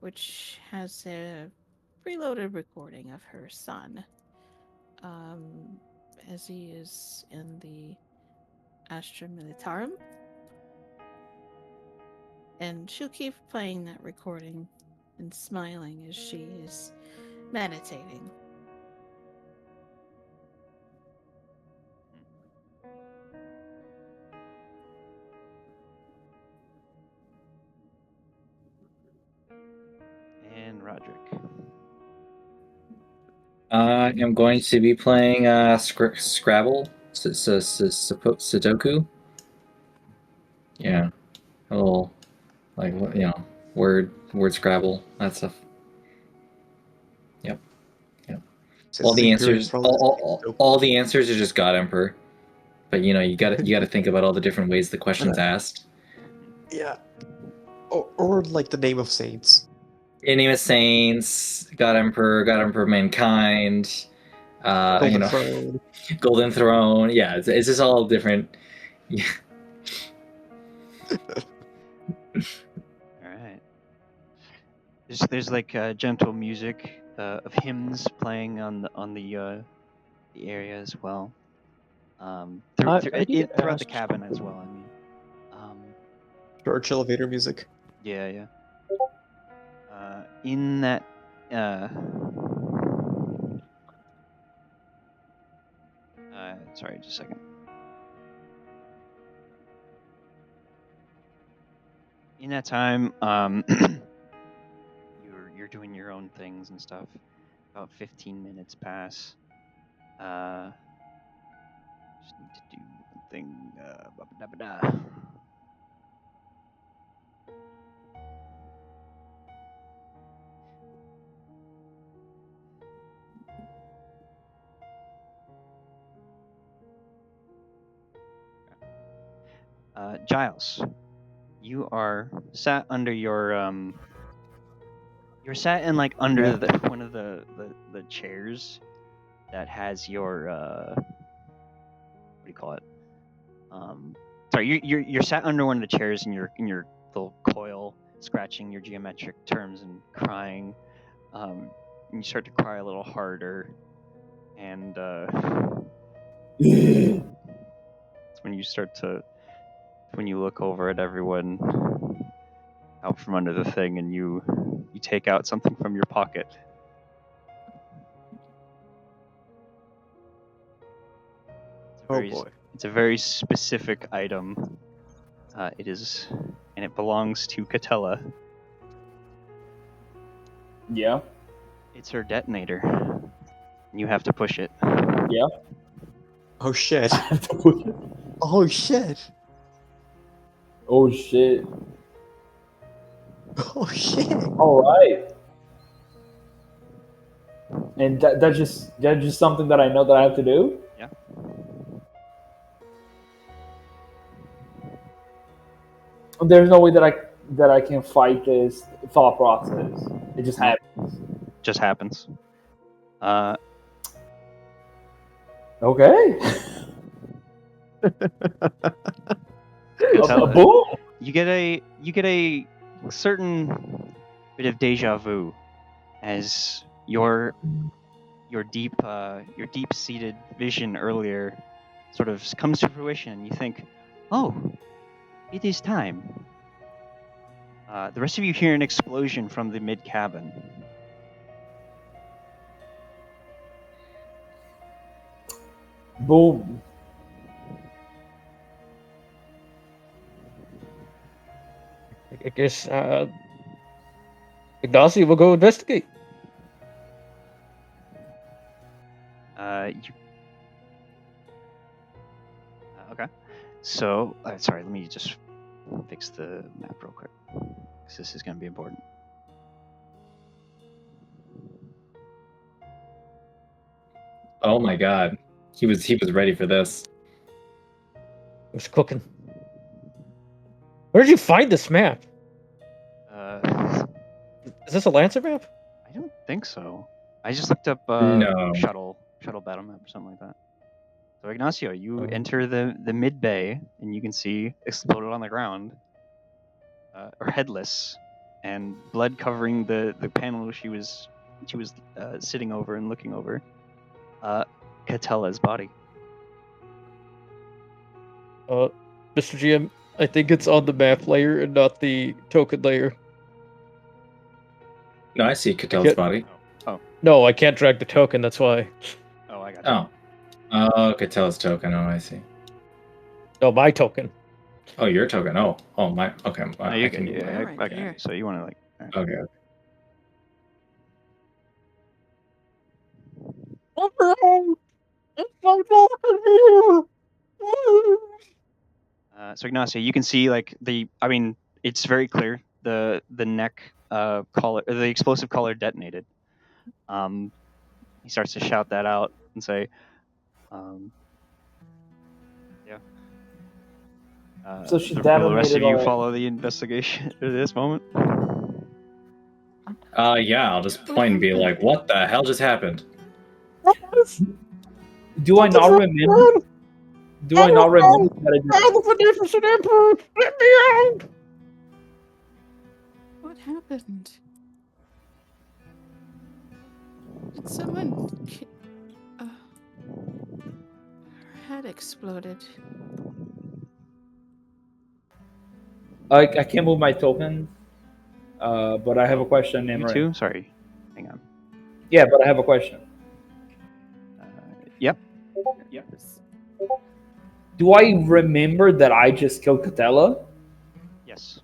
which has a preloaded recording of her son as he is in the Astra Militarum. And she'll keep playing that recording and smiling as she is meditating. Roderick? I am going to be playing Scrabble, Sudoku. Yeah, a little like word Scrabble, that stuff. Yep. All the answers, all the answers are just God Emperor, but you gotta think about all the different ways the question's asked. Yeah. Or like the name of saints. In name of saints, God Emperor Mankind, Golden Throne. Golden Throne. Yeah, it's just all different. Yeah. All right. There's like gentle music of hymns playing on the area as well. Throughout the cabin as well. I mean, Church elevator music. yeah. In that. Sorry, just a second. In that time, you're doing your own things and stuff. About 15 minutes pass. Just need to do one thing. Giles, you are sat under your You're sat in like under one of the chairs that has your what do you call it? Sorry, you're sat under one of the chairs in your little coil, scratching your geometric terms and crying. And you start to cry a little harder, and it's when you look over at everyone out from under the thing, and you take out something from your pocket. Boy. It's a very specific item. It belongs to Catella. Yeah. It's her detonator. You have to push it. Yeah. Oh shit. I have to push it. Oh shit. Oh shit. Oh shit. All right. And that's just something that I know that I have to do. Yeah. There's no way that I can fight this thought process. It just happens. Just happens. Okay. Catella, Boom. you get a certain bit of deja vu as your deep-seated vision earlier sort of comes to fruition. You think, oh, it is time. The rest of you hear an explosion from the mid cabin. Boom. I guess Ignacio will go investigate. Okay. So, sorry, let me just fix the map real quick, because this is going to be important. Oh my god, he was ready for this. Who's cooking? Where did you find this map? Is this a Lancer map? I don't think so. I just looked up No. shuttle battle map or something like that. So Ignacio, you enter the mid bay, and you can see exploded on the ground, or headless, and blood covering the panel she was sitting over and looking over. Catella's body. Mr. GM, I think it's on the map layer and not the token layer. No, I see Catella's body. Oh. No, I can't drag the token, that's why. Oh, I got you. Oh, Catella's token. Oh, I see. No, my token. Oh, your token. Oh, my. Okay. No, you can. Yeah, I got you. So you want to like? Right. Okay. So Ignacio, you can see like it's very clear the neck collar, the explosive collar detonated. He starts to shout that out and say, yeah. So she Will the rest of detonated you already. follow the investigation at this moment? Yeah, I'll just point and be like, what the hell just happened? Do I not remember? Do I not remember that I just... Emperor! Let me out! What happened? Did someone... her head exploded. I can't move my token, but I have a question. You Imran. too? Sorry. Hang on. Yeah, but I have a question. Yep. Do I remember that I just killed Catella? Yes.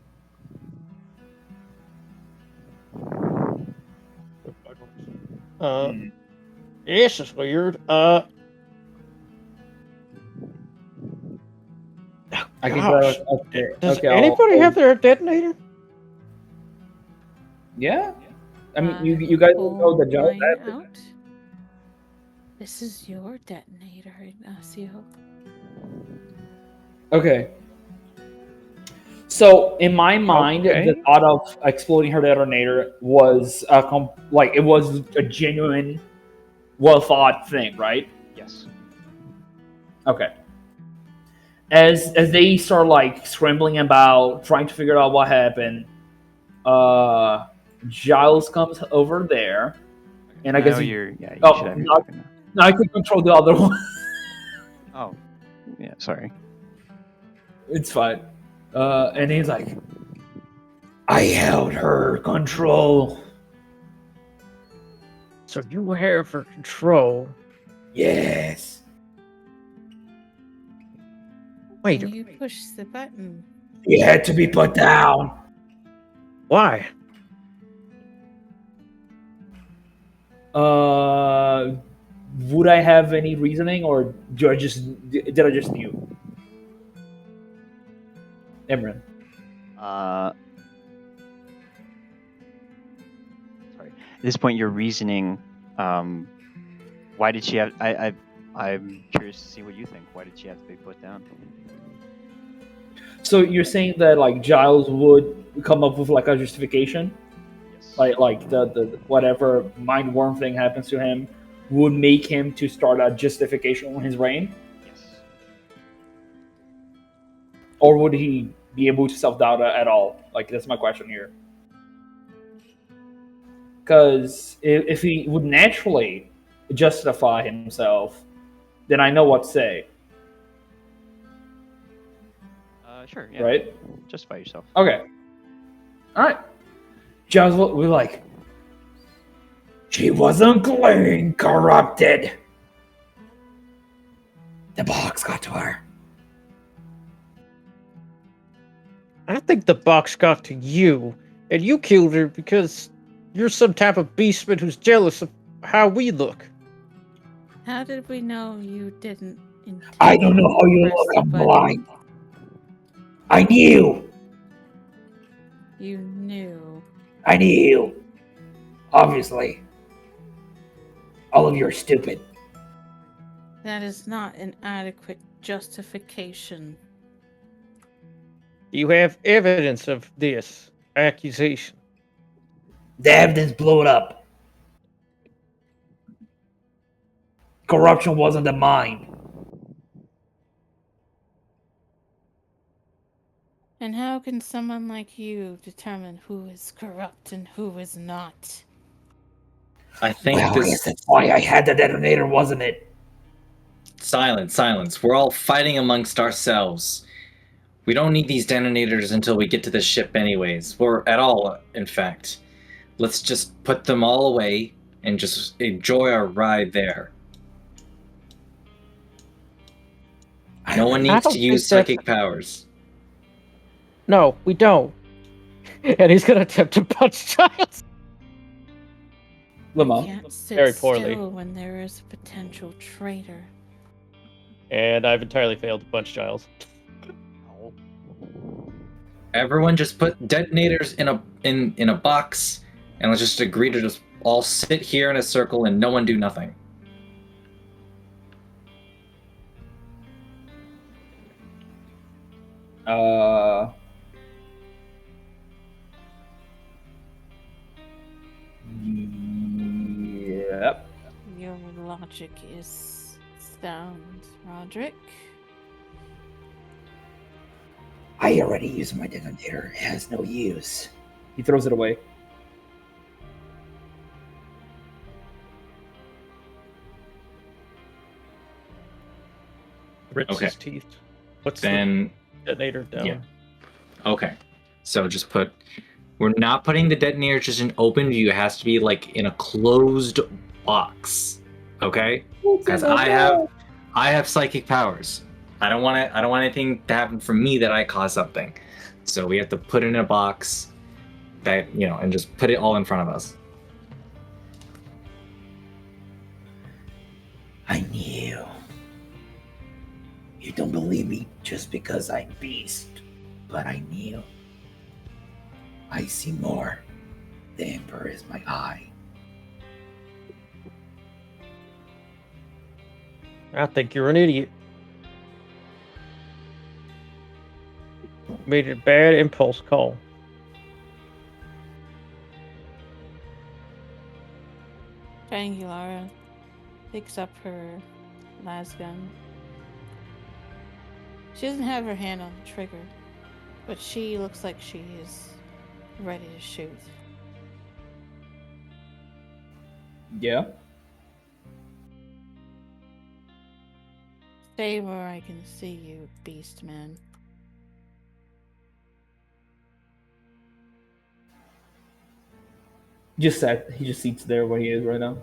This is weird. I can Gosh. okay. Does Okay, anybody have their detonator? Yeah. I mean, you guys will know the job. Out. This is your detonator, Ignacio. Okay. So in my mind, Okay. the thought of exploding her detonator was it was a genuine, well thought thing, right? Yes. Okay. As they start like scrambling about, trying to figure out what happened, Giles comes over there, and I guess you should have your now token now. I can control the other one. Oh, yeah. Sorry. It's fine. And he's like, I held her control. So you have her control. Yes. Wait, You push the button. He had to be put down. why? Would I have any reasoning, or did I just knew? Imran. Sorry. At this point, you're reasoning. Why did she have? I'm curious to see what you think. Why did she have to be put down? So you're saying that like Giles would come up with like a justification, Yes. like the whatever mind worm thing happens to him would make him to start a justification on his reign, Yes. or would he be able to self-doubt at all? Like that's my question here. Because if he would naturally justify himself, then I know what to say, Sure. Yeah. right? Justify yourself. Okay. All right. Giles will be like, she wasn't clean, corrupted. The box got to her. I think the box got to you, and you killed her because you're some type of beastman who's jealous of how we look. How did we know you didn't intend I don't know how you press look. the I'm button? blind. I knew. You knew. I knew. Obviously. All of you are stupid. That is not an adequate justification. You have evidence of this accusation. The evidence blew it up. Corruption wasn't the mind. And how can someone like you determine who is corrupt and who is not? I think Well, this. yes, that's why I had the detonator, wasn't it? Silence. We're all fighting amongst ourselves. We don't need these detonators until we get to the ship anyways. Or at all, in fact. Let's just put them all away and just enjoy our ride there. No one needs don't to use think that's- psychic powers. No, we don't. And he's gonna attempt to punch Giles. Lemma. Can't sit Very poorly. still when there is a potential traitor. And I've entirely failed to punch Giles. Everyone just put detonators in a box, and let's just agree to just all sit here in a circle and no one do nothing. Yep. Your logic is sound, Roderick. I already used my detonator. It has no use. He throws it away. Rips Okay. his teeth. Puts Then the detonator down. yeah. Okay. So just put. We're not putting the detonator just in open view. It has to be like in a closed box. Okay? Because I have psychic powers. I don't want anything to happen from me that I cause something. So we have to put it in a box that, and just put it all in front of us. I knew. You don't believe me just because I'm beast, but I knew. I see more. The Emperor is my eye. I think you're an idiot. Made a bad impulse call. Triangulara picks up her lasgun. She doesn't have her hand on the trigger, but she looks like she is ready to shoot. Yeah. Stay where I can see you, beast man. He just sits there where he is right now.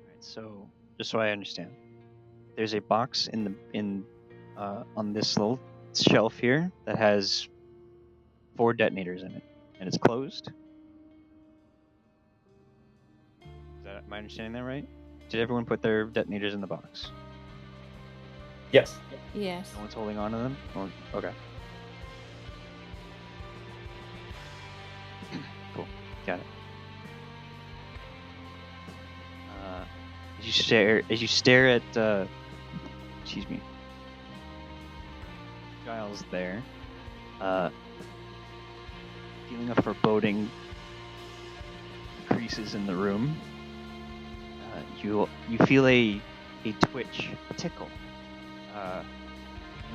Alright, so just so I understand, there's a box on this little shelf here that has 4 detonators in it, and it's closed. Am I understanding that right? Did everyone put their detonators in the box? Yes. Yes. No one's holding on to them? Okay. Cool. Got it. As you stare at Giles there, feeling of foreboding increases in the room. You feel a twitch, a tickle, an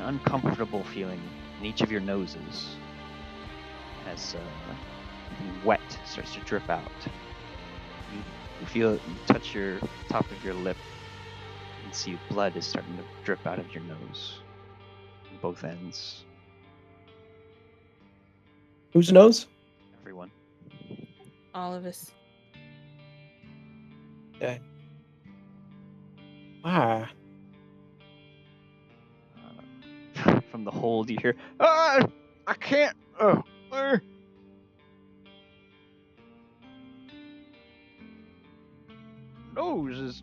uncomfortable feeling in each of your noses as something wet starts to drip out. You feel, you touch your top of your lip and see blood is starting to drip out of your nose on both ends. Whose nose? Everyone. All of us. Okay. Why? From the hold, you hear, "Ah, I can't. Nose is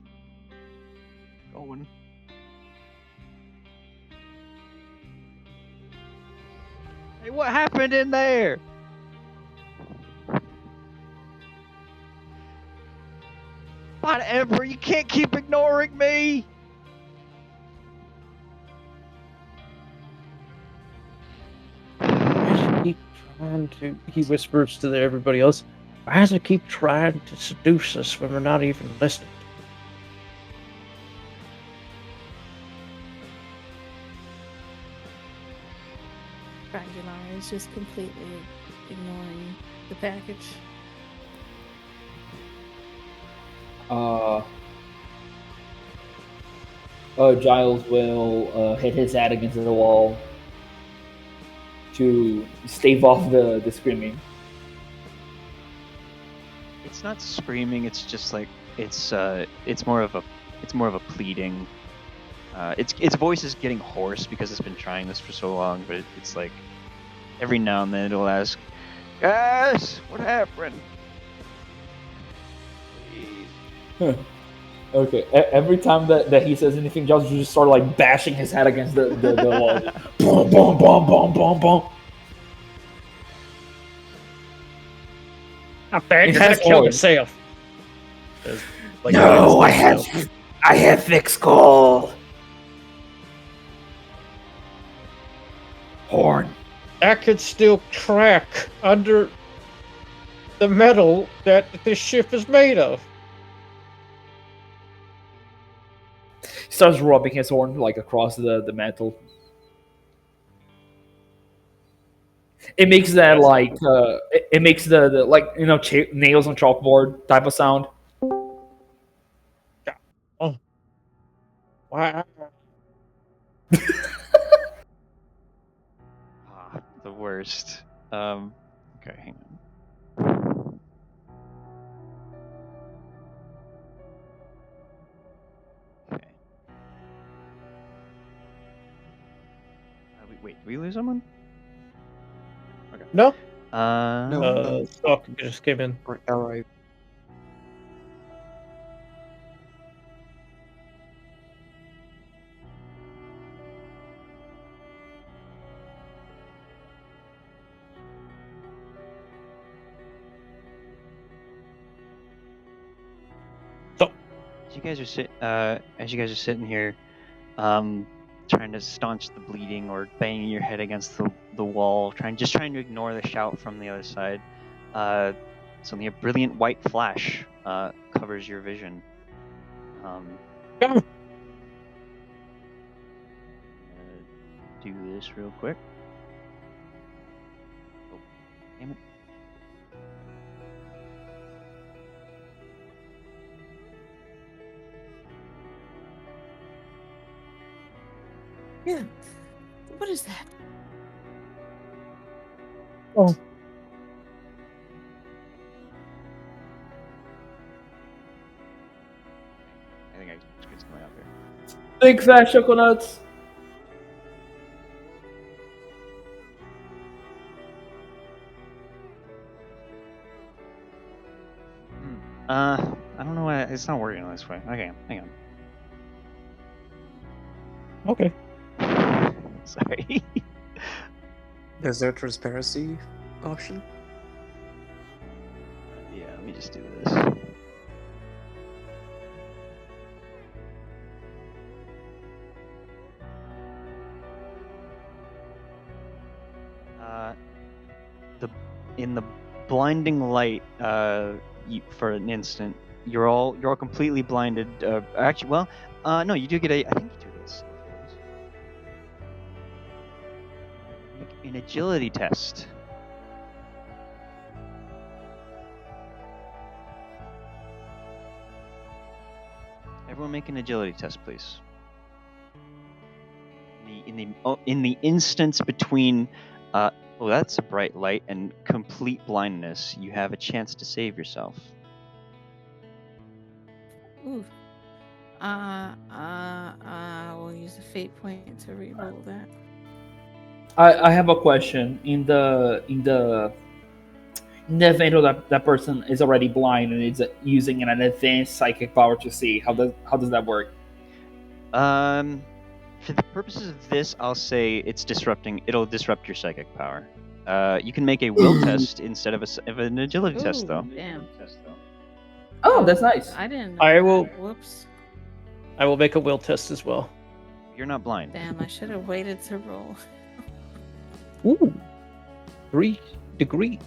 going." Hey, what happened in there? Whatever, you can't keep ignoring me. Keep trying to. He whispers to everybody else. Why does it keep trying to seduce us when we're not even listening? Triangulara is just completely ignoring the package. Giles will hit his head against the wall to stave off the screaming. It's not screaming. It's just like it's more of a pleading. Its voice is getting hoarse because it's been trying this for so long, but it's like every now and then it'll ask, "Guys, what happened?" Please. Okay. Every time that he says anything, Josh just start like bashing his head against the wall. Boom, boom, boom, boom, boom, boom. Not bad. It You're gonna has kill horns. yourself. Like, No, yourself. I have thick skull. Horn. That could still crack under the metal that this ship is made of. He starts rubbing his horn like across the metal. It makes that like it makes the like nails on chalkboard type of sound. Oh, wow! The worst. Okay, hang on. Okay. Wait, did we lose someone? Okay. No. No. Stock just came in. Alright. As you guys are sitting here, trying to staunch the bleeding or banging your head against the wall, trying to ignore the shout from the other side. Suddenly a brilliant white flash covers your vision. Do this real quick. Oh, damn it. Yeah. What is that? Oh. I think it's coming up here. Big fat choconuts. I don't know why it's not working this way. Okay, hang on. Okay. Sorry. Is there a transparency option? Yeah, let me just do this. In the blinding light, for an instant, you're all completely blinded. Actually, well, no, you do get I think you do get a save for this. Make an agility test. Everyone, make an agility test, please. In the instance between, that's a bright light and complete blindness, you have a chance to save yourself. Ooh. We'll use a fate point to reroll that. I have a question. In the event that person is already blind and is using an advanced psychic power to see, how does that work? For the purposes of this, I'll say it'll disrupt your psychic power. You can make a will test instead of an agility test, though. Damn. Oh, that's nice. I didn't know I that. will- Whoops. I will make a will test as well. You're not blind. Damn, I should have waited to roll. Ooh. 3 degrees.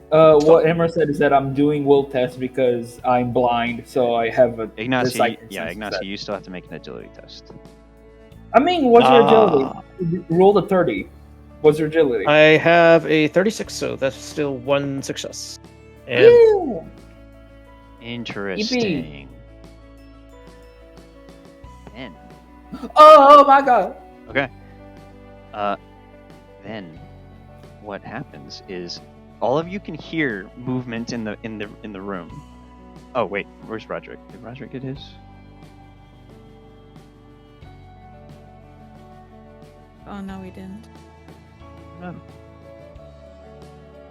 What Emma said is that I'm doing will test because I'm blind, so I have a Ignacio, Ignacio, you still have to make an agility test. I mean, what's your agility? Roll the 30. What's your agility? I have a 36, so that's still 1 success. And Woo! Interesting. Then. Oh my god. Okay. Then, what happens is all of you can hear movement in the room. Oh wait, where's Roderick? Did Roderick get his? Oh no, we didn't.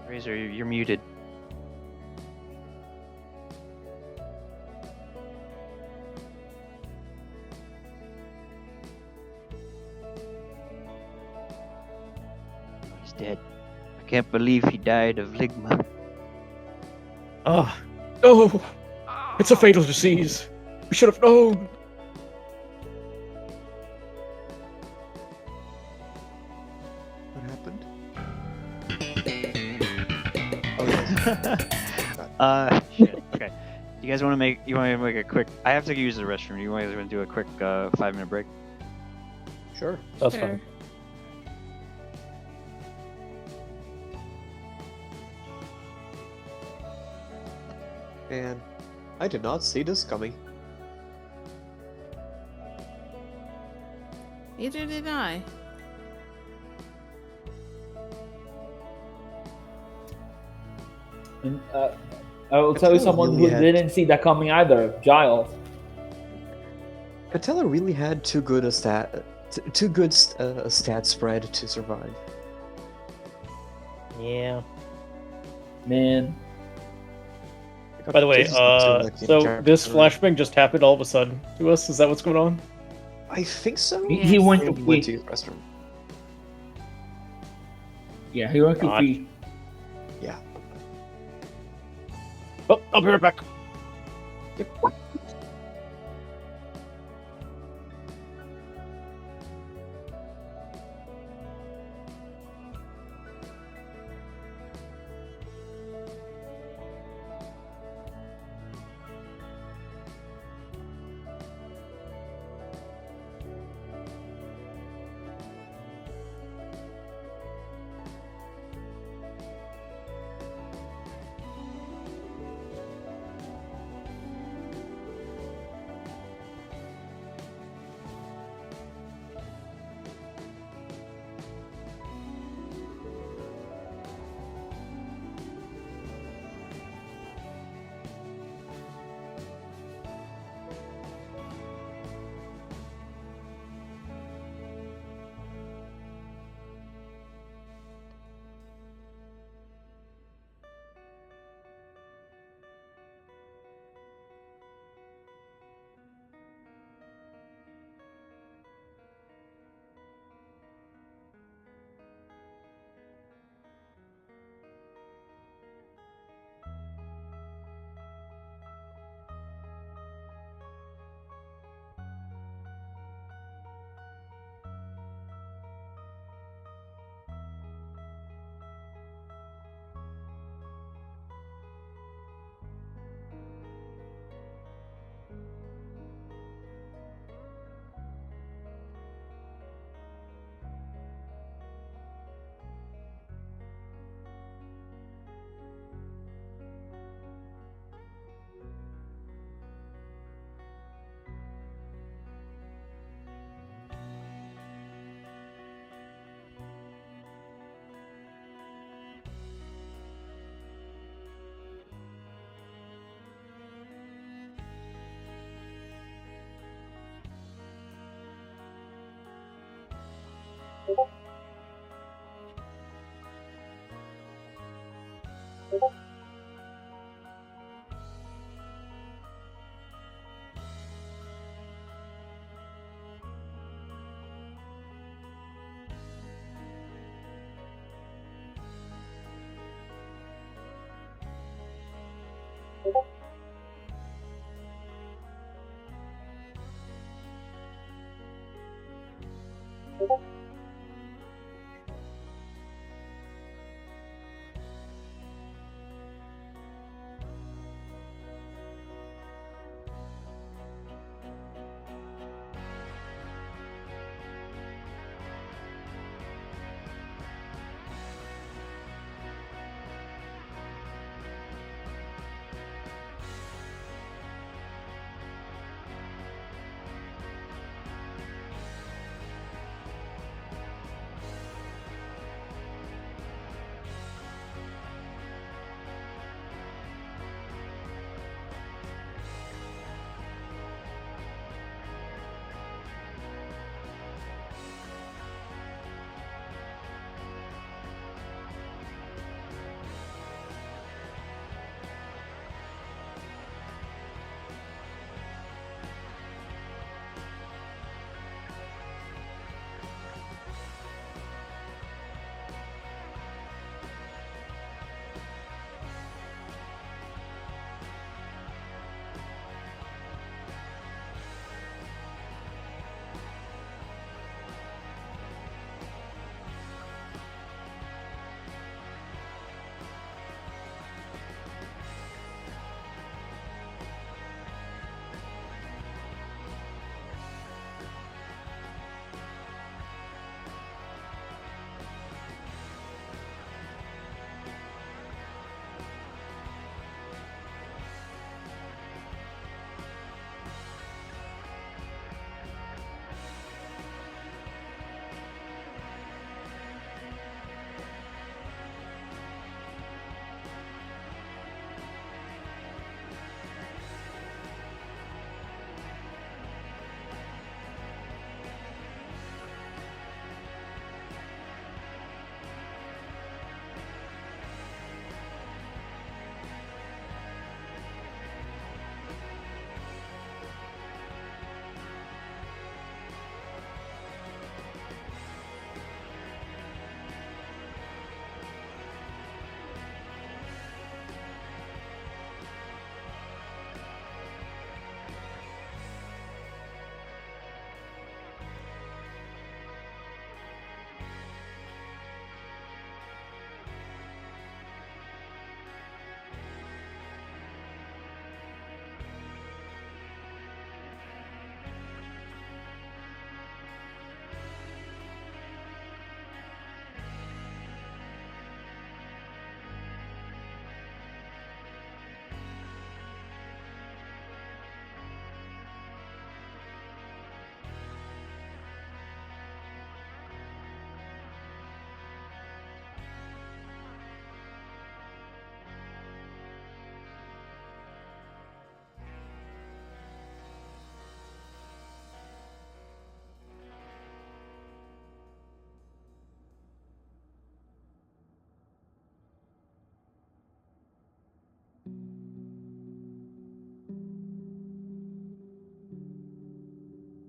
Razor, you're muted. He's dead. I can't believe he died of ligma. Ah, no! It's a fatal disease. We should have known. What happened? Shit. Okay. You guys want to make? You want to make a quick? I have to use the restroom. You guys want to do a quick 5-minute break? Sure, that's Sure. fine. Man, I did not see this coming. Neither did I. And, I will tell you someone who didn't see that coming either. Giles. Patella really had too good a stat spread to survive. Yeah. Man. By the way, This is not like the so entire this story. flashbang just happened all of a sudden to us. Is that what's going on? I think so. He went to He went to pee. the restroom. Yeah, he went to God. pee. Yeah. Oh, I'll be right back.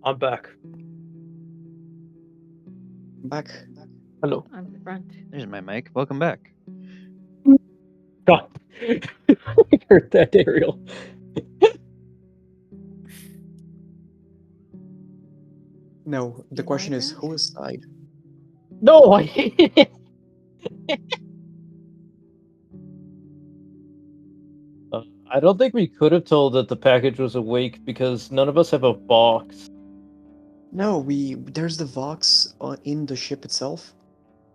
I'm back. Back. Hello. I'm front. There's my mic. Welcome back. God. I heard that, Ariel. No, the You question like is, that? who has died? No, I hate it. I don't think we could have told that the package was awake because none of us have a box. No, there's the Vox in the ship itself.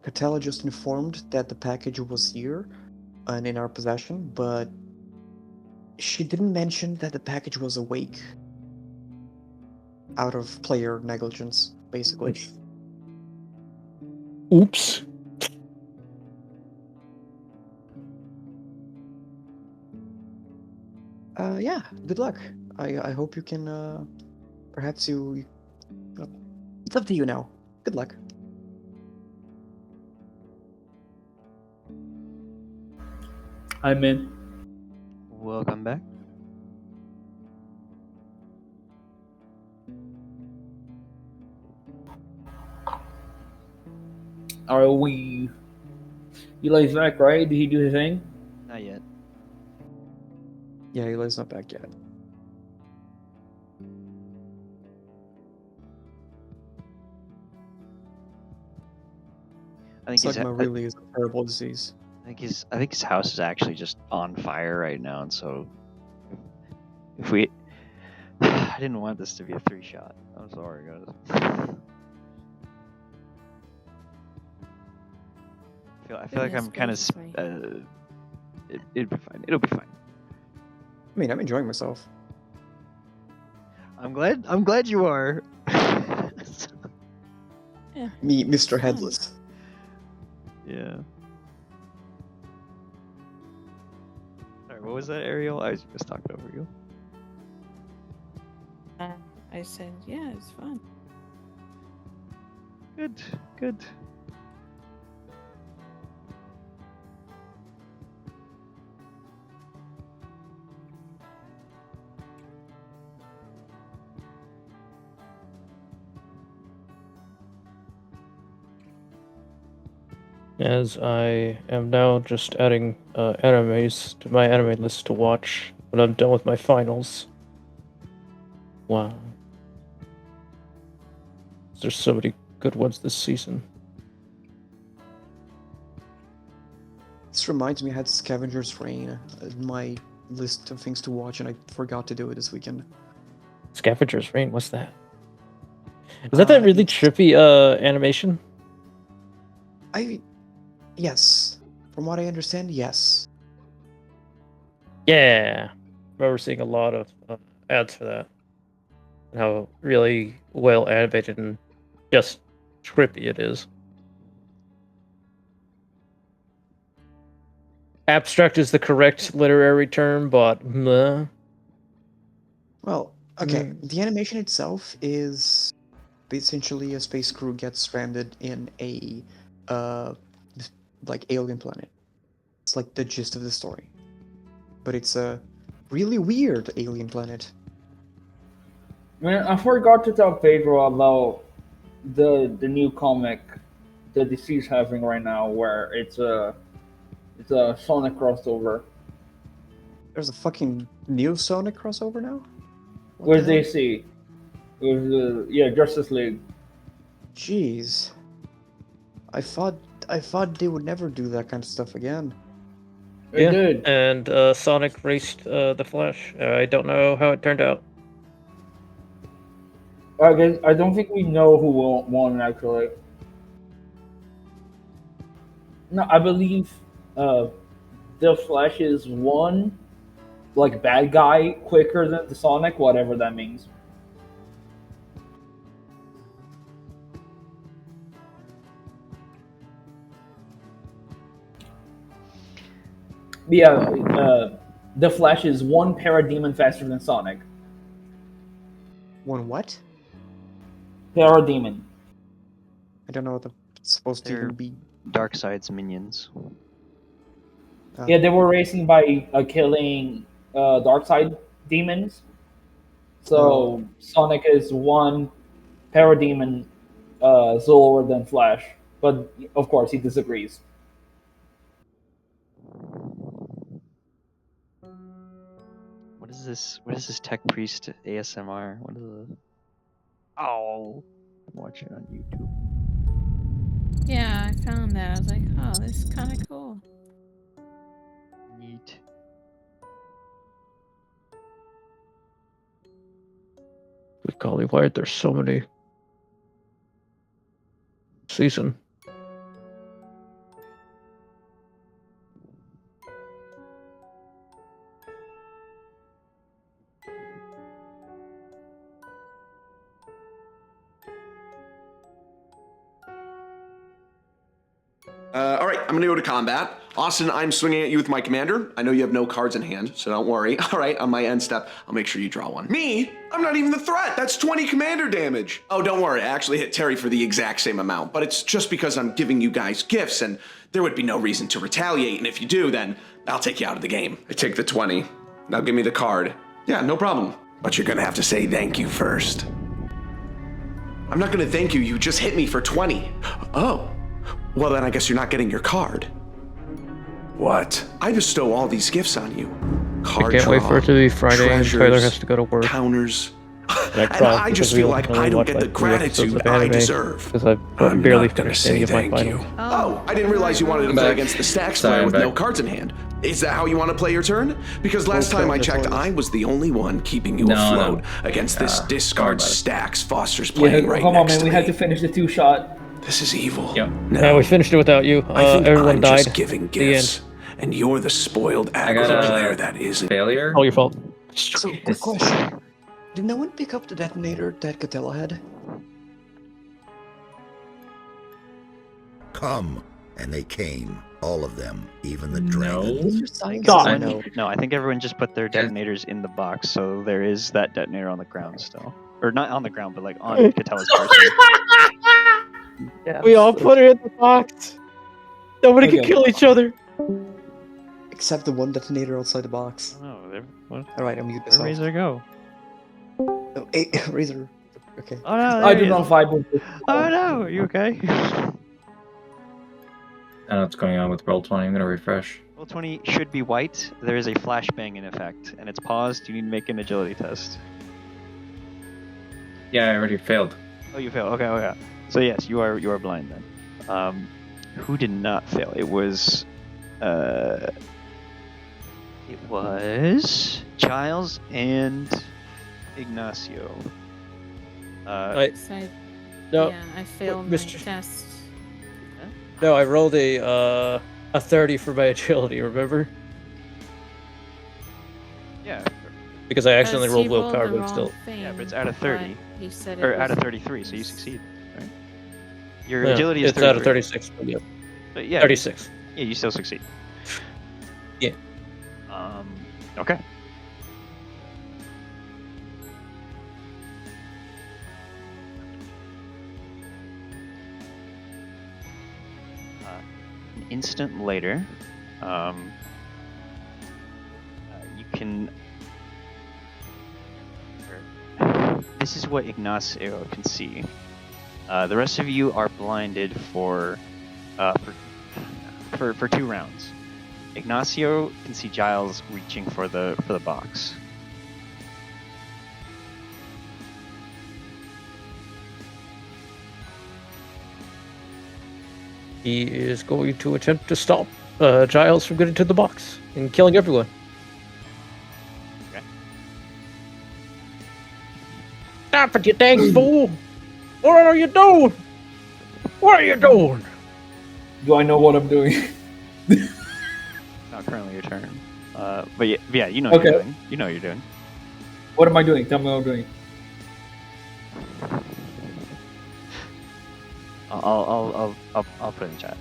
Catella just informed that the package was here and in our possession, but she didn't mention that the package was awake. Out of player negligence, basically. Oops. Yeah, good luck. I hope you can, perhaps well, it's up to you now. Good luck. I'm in. Welcome back. Are we? Eli's back, right? Did he do his thing? Not yet. Yeah, Eli's not back yet. I think Slugma really is a terrible disease. I think his house is actually just on fire right now, and so if we, I didn't want this to be a 3-shot. I'm sorry, guys. I feel like I'm kind of. It'll be fine. It'll be fine. I mean, I'm enjoying myself. I'm glad you are. Yeah. Me, Mr. Headless. Yeah. Sorry, what was that, Ariel? I was just talking over you. I said, yeah, it's fun. Good, good. As I am now just adding animes to my anime list to watch when I'm done with my finals. Wow. There's so many good ones this season. This reminds me, I had Scavenger's Reign in my list of things to watch, and I forgot to do it this weekend. Scavenger's Reign, what's that? Is that really trippy animation? Yes. From what I understand, yes. Yeah. I remember seeing a lot of ads for that. And how really well animated and just trippy it is. Abstract is the correct literary term, but meh. Well, okay, the animation itself is essentially a space crew gets stranded in a like alien planet. It's like the gist of the story. But it's a really weird alien planet. Man, I forgot to tell Pedro about the new comic that DC's having right now, where it's a Sonic crossover. There's a fucking new Sonic crossover now? What With the hell? DC. With Justice League. Jeez. I thought they would never do that kind of stuff again. It did. And Sonic raced the Flash. I don't know how it turned out. I don't think we know who won actually. No, I believe the Flash is one like bad guy quicker than the Sonic, whatever that means. Yeah, the Flash is one parademon faster than Sonic. One what? Parademon. I don't know what it's supposed to even be. Darkseid's minions. Yeah, they were racing by killing Darkseid demons. So Sonic is one Parademon is lower than Flash, but of course he disagrees. What is this? What is this tech priest ASMR? What is it? Oh, I'm watching on YouTube. Yeah, I found that. I was like, oh, this is kind of cool. Neat. Good golly, why are there so many season? All right, I'm gonna go to combat. Austin, I'm swinging at you with my commander. I know you have no cards in hand, so don't worry. All right, on my end step, I'll make sure you draw one. Me? I'm not even the threat. That's 20 commander damage. Oh, don't worry. I actually hit Terry for the exact same amount, but it's just because I'm giving you guys gifts, and there would be no reason to retaliate, and if you do, then I'll take you out of the game. I take the 20. Now give me the card. Yeah, no problem. But you're gonna have to say thank you first. I'm not gonna thank you. You just hit me for 20. Oh. Well, then I guess you're not getting your card. What? I bestow all these gifts on you. Card I can't wait for it to be Friday treasures, and Tyler has to go to work. Counters. And I just feel like I don't get the gratitude I deserve. Because I've barely finished any of my final. Oh, I didn't realize you wanted to play against the Stacks player with no cards in hand. Is that how you want to play your turn? Because last time I checked, I was the only one keeping you afloat against this discard Stacks Foster's playing right come on, next man. to We me. had to finish the 2-shot. This is evil. Yep. No, we finished it without you. I think Everyone I'm died. just giving gifts, and you're the spoiled aggro player that isn't. Failure? All your fault. So, quick question. Did no one pick up the detonator that Catella had? Come. And they came. All of them. Even the dragon. No, I think everyone just put their detonators in the box, so there is that detonator on the ground still. Or not on the ground, but like on Catella's person. Yeah, we all put it in the box. Nobody can kill each other. Except the one detonator outside the box. Oh, Alright, I'm mute this where off. Razor go? Oh, Razor. Okay. Oh no, I do not vibe with this. Oh no, are you okay? I don't know what's going on with roll 20. I'm gonna refresh. Roll 20 should be white. There is a flashbang in effect, and it's paused. You need to make an agility test. Yeah, I already failed. Oh, you failed. Okay. So yes, you are blind then. Who did not fail? It was Giles and Ignacio. I failed my Mr. test. No, I rolled a 30 for my agility. Remember? Yeah. Because I accidentally rolled He rolled willpower, the but wrong still. thing, Yeah, but it's out of 30. but He said Or it out of was- 33, so you succeed. Right? Your Yeah, agility is it's 33. out of 36. But yeah. But yeah, 36. Yeah, you still succeed. Yeah. Okay. An instant later, you can. This is what Ignacio can see. The rest of you are blinded for 2 rounds. Ignacio can see Giles reaching for the box. He is going to attempt to stop Giles from getting to the box and killing everyone. Okay. Stop it, you dang fool! What are you doing? What are you doing? Do I know what I'm doing? Not currently your turn. But yeah, you know what you're doing. You know what you're doing. What am I doing? Tell me what I'm doing. I'll put it in chat.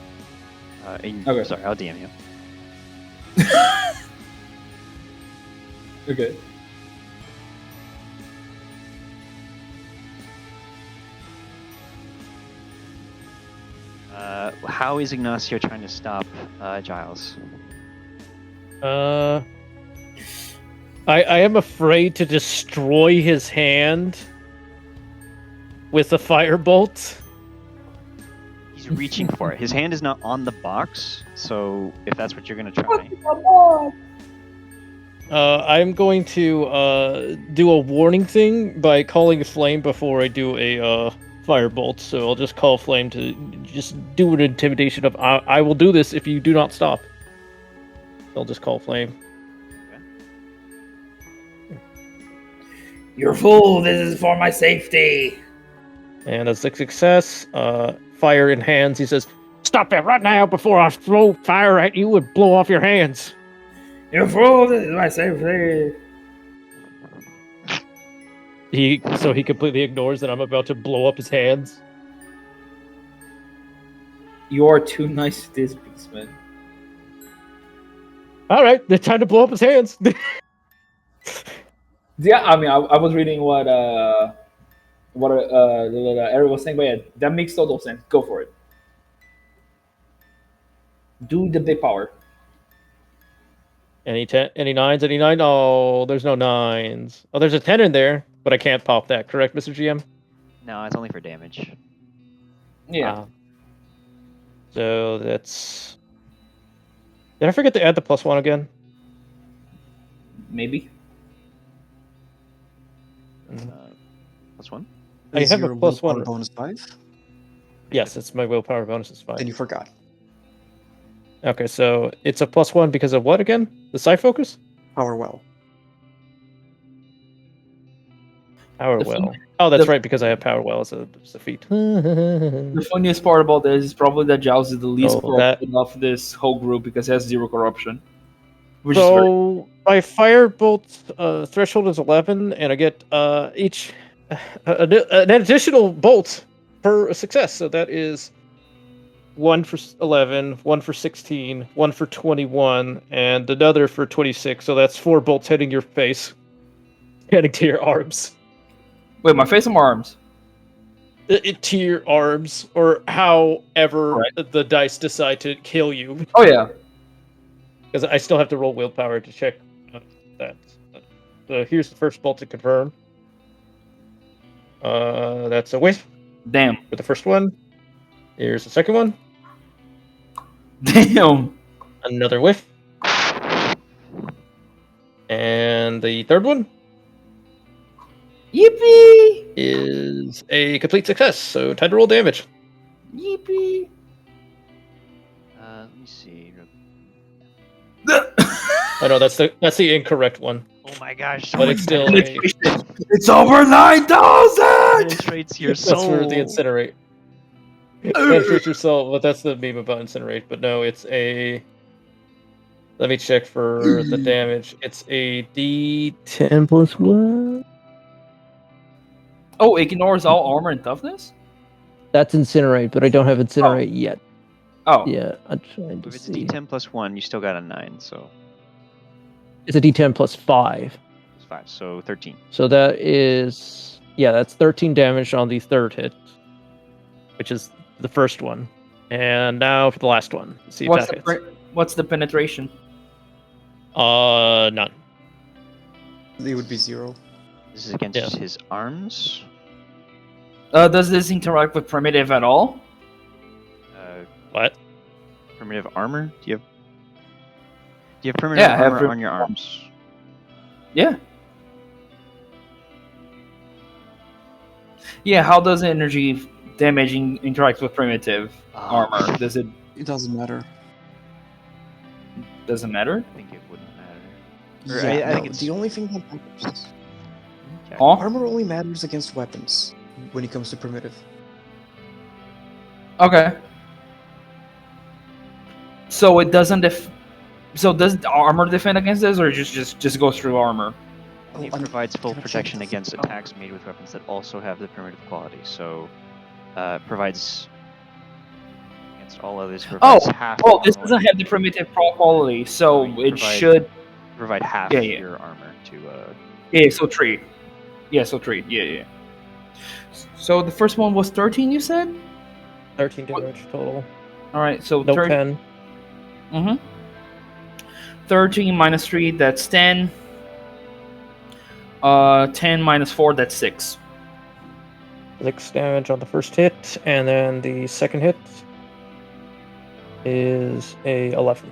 Okay. Sorry, I'll DM you. Okay. How is Ignacio trying to stop Giles? I am afraid to destroy his hand. with a firebolt. He's reaching for it. His hand is not on the box, so if that's what you're gonna try, I'm going to do a warning thing by calling Flame before I do a firebolt. So I'll just call Flame to just do an intimidation of I will do this if you do not stop. I'll just call Flame. You're fool. This is for my safety. And as a success, fire in hands, he says, "Stop it right now before I throw fire at you and blow off your hands." You're fool. This is my safety. He completely ignores that I'm about to blow up his hands. You are too nice to this beastman. All right, it's time to blow up his hands. Yeah, I mean, I was reading what Eric was saying, but yeah, that makes total sense. Go for it. Do the big power. Any 9s? Any 9? Oh, there's no 9s. Oh, there's a 10 in there, but I can't pop that. Correct, Mr. GM? no, it's only for damage. Yeah. So that's. Did I forget to add the +1 again? Maybe. +1. I have a +1 bonus 5. Yes, it's my willpower bonus is 5. Then you forgot. Okay, so it's a +1 because of what again? The Psi Focus? Power well. Power well. Oh, that's right, because I have Power well as a feat. The funniest part about this is probably that Giles is the least corrupted of this whole group because he has 0 corruption. Which So my firebolt threshold is 11, and I get each an additional bolt per success. So that is 1 for 11, 1 for 16, 1 for 21, and another for 26. So that's 4 bolts hitting your face, heading to your arms. Wait, my face or my arms? To your arms, or however the dice decide to kill you. Oh yeah. Because I still have to roll willpower to check that. So here's the first bolt to confirm. That's a whiff. Damn. For the first one. Here's the second one. Damn. Another whiff. And the third one. Yippee! Is a complete success. So time to roll damage. Yippee! Let me see. Oh no, that's the incorrect one. Oh my gosh! But it's still it's over 9,000. Penetrates your That's soul. for the incinerate. Penetrates your soul, but that's the meme about incinerate. But no, it's a. Let me check for the damage. It's a D10 plus 1. Oh, ignores all armor and toughness? That's incinerate, but I don't have incinerate yet. Oh. Yeah, I'm trying to If it's see. D10 plus 1, you still got a 9, so It's a D10 plus 5. it's 5, so 13. So that is... Yeah, that's 13 damage on the third hit, which is the first one. And now for the last one. Let's see if that hits. What's the penetration? None. It would be 0. This is against his arms. Does this interact with primitive at all? What? Primitive armor? Do you have primitive armor on your arms? Yeah. Yeah, how does energy damage interact with primitive armor? Does it... It doesn't matter. Doesn't matter? I think it wouldn't matter. Yeah, I think it's the only thing that matters. Okay. Armor only matters against weapons when it comes to primitive. Okay. So it doesn't So does armor defend against this, or just goes through armor? It provides full protection against attacks made with weapons that also have the primitive quality. So, provides against all others. Half. Oh, this doesn't have the primitive quality, so it should provide half your armor to. Yeah, so 3. Yeah, so 3. Yeah. So the first one was 13, you said? 13 damage total. All right, so no 10. 13 minus 3, that's 10. 10 minus 4, that's 6. 6 damage on the first hit, and then the second hit is a 11.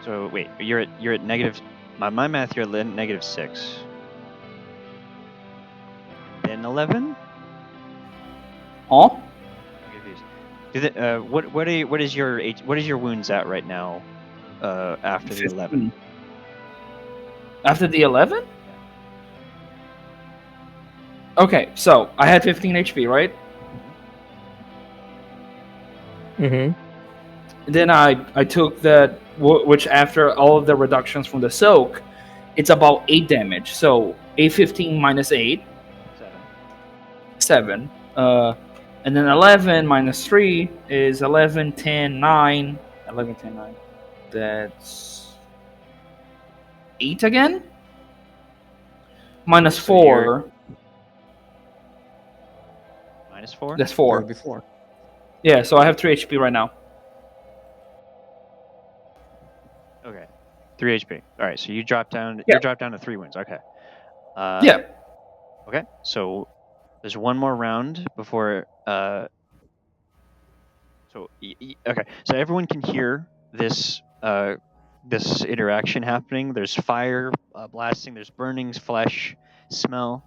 So wait, you're at negative. My math, you're at negative 6. Then 11. Huh? What is your wounds at right now? After the 11. After the 11? Okay, so I had 15 HP, right? Mm-hmm. Then I took that, which after all of the reductions from the soak, it's about 8 damage. So 815 minus 8. 7. And then 11 minus 3 is 11, 10, 9. 11, 10, 9. That's 8 again? Minus 4. Minus 4? That's 4. Before. Yeah, so I have 3 HP right now. Okay. 3 HP. Alright, so you drop down Yeah. you drop down to 3 wounds. Okay. Yeah. Okay, so there's one more round before okay, so everyone can hear this this interaction happening. There's fire blasting, there's burning flesh smell.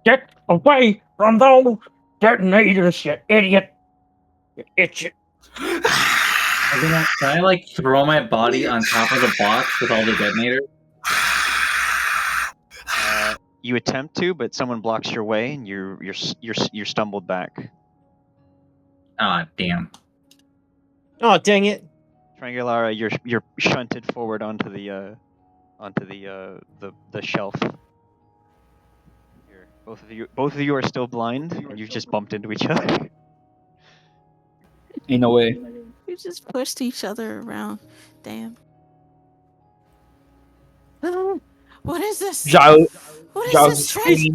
Get away from those detonators, you idiot! You idiot! Can I like throw my body on top of the box with all the detonators? You attempt to, but someone blocks your way, and you're stumbled back. Ah, damn. Oh, dang it! Triangulara, you're shunted forward onto the shelf. Both of you are still blind, and you've just bumped into each other. In a way. We just pushed each other around. Damn. What is this? What is this trace?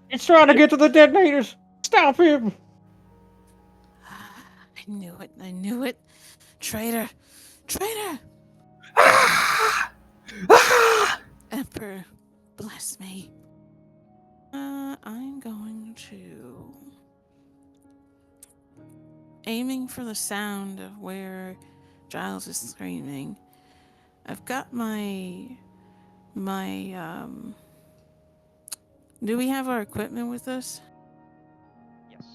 It's trying to get to the detonators! Stop him! I knew it. Traitor. Emperor, bless me. I'm going to... Aiming for the sound of where Giles is screaming. I've got my do we have our equipment with us? Yes.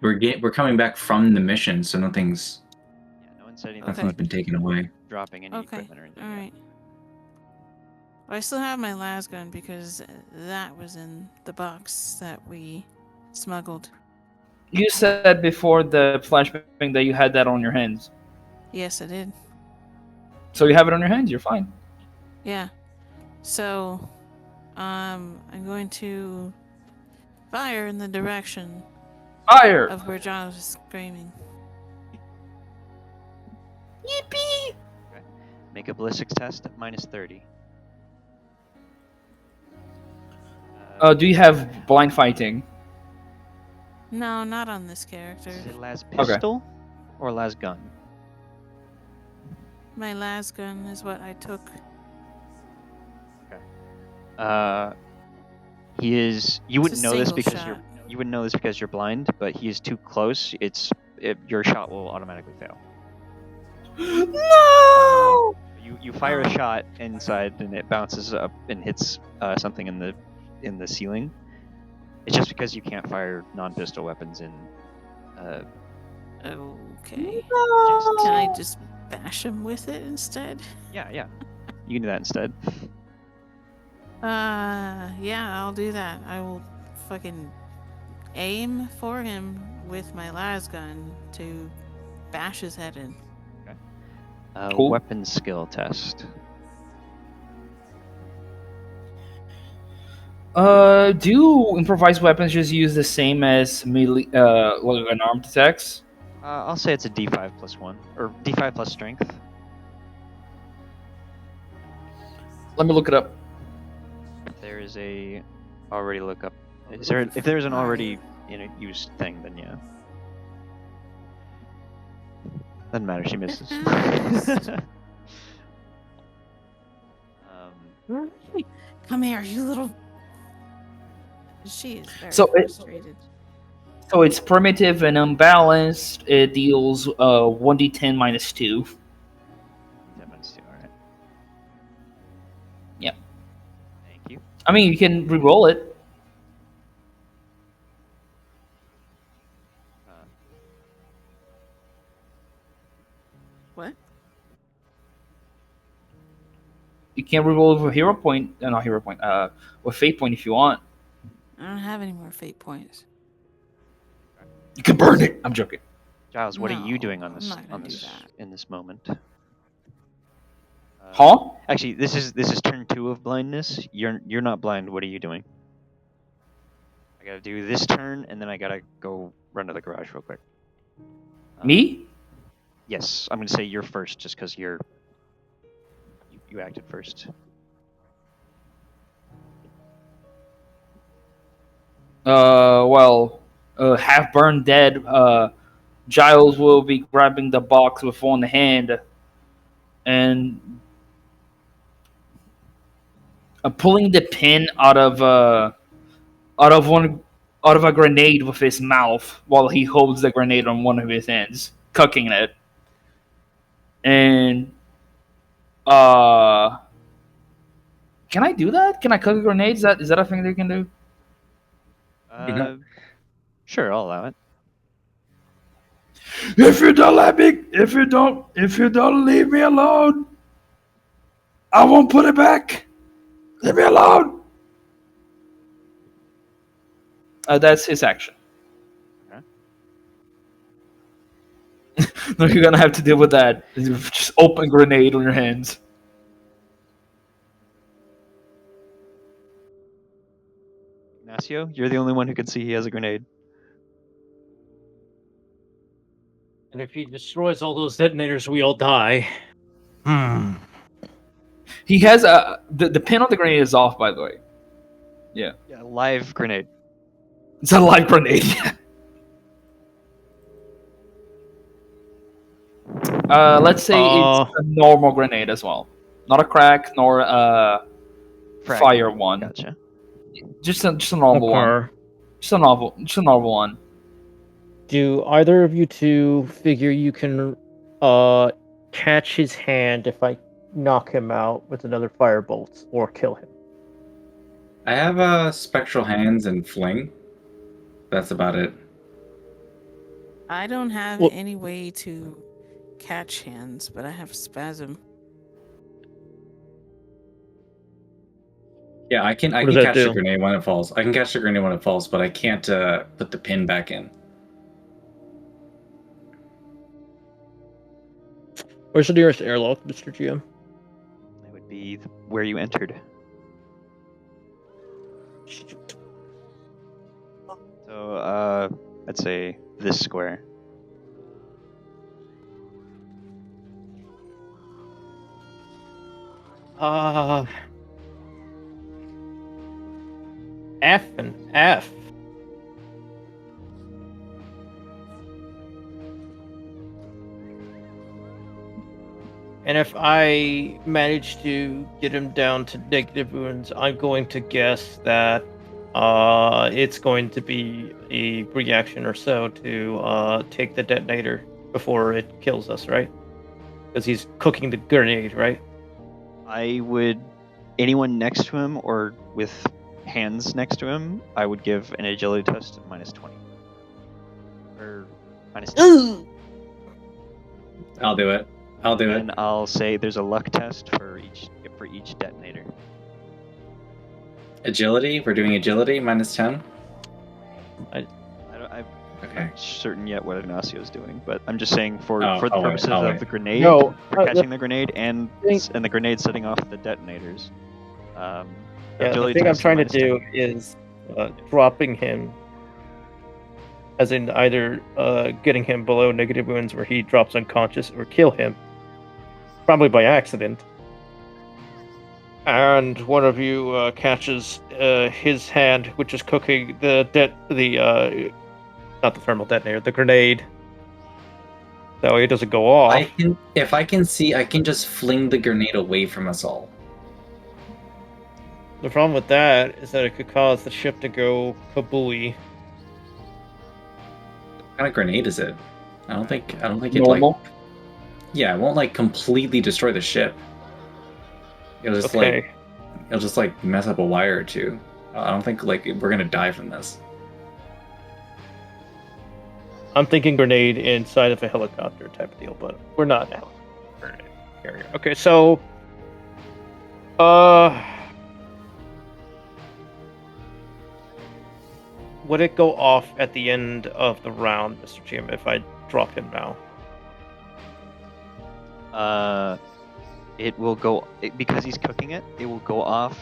We're coming back from the mission, so nothing's No one said anything. nothing's been taken away. Dropping any equipment or anything. All right. Well, I still have my las gun because that was in the box that we smuggled. You said before the flashbang that you had that on your hands. Yes, I did. So you have it on your hands, you're fine. Yeah. So, I'm going to fire in the direction Fire! of where Giles is screaming. Yippee! Okay. Make a ballistics test at minus 30. Do you have blind fighting? No, not on this character. Is it las pistol or las gun? My las gun is what I took. He is. You wouldn't It's a know this single because shot. you wouldn't know this because you're blind, but he is too close. Your shot will automatically fail. No! You fire a shot inside and it bounces up and hits something in the ceiling. It's just because you can't fire non-pistol weapons in. Okay. No! Can I just bash him with it instead? Yeah. You can do that instead. Yeah, I'll do that. I will fucking aim for him with my las gun to bash his head in. Okay. Cool. Weapon skill test. Do improvised weapons just use the same as melee, like unarmed attacks? I'll say it's a D5 plus 1 or D5 plus strength. Let me look it up. There is is a already look up. Is there if there's an already in a used thing, then yeah. Doesn't matter. She misses. Come here, you little. She is very So frustrated. So it's primitive and unbalanced. It deals 1d10 minus 2. 10 minus 2, alright. Yeah. Thank you. I mean, you can re-roll it. What? You can re-roll with a hero point. Not hero point. With fate point if you want. I don't have any more fate points. You can burn it. I'm joking. Giles, what are you doing No, I'm not gonna do that. in this moment? Huh? Actually, this is turn 2 of blindness. You're not blind. What are you doing? I gotta do this turn, and then I gotta go run to the garage real quick. Me? Yes, I'm gonna say you're first, just because you acted first. Well, half burned dead. Giles will be grabbing the box with one hand and pulling the pin out of a grenade with his mouth while he holds the grenade on one of his hands, cooking it. And can I do that? Can I cook a grenade? Is that a thing they can do? Sure, I'll allow it. If you don't leave me alone, I won't put it back. Leave me alone. That's his action. Okay. No, you're gonna have to deal with that. Just open grenade on your hands. Ignacio, you're the only one who can see he has a grenade. And if he destroys all those detonators, we all die. He has the pin on the grenade is off, by the way. Yeah. Yeah, live grenade. It's a live grenade. Let's say it's a normal grenade as well, not a crack nor a fire one. Gotcha. Just a normal one. Just a normal one. Do either of you two figure you can catch his hand if I knock him out with another firebolt or kill him? I have spectral hands and fling. That's about it. I don't have any way to catch hands, but I have spasm. Yeah, I can catch the grenade when it falls. I can catch the grenade when it falls, but I can't put the pin back in. Where's the nearest airlock, Mr. GM? It would be where you entered. So, I'd say this square. F and F. And if I manage to get him down to negative wounds, I'm going to guess that it's going to be a reaction or so to take the detonator before it kills us, right? Because he's cooking the grenade, right? I would... Anyone next to him or with hands next to him, I would give an agility test of -20. Or -10. I'll do it. And I'll say there's a luck test for each detonator. Agility? We're doing agility, -10? I'm not certain yet what Ignacio's doing, but I'm just saying for the purposes of the grenade, for catching the grenade and the grenade setting off the detonators. The thing I'm trying to do is dropping him, as in either getting him below negative wounds where he drops unconscious or kill him, probably by accident. and one of you catches his hand, which is cooking not the thermal detonator, the grenade. That way it doesn't go off. If I can see, I can just fling the grenade away from us all. The problem with that is that it could cause the ship to go kabooey. What kind of grenade is it? I don't think it Normal. Yeah, it won't like completely destroy the ship. It'll just like mess up a wire or two. I don't think like we're gonna die from this. I'm thinking grenade inside of a helicopter type of deal, but we're not in a helicopter carrier. Okay, so would it go off at the end of the round, Mr. Jim, if I drop him now? It will go because he's cooking it. It will go off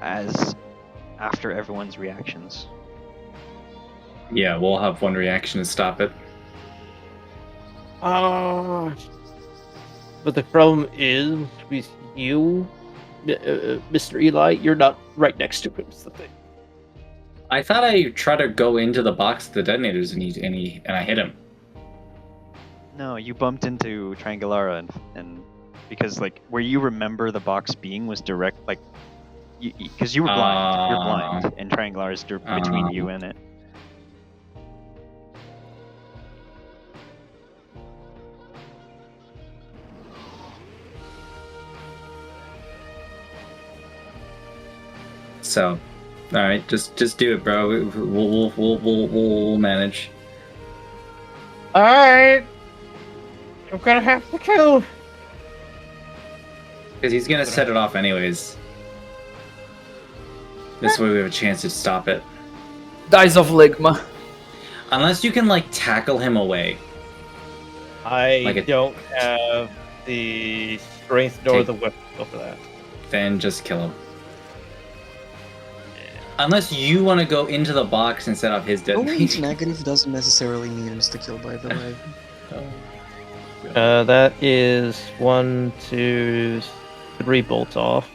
as after everyone's reactions. Yeah, we'll have one reaction to stop it. But the problem is with you, Mr. Eli, you're not right next to him. Is the thing. I thought I tried to go into the box of the detonators and I hit him. No, you bumped into Triangulara and because like where you remember the box being was direct, like because you were blind. You're blind, and Triangulara is between you and it. So, all right, just do it, bro. We'll manage. All right, I'm gonna have to kill. Because he's gonna set it off anyways. This way we have a chance to stop it. Dice of Ligma. Unless you can like tackle him away. I don't have the strength nor the whip for that. Then just kill him. Unless you want to go into the box and set off his Going detonator. negative doesn't necessarily mean insta-kill, by the way. That is 1, 2, 3 bolts off.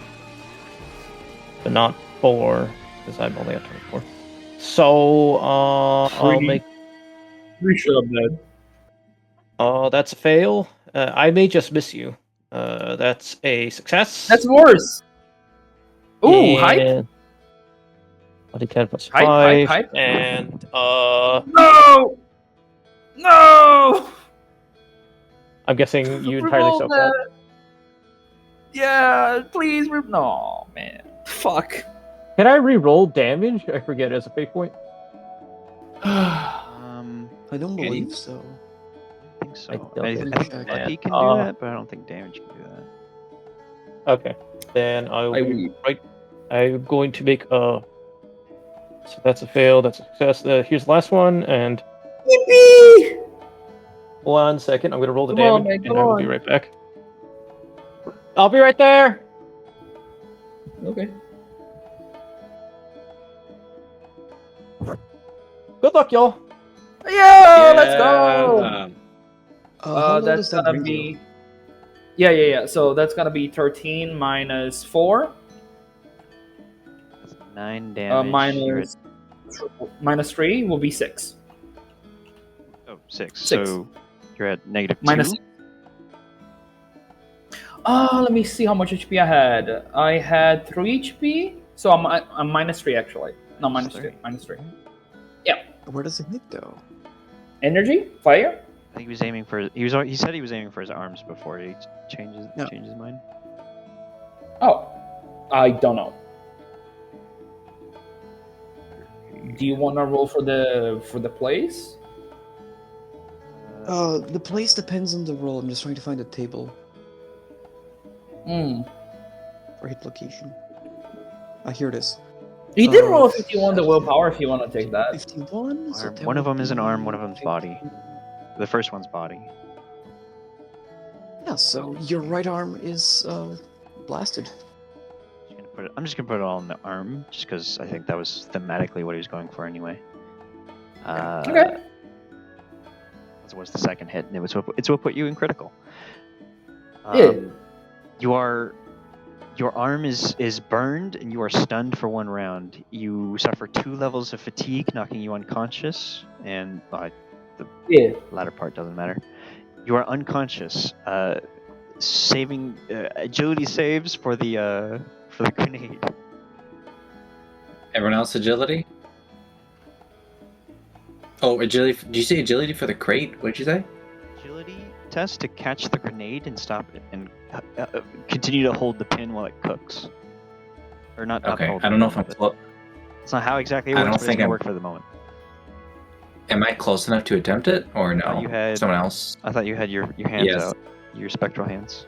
But not 4, because I'm only at 24. So, I'll make... Pretty sure I'm dead. That's a fail. I may just miss you. That's a success. That's worse. Ooh, hype. 10 plus Hype, 5. hype. And, No! No! I'm guessing you entirely Reroll soaked that. that. Yeah, please. No, man. Fuck. Can I re-roll damage? I forget as a fate point. I don't believe so. I think so. I don't I think think so. Lucky can do that, but I don't think damage can do that. Okay. Then I'm going to make a... So that's a fail, that's a success. Here's the last one, and... Yippee! 1 second, I'm going to roll the Come on, damage, man, and I will be come right back. I'll be right there! Okay. Good luck, y'all! Yeah, let's go! How low That's does that gonna bring be... you? Yeah. So that's gonna be 13 minus 4. That's 9 damage. Minus 3 will be 6. Oh, 6. 6. So you're at negative 2? Minus... let me see how much HP I had. I had 3 HP, so I'm minus 3 actually. No, minus 3. Minus 3. Yeah. Where does it hit though? Energy? Fire? I think he was aiming for... He said he was aiming for his arms before he changes his mind. Oh. I don't know. Do you want to roll for the place? The place depends on the roll. I'm just trying to find a table. For hit location. Here it is. You did roll a 51 the willpower if you want to take that. 51? So One of them is an arm, one of them's body. The first one's body. Yeah, so your right arm is blasted. I'm just gonna put it all in the arm, just because I think that was thematically what he was going for anyway. Okay. That was the second hit, and it's what put you in critical. Yeah. Your arm is burned and you are stunned for 1 round. You suffer 2 levels of fatigue, knocking you unconscious, and the latter part doesn't matter. You are unconscious. Saving agility saves for the grenade. Everyone else agility? Oh, agility. Did you say agility for the crate? What did you say? Agility test to catch the grenade and stop it and continue to hold the pin while it cooks. Or not. Okay, hold I don't know if I'm close. It's not how exactly it I works, don't but think it's gonna I'm- work for the moment. Am I close enough to attempt it, or no? You had Someone else. I thought you had your hands Yes. out, your spectral hands.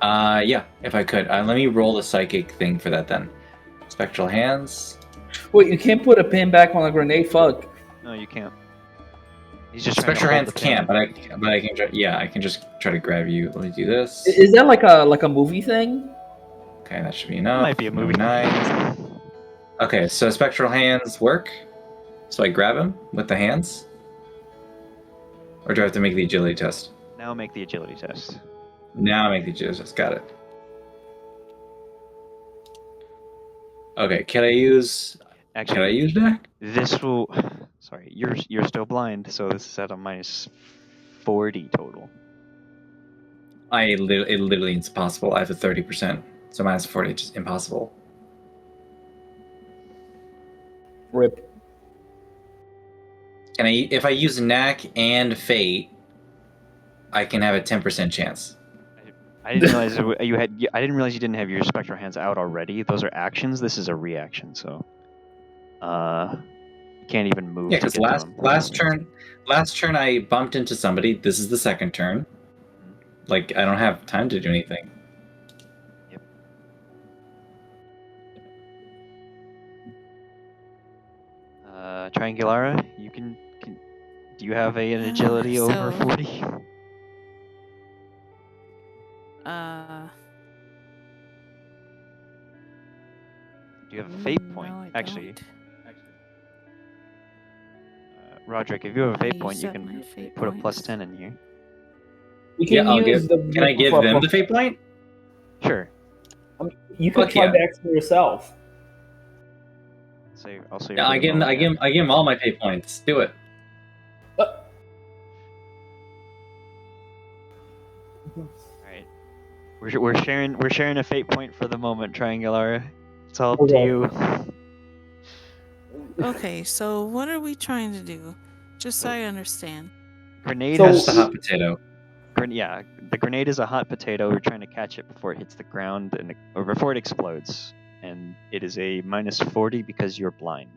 Yeah, if I could. Let me roll the psychic thing for that then. Spectral hands. Wait, you can't put a pin back on a grenade? Fuck. No, you can't. He's just trying to Spectral hold hands the pin. can't, but I can try. Yeah, I can just try to grab you. Let me do this. Is that like a movie thing? Okay, that should be enough. Might be a movie. 9. Okay, so spectral hands work. So I grab him with the hands, or do I have to make the agility test? Now make the agility test. Now I make the agility test. Got it. Okay, can I use? Actually, Can I use that? This will. Sorry, you're still blind, so this is at a minus 40 total. It literally is impossible. I have a 30%, so minus 40 is just impossible. Rip. Can I? If I use Knack and Fate, I can have a 10% chance. I didn't realize you had. I didn't realize you didn't have your spectral hands out already. Those are actions. This is a reaction, so you can't even move. Yeah, to because get to them. last turn I bumped into somebody. This is the second turn. Like I don't have time to do anything. Yep. Triangulara, you can. Do you have an agility over 40? Do you have a fate point? No, I Actually, don't. Roderick, if you have a fate I point, you set my can fate put a points. +10 in here. You Yeah, can I'll use give. Can I give them the fate point? Sure. You can Fuck try yeah. back for yourself. I'll say. Yeah, I give him all my fate points. Do it. Alright. We're sharing a fate point for the moment, Triangulara. It's all up to you. Okay, so what are we trying to do? Just so I understand. Grenade So- has Just a hot potato. Yeah, the grenade is a hot potato. We're trying to catch it before it hits the ground or before it explodes, and it is a minus 40 because you're blind.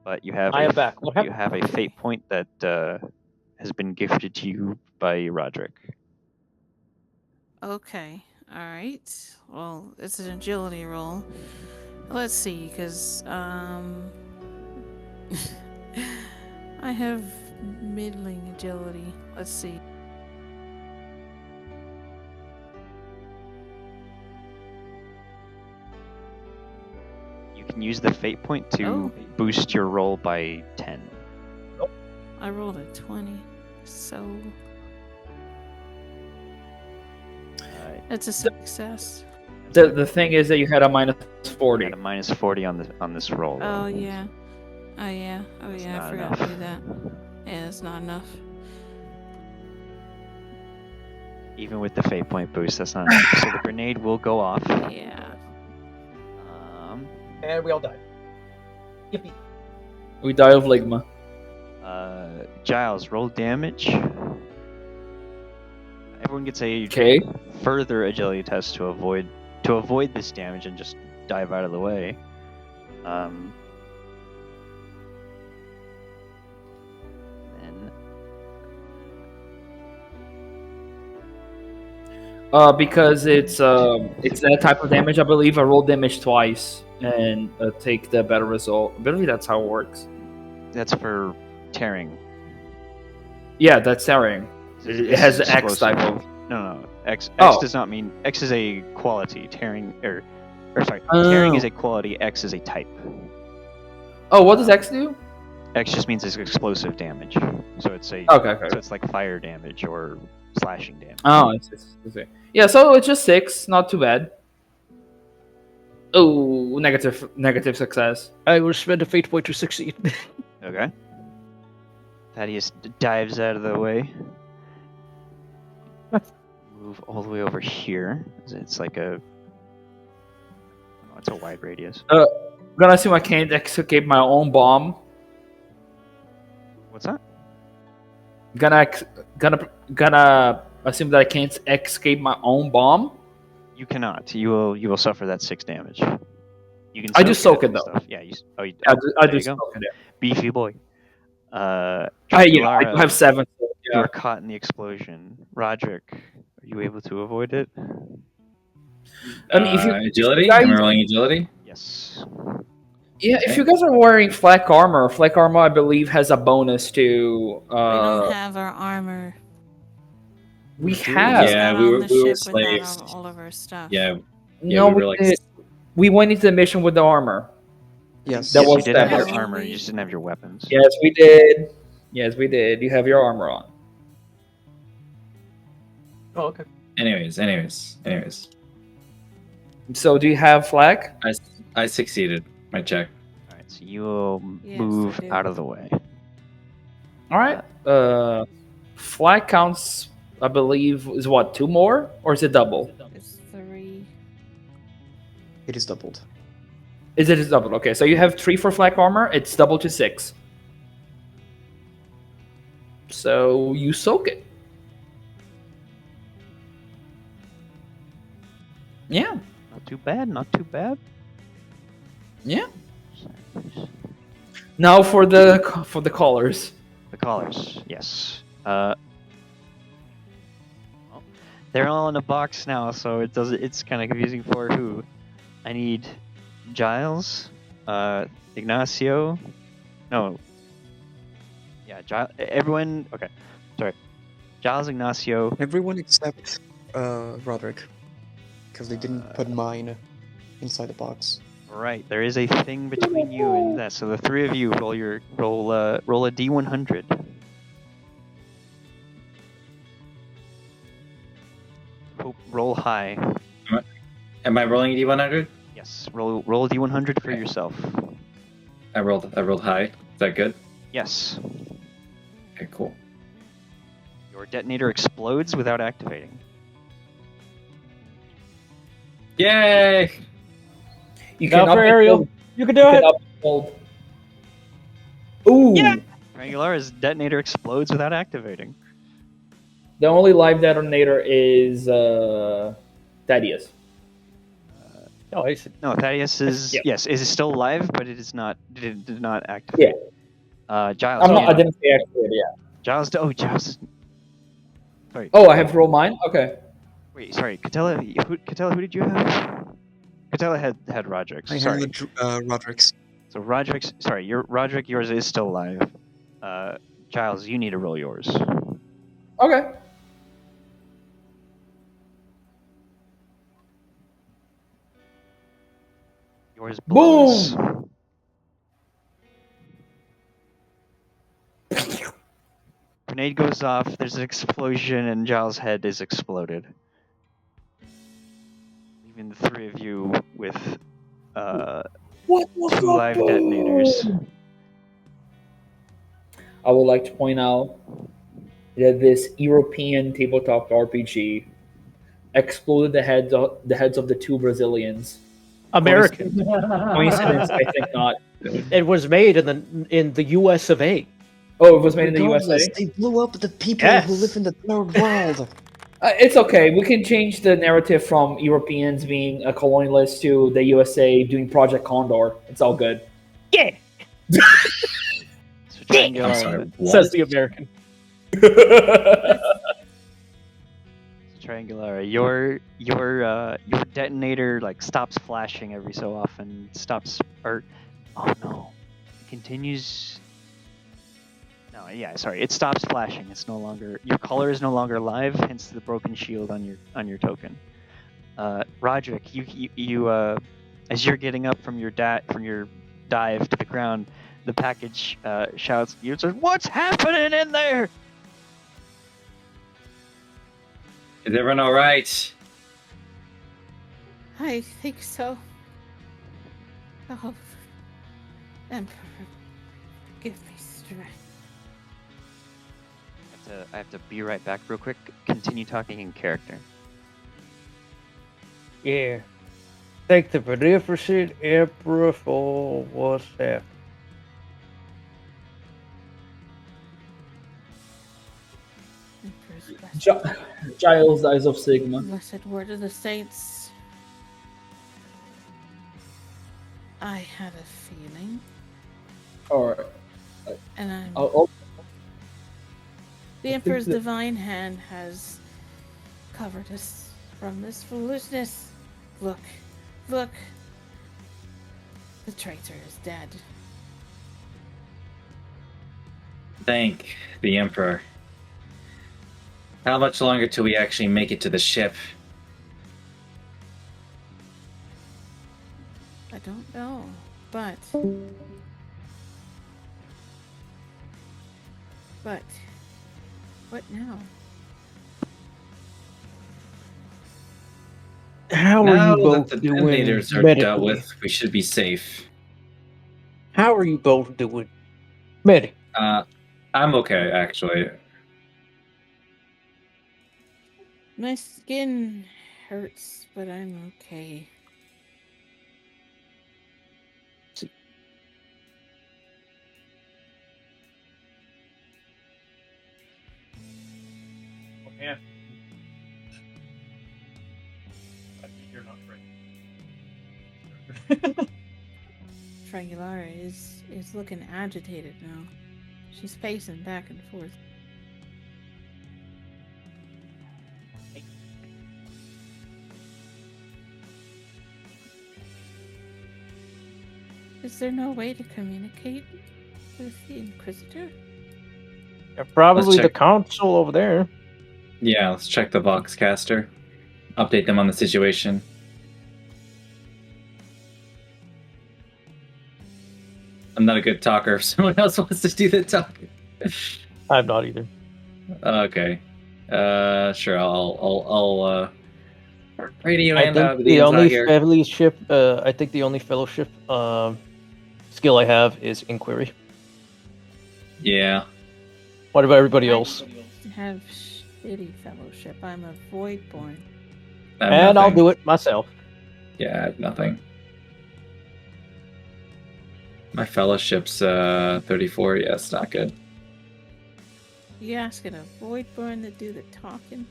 But you have I am back. What you happened? have a fate point that has been gifted to you by Roderick. Okay, alright. Well, it's an agility roll. Let's see, because, I have middling agility. Let's see. You can use the fate point to Oh. boost your roll by 10. I rolled a 20, so it's a success. The thing is that you had a minus 40. At a minus 40 on this roll. Oh yeah. Oh yeah. Oh It's yeah. I not forgot enough. to do that. Yeah, it's not enough. Even with the fate point boost, that's not enough. So the grenade will go off. Yeah. And we all died. Yippee. We die of ligma. Giles, roll damage. Everyone gets a Okay. further agility test to avoid this damage and just dive out of the way. Then Because it's that type of damage, I believe I roll damage twice and take the better result. I believe that's how it works. that's for tearing. Yeah, that's tearing. It has an X Explosive. type of. No. X Oh. does not mean X is a quality. Tearing tearing Oh. is a quality. X is a type. Oh, what does X do? X just means it's explosive damage. So it's a Okay. so it's like fire damage or slashing damage. Oh, yeah. So it's just 6, not too bad. Oh, negative success. I will spend a fate point to succeed. Okay. Thaddeus dives out of the way. Move all the way over here. It's like it's a wide radius. I'm gonna assume I can't escape my own bomb. What's that? Gonna assume that I can't escape my own bomb. You cannot. You will suffer that 6 damage. You can. I just soak it and though. stuff. Yeah. You. Oh, you, I there just you go. soak it. Beefy boy. I Triangulara, have 7. So, You are caught in the explosion. Roderick, are you able to avoid it? I mean, if you agility, guys- am I rolling agility? Yes. Yeah, if you guys are wearing flak armor, I believe has a bonus to. We don't have our armor. We We have. just Yeah, got we on were the ship slaves. without all of our stuff. Yeah. No, we we were like. did. We went into the mission with the armor. Yes. That Yes, was you did have your better. armor. You just didn't have your weapons. Yes, we did. Yes, we did. You have your armor on. Oh, okay. Anyways. So, do you have flak? I succeeded my check. All right. So you will Yes, move I do. out of the way. All right. Flak counts. I believe is what 2 more, or is it double? It's 3. It is doubled. Is it double? Okay, so you have 3 for flak armor. It's double to 6. So you soak it. Yeah. Not too bad. Not too bad. Yeah. Now for the collars. The collars. Yes. They're all in a box now, so it's kind of confusing for who. I need Giles, Ignacio. No. Yeah, Giles. Everyone. Okay. Sorry. Giles, Ignacio. Everyone except Roderick, because they didn't put mine inside the box. Right. There is a thing between you and that. So the 3 of you roll a D100. Roll high. Am I rolling a D100? Yes. Roll a D100 for yourself. I rolled high. Is that good? Yes. Okay, cool. Your detonator explodes without activating. Yay! You Now cannot for be Ariel. killed. You can do You it. cannot be killed. Ooh. Yeah. Triangulara's detonator explodes without activating. The only live detonator is Thaddeus. Oh, I see. No, Thaddeus is Yeah. yes, is still alive, but it is not. It did not activate. Giles. I didn't say activate. Yeah. Giles. Oh, Giles. Sorry. Oh, I have to roll mine. Okay. Wait, sorry. Catella, who did you have? Catella had Roderick's. I Sorry. had Roderick's. So Roderick's. Sorry, yours is still alive. Giles, you need to roll yours. Okay. Yours blows. Grenade goes off. There's an explosion, and Giles' head is exploded, leaving the 3 of you with What 2 live detonators. I would like to point out that this European tabletop RPG exploded the heads of the 2 Brazilians. American. Coincidence? I think not. It was made in the U.S. of A. Oh, it was made in the USA. Regardless, they blew up the people who live in the third world. It's okay. We can change the narrative from Europeans being a colonialist to the USA doing Project Condor. It's all good. Yeah. So Triangular, I'm sorry. What? Says the American. Triangular, your detonator like stops flashing every so often. Oh no, it continues. No, yeah, sorry, it stops flashing. It's no longer your color is no longer live. Hence the broken shield on your token. Roderick, you as you're getting up from your dive to the ground, the package shouts. You says, "What's happening in there?" Is everyone all right? I think so. Oh, Emperor, give me strength. I have to be right back real quick. Continue talking in character. Yeah. Thank the beneficent Emperor for what's happened. Emperor's blessed. Giles, Eyes of Sigma. Blessed word of the saints. I had a feeling, Or and I'm. oh, The Emperor's divine hand has covered us from this foolishness. Look, look. The traitor is dead. Thank the Emperor. How much longer till we actually make it to the ship? I don't know, but what now? How are Now you both that the doing detonators are medically? dealt with, we should be safe. How are you both doing medically? I'm okay, actually. My skin hurts, but I'm okay. Yeah. You're not right. Triangulara is looking agitated now. She's pacing back and forth. Is there no way to communicate with the Inquisitor? Yeah, probably Let's the check. console over there. Yeah, let's check the Voxcaster. Update them on the situation. I'm not a good talker. If someone else wants to do the talking. I'm not either. Okay. Sure. I'll radio I in think the inside here. I think the only fellowship skill I have is Inquiry. Yeah. What about everybody else? I have shitty fellowship. I'm a Voidborn. And I'll do it myself. Yeah, I have nothing. My fellowship's 34. Yeah, it's not good. You asking a Voidborn to do the talking?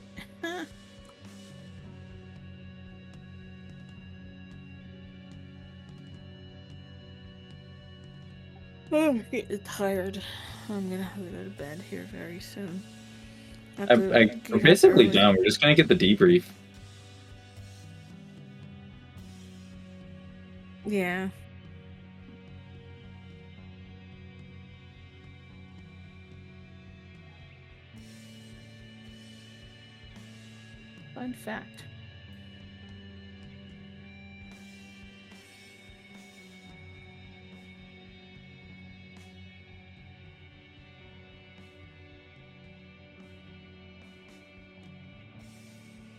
I'm getting tired. I'm gonna have to go to bed here very soon. We're basically done. We're just gonna get the debrief. Yeah. Fun fact.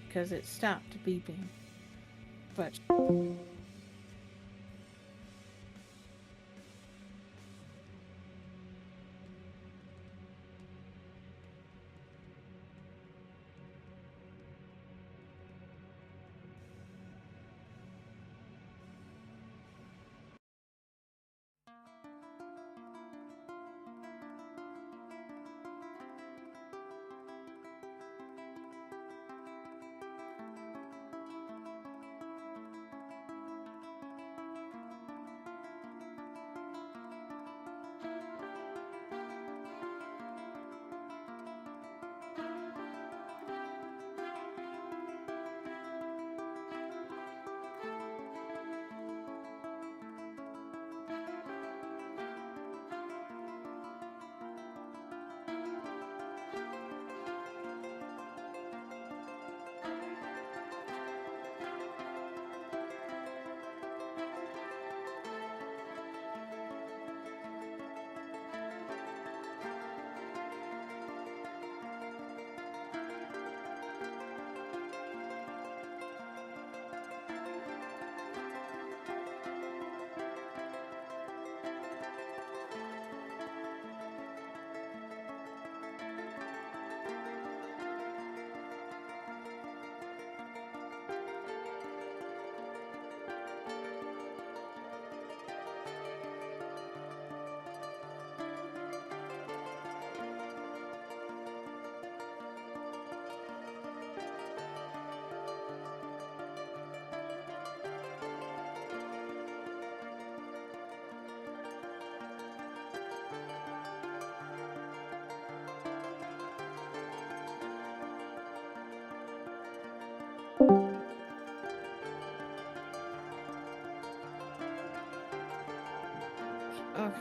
Because it stopped beeping. But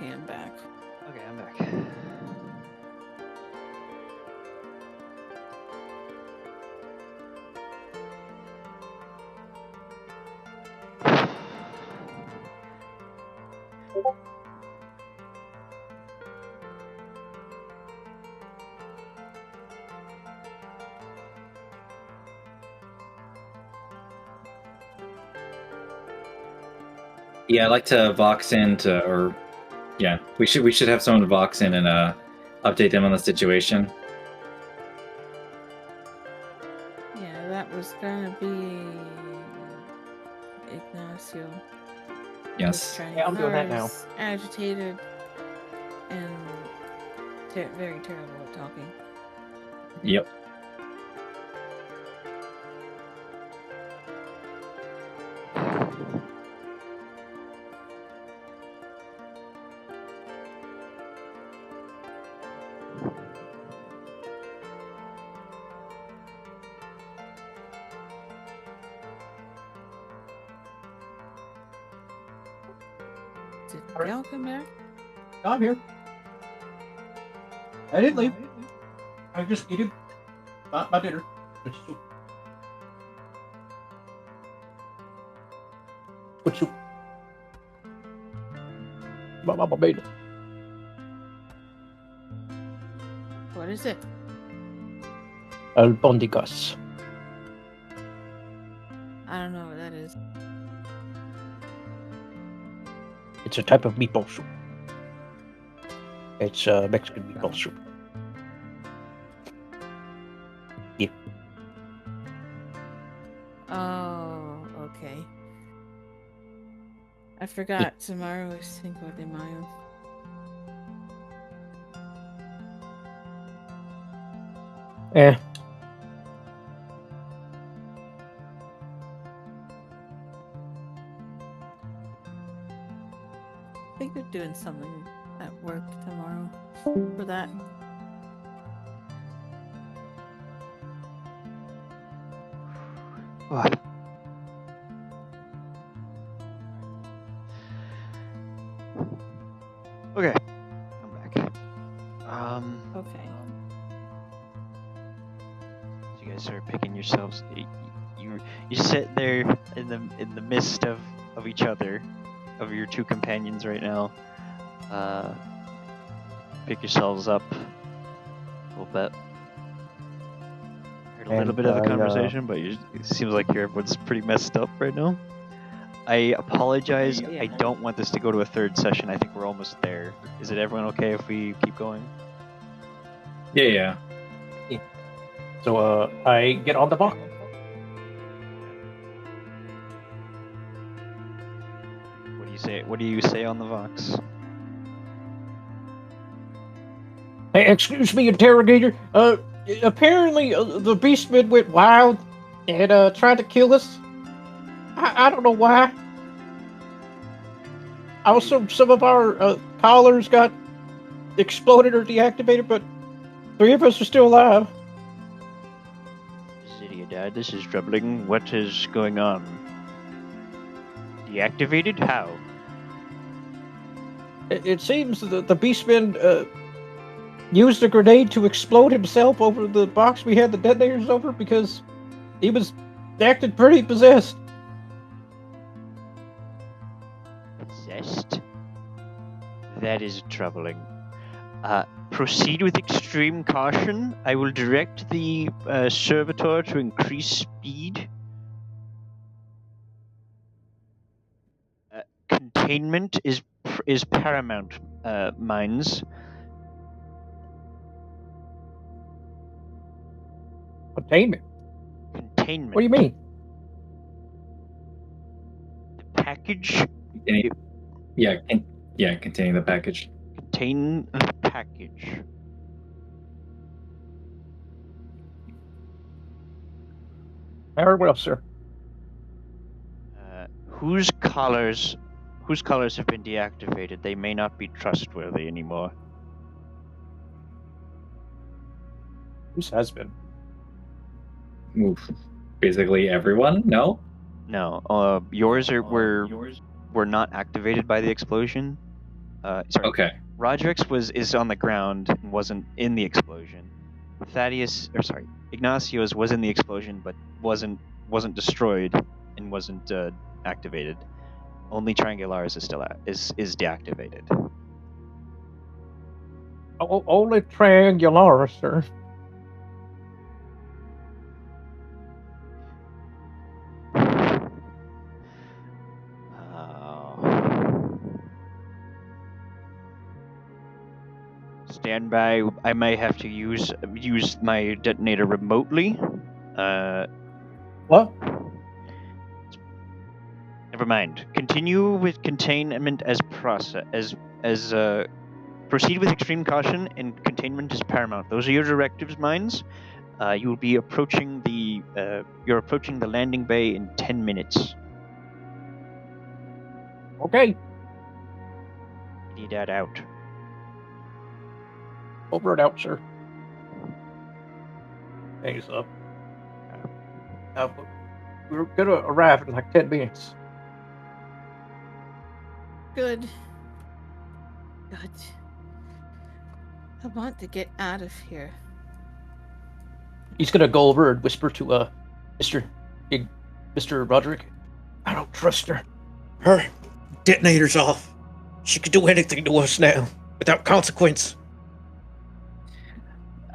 Okay, I'm back. Okay, I'm back. Yeah, I'd like to vox in to, or yeah, we should have someone vox in and update them on the situation. Yeah, that was gonna be Ignacio. Yes. Yeah, I'm doing that now. Is agitated and very terrible at talking. Yep. Did y'all come back? I'm here. I didn't leave. I just eating my dinner. What you? Mama made it. What is it? Albondigas. I don't know what that is. It's a type of meatball soup. It's Mexican meatball soup. Yeah. Oh, okay. I forgot tomorrow is Cinco de Mayo. Eh. I think they're doing something at work tomorrow for that. What? Okay, I'm back. Okay. So you guys are picking yourselves. You sit there in the midst of each other, of your two companions right now. Pick yourselves up a little bit. Heard a little bit of the conversation, but it seems like everyone's pretty messed up right now. I apologize. Yeah. I don't want this to go to a third session. I think we're almost there. Is it everyone okay if we keep going? Yeah. So I get on the box. What do you say? What do you say on the Vox? Hey, excuse me, interrogator. Apparently the beastmen went wild and tried to kill us. I don't know why. Also, some of our collars got exploded or deactivated, but 3 of us are still alive. Zydia died. This is troubling. What is going on? Deactivated? How? It seems that the beastman used a grenade to explode himself over the box we had the detonators over because he was acting pretty possessed. Possessed? That is troubling. Proceed with extreme caution. I will direct the servitor to increase speed. Containment is paramount, Mines. Containment? Containment. What do you mean? The package. Containing the package. Contain the package. Very well, sir. Whose collars have been deactivated? They may not be trustworthy anymore. Whose has been? Oof. Basically everyone? No? No. Yours were not activated by the explosion. Sorry. Okay. Roderick's is on the ground and wasn't in the explosion. Ignacio's was in the explosion but wasn't destroyed and wasn't activated. Only Triangularis is still is deactivated. Only Triangularis, sir. Stand by. I may have to use my detonator remotely. What? Never mind. Continue with containment as proceed with extreme caution, and containment is paramount. Those are your directives, Mines. You will be approaching you're approaching the landing bay in 10 minutes. Okay. Need that out. Over and out, sir. Thanks up. We're gonna arrive in like 10 minutes. Good. I want to get out of here. He's gonna go over and whisper to Mr. Roderick. I don't trust her. Her detonator's off. She could do anything to us now without consequence.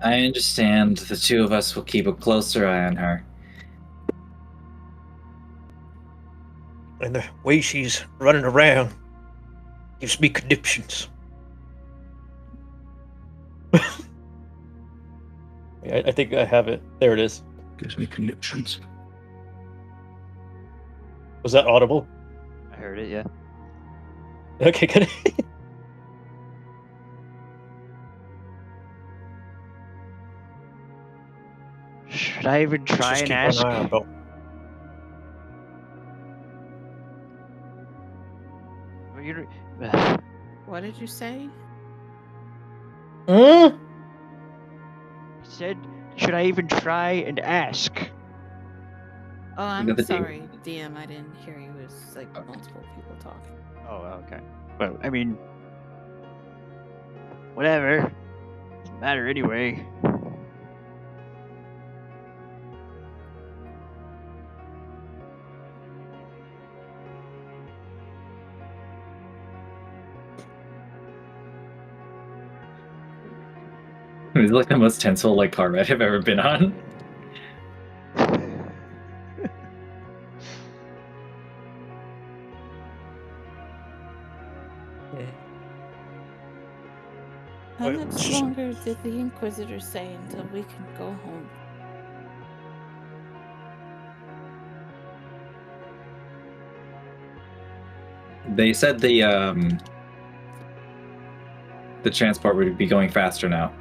I understand. The two of us will keep a closer eye on her. And the way she's running around gives me conniptions. I think I have it. There it is. Gives me conniptions. Was that audible? I heard it, yeah. Okay, good. Should I even try and ask? What did you say? Huh? He said, should I even try and ask? Oh, I'm sorry, DM. I didn't hear you. It was like multiple people talking. Oh, okay. Well, I mean, whatever. Doesn't matter anyway. It's like the most tenseful car ride I've ever been on. How much longer did the Inquisitor say until we can go home? They said the transport would be going faster now.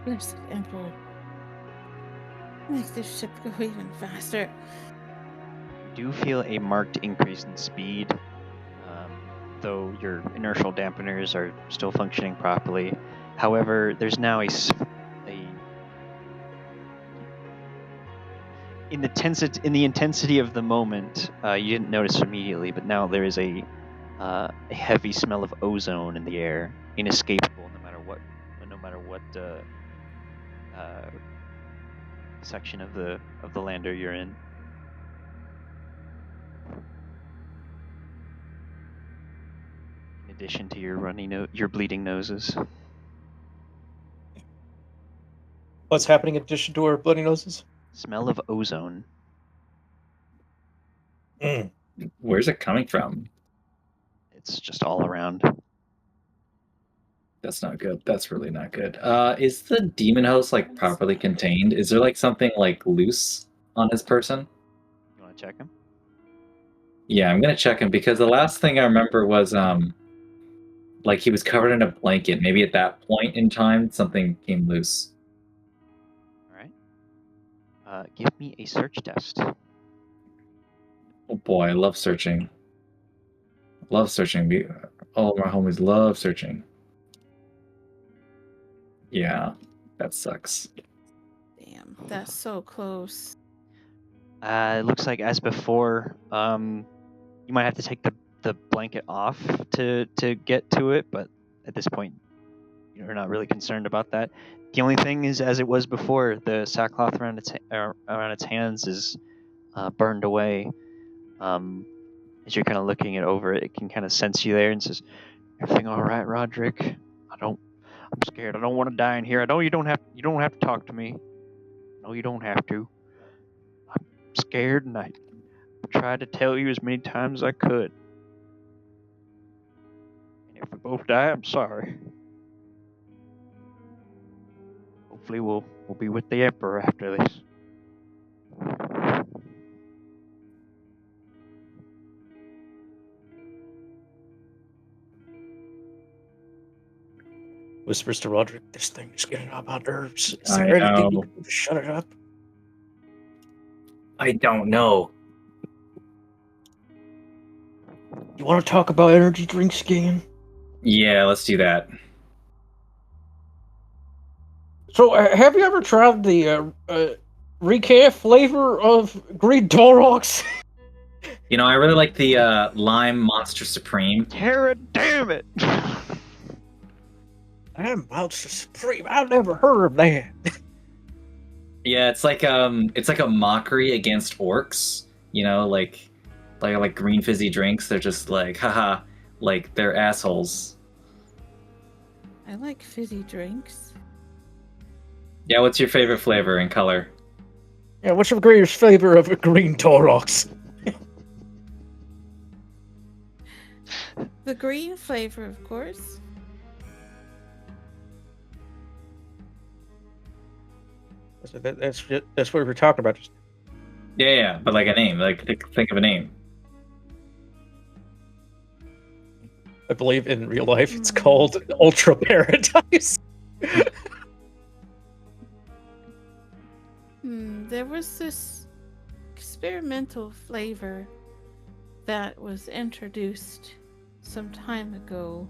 Blessed Emperor. Make this ship go even faster. Do feel a marked increase in speed, though your inertial dampeners are still functioning properly. However, there's now in the intensity of the moment, you didn't notice immediately, but now there is a heavy smell of ozone in the air, inescapable no matter what section of the lander you're in. In addition to your your bleeding noses. What's happening in addition to our bloody noses? Smell of ozone. Where's it coming from? It's just all around. That's not good. That's really not good. Is the demon host like properly contained? Is there like something like loose on his person? You want to check him? Yeah, I'm gonna check him because the last thing I remember was like he was covered in a blanket. Maybe at that point in time something came loose. All right. Give me a search test. Oh boy, I love searching. Love searching. All of my homies love searching. Yeah, that sucks. Damn, that's so close. It looks like as before, you might have to take the blanket off to get to it, but at this point, you're not really concerned about that. The only thing is, as it was before, the sackcloth around its hands is burned away. As you're kind of looking it over, it can kind of sense you there and says, "Everything all right, Roderick? I'm scared. I don't want to die in here. I know you don't have to talk to me. No, you don't have to. I'm scared, and I tried to tell you as many times as I could. And if we both die, I'm sorry. Hopefully, we'll be with the Emperor after this." Whispers to Roderick, "This thing is getting on my nerves. Is I there anything you know. can do to shut it up?" I don't know. You want to talk about energy drinks again? Yeah, let's do that. So, have you ever tried the recaf flavor of green Torox? You know, I really like the Lime Monster Supreme. Tara, damn it! Damn, Monster Supreme. I've never heard of that. Yeah, it's like a mockery against orcs. You know, like green fizzy drinks. They're just like, haha, like they're assholes. I like fizzy drinks. Yeah, what's your favorite flavor and color? Yeah, what's your greatest flavor of a green Torox? The green flavor, of course. That's what we're talking about. Yeah, but like a name. Like think of a name. I believe in real life it's called Ultra Paradise. There was this experimental flavor that was introduced some time ago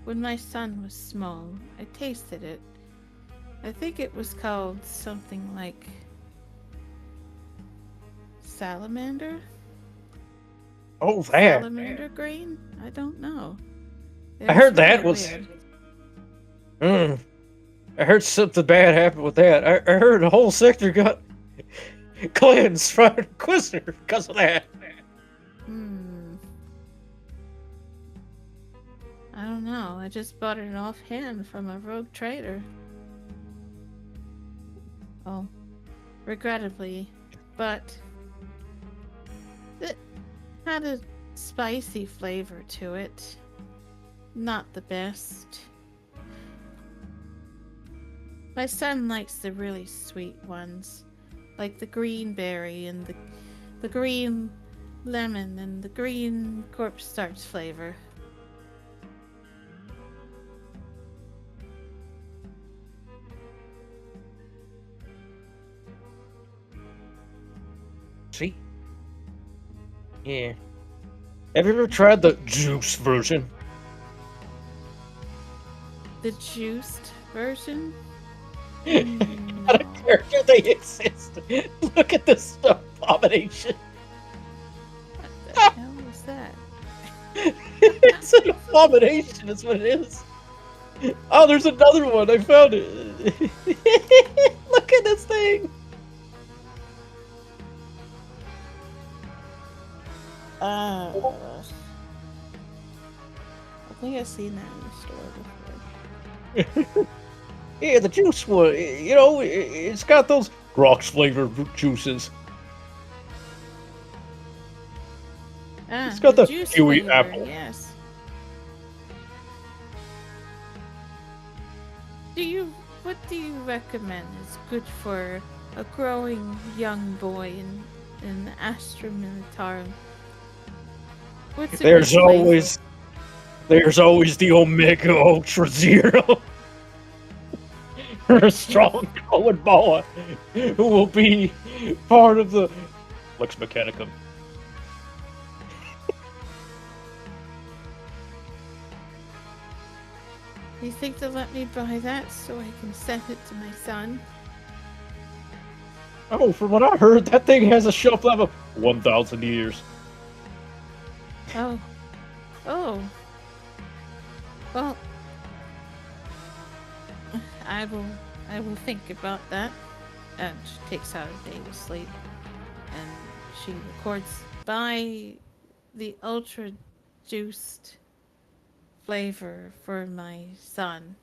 when my son was small. I tasted it. I think it was called something like salamander? Oh, that. Salamander green? I don't know. I heard that was... I heard something bad happened with that. I heard the whole sector got cleansed from Inquisitor because of that. I don't know. I just bought it offhand from a rogue trader. Oh, regrettably, but it had a spicy flavor to it. Not the best. My son likes the really sweet ones, like the green berry and the green lemon and the green corpse starch flavor. See? Yeah. Have you ever tried the juice version? The juiced version? I don't care if they exist. Look at this abomination. What the hell is that? It's an abomination, is what it is. Oh, there's another one. I found it. Look at this thing. I think I've seen that in the store before. Yeah, the juice one. You know, it's got those Grox flavored juices. It's got the juice kiwi flavor, apple. Yes. What do you recommend is good for a growing young boy in Astra Militarum? What's a good There's always the Omega Ultra Zero. A strong growing boy who will be part of the Lex Mechanicum. You think they'll let me buy that so I can send it to my son? Oh, from what I heard, that thing has a shelf life of 1,000 years. Oh. Oh. Well, I will think about that. And she takes out a day of sleep, and she records buy the ultra juiced flavor for my son.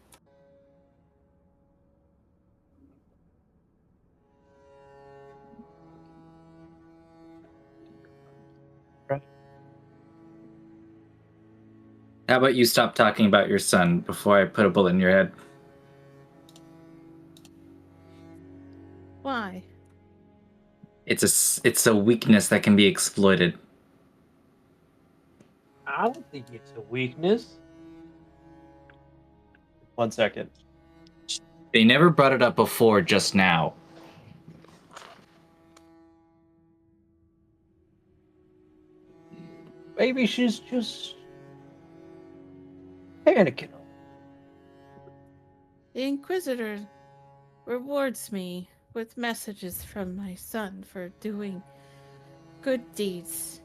How about you stop talking about your son before I put a bullet in your head? Why? It's a weakness that can be exploited. I don't think it's a weakness. 1 second. They never brought it up before just now. Maybe she's just panicking. The Inquisitor rewards me with messages from my son for doing good deeds.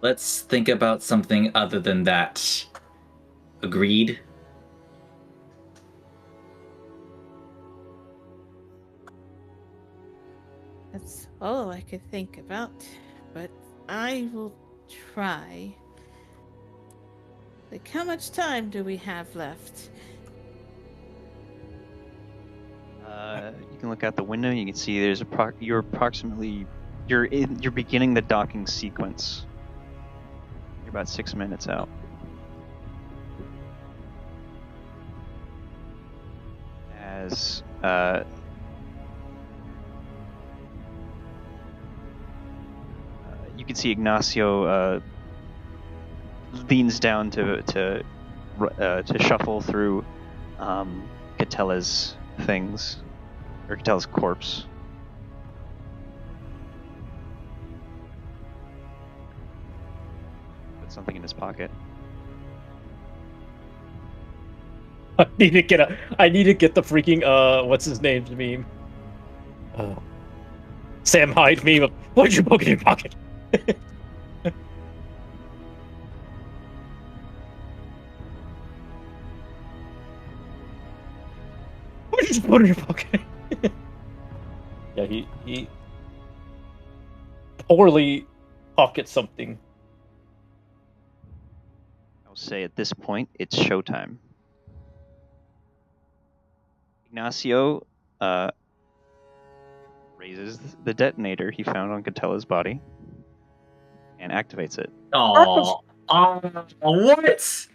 Let's think about something other than that. Agreed? That's all I could think about, but I will try. Like, how much time do we have left? You can look out the window. You can see there's you're beginning the docking sequence. You're about 6 minutes out. As you can see Ignacio leans down to shuffle through Catella's things, or Catella's corpse. Put something in his pocket. I need to get the freaking what's his name's meme? Sam Hyde meme of what'd you poke in your pocket? What'd you just put in your pocket? Yeah, he poorly pockets something. I'll say at this point it's showtime. Ignacio raises the detonator he found on Catella's body and activates it. Oh, what?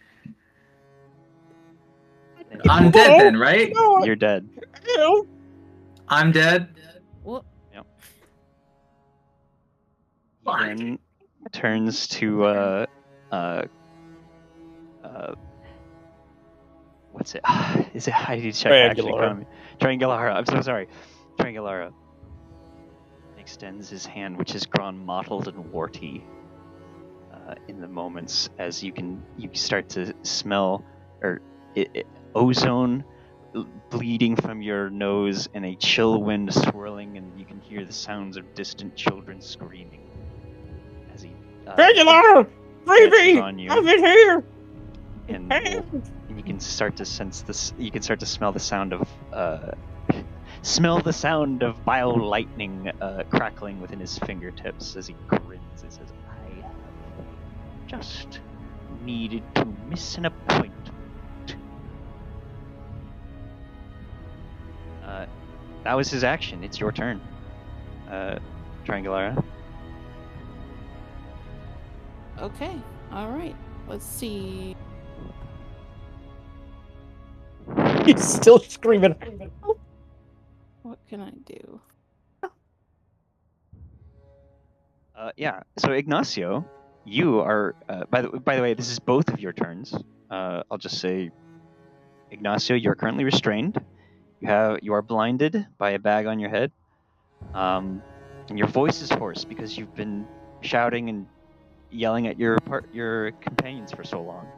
I'm dead then, right? You're dead. I'm dead. What? Yep. Then turns to what's it? Is it? I need to check actually. Triangulara. I'm so sorry. Triangulara extends his hand, which has grown mottled and warty in the moments as you start to smell ozone bleeding from your nose and a chill wind swirling, and you can hear the sounds of distant children screaming as he Triangulara! Baby! on you. I'm in here! And you can start to sense this. You can start to smell the sound of bio lightning crackling within his fingertips as he grins and says, "I have just needed to miss an appointment." That was his action. It's your turn, Triangulara. Okay, alright. Let's see. He's still screaming. What can I do? Yeah. So Ignacio, you are. By the way, this is both of your turns. I'll just say, Ignacio, you're currently restrained. You are blinded by a bag on your head. And your voice is hoarse because you've been shouting and yelling at your companions for so long.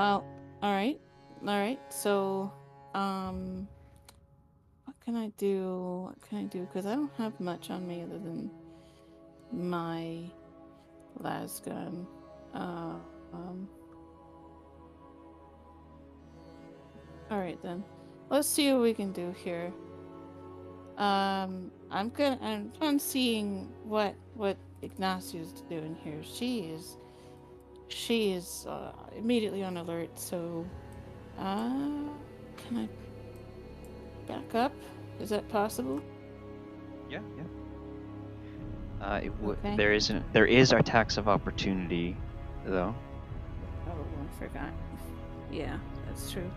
Oh, all right. So, what can I do? Because I don't have much on me other than my las gun. All right then. Let's see what we can do here. I'm seeing what Ignacio's doing here. She is immediately on alert. So, can I back up? Is that possible? Yeah. Okay. There is attacks of opportunity, though. Oh, I forgot. Yeah, that's true.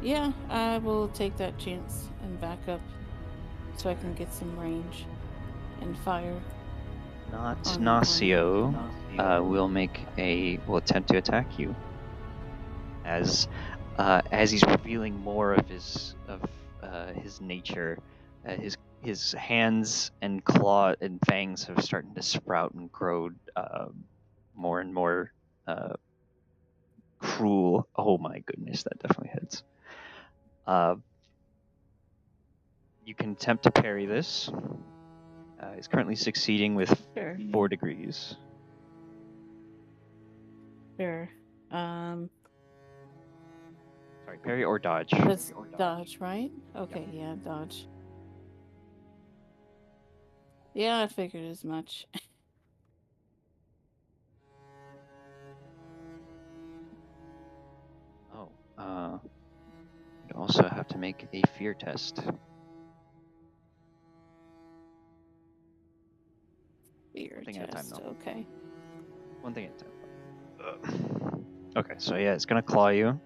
Yeah, I will take that chance and back up so I can get some range and fire. Not Nacio will attempt to attack you as he's revealing more of his nature. His hands and claw and fangs have started to sprout and grow more and more cruel. Oh my goodness, that definitely hits. You can attempt to parry this. He's currently succeeding with 4 degrees. Sure. Sorry, parry or dodge. That's dodge, right? Okay, yeah, dodge. Yeah, I figured as much. You also have to make a fear test. Fear One thing test, at a time, though. okay. One thing at a time. Okay, so yeah, it's gonna claw you.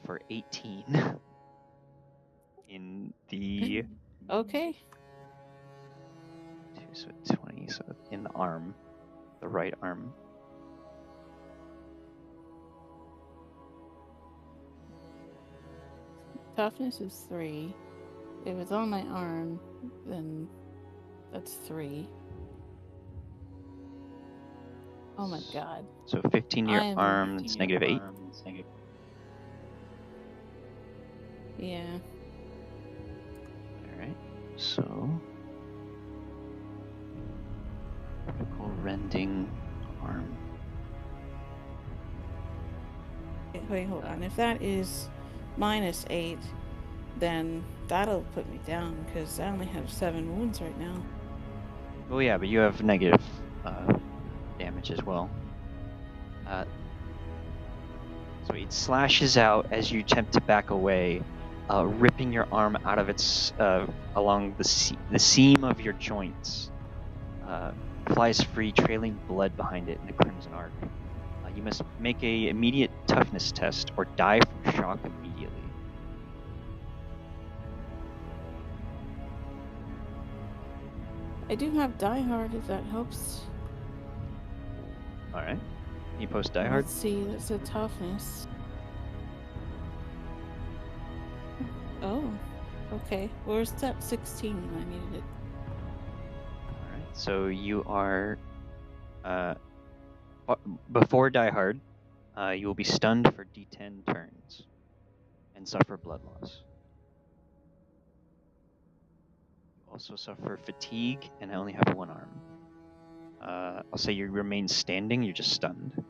For 18. In the... Okay. So 20, so in the arm. The right arm. Toughness is 3. If it's on my arm, then that's 3. Oh my god. So 15 your arm, it's negative 8. Yeah. Alright, so... Vertical rending arm. Wait, hold on. If that is -8, then that'll put me down, because I only have 7 wounds right now. Well, yeah, but you have negative damage as well. So it slashes out as you attempt to back away, ripping your arm out of its along the seam of your joints. Flies free, trailing blood behind it in a crimson arc. You must make a immediate toughness test or die from shock immediately. I do have Die Hard, if that helps. Alright. You post Die Hard? Let's see, that's a toughness. Oh, okay. Where's that 16 when I needed it? Alright, so you are... before Die Hard, you will be stunned for D10 turns and suffer blood loss. You also suffer fatigue and only have 1 arm. I'll say you remain standing, you're just stunned.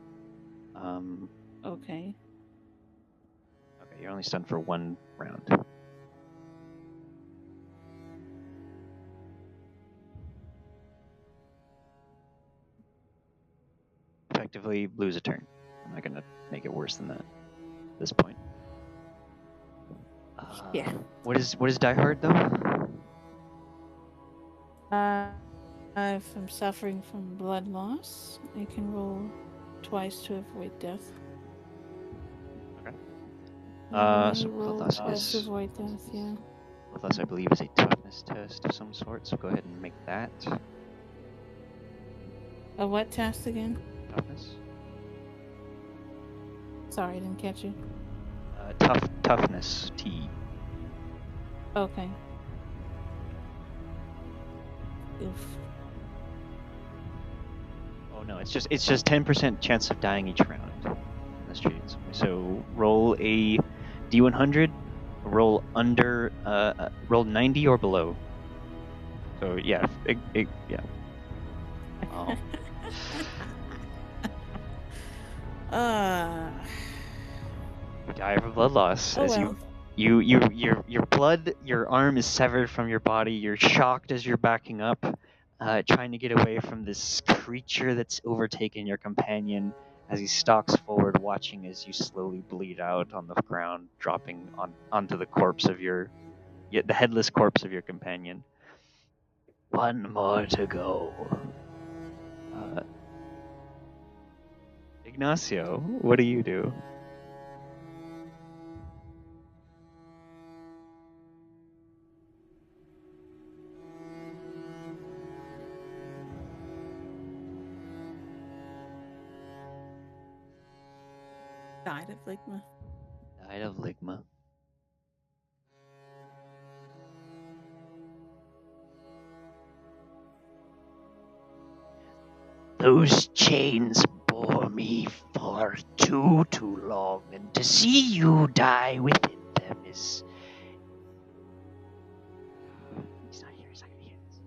Okay. Okay, you're only stunned for 1 round. Effectively lose a turn. I'm not gonna make it worse than that at this point. Yeah. What is Die Hard though? If I'm suffering from blood loss, I can roll twice to avoid death. Okay. So roll twice to avoid death, yeah. Bloodlust, I believe, is a toughness test of some sort, so go ahead and make that. A what test again? Toughness. Sorry, I didn't catch you. Toughness, T. Okay. Oof. Oh no, it's just 10% chance of dying each round. That's treated this way. So roll a D100, roll under, roll 90 or below. So yeah, yeah. You die of blood loss Oh as well. your blood, your arm is severed from your body. You're shocked as you're backing up, trying to get away from this creature that's overtaken your companion as he stalks forward, watching as you slowly bleed out on the ground, dropping onto the corpse of the headless corpse of your companion. One more to go. Ignacio, what do you do? Died of Ligma. Died of Ligma. Those chains bore me for too long, and to see you die within them is... He's not here, he's not gonna hear this.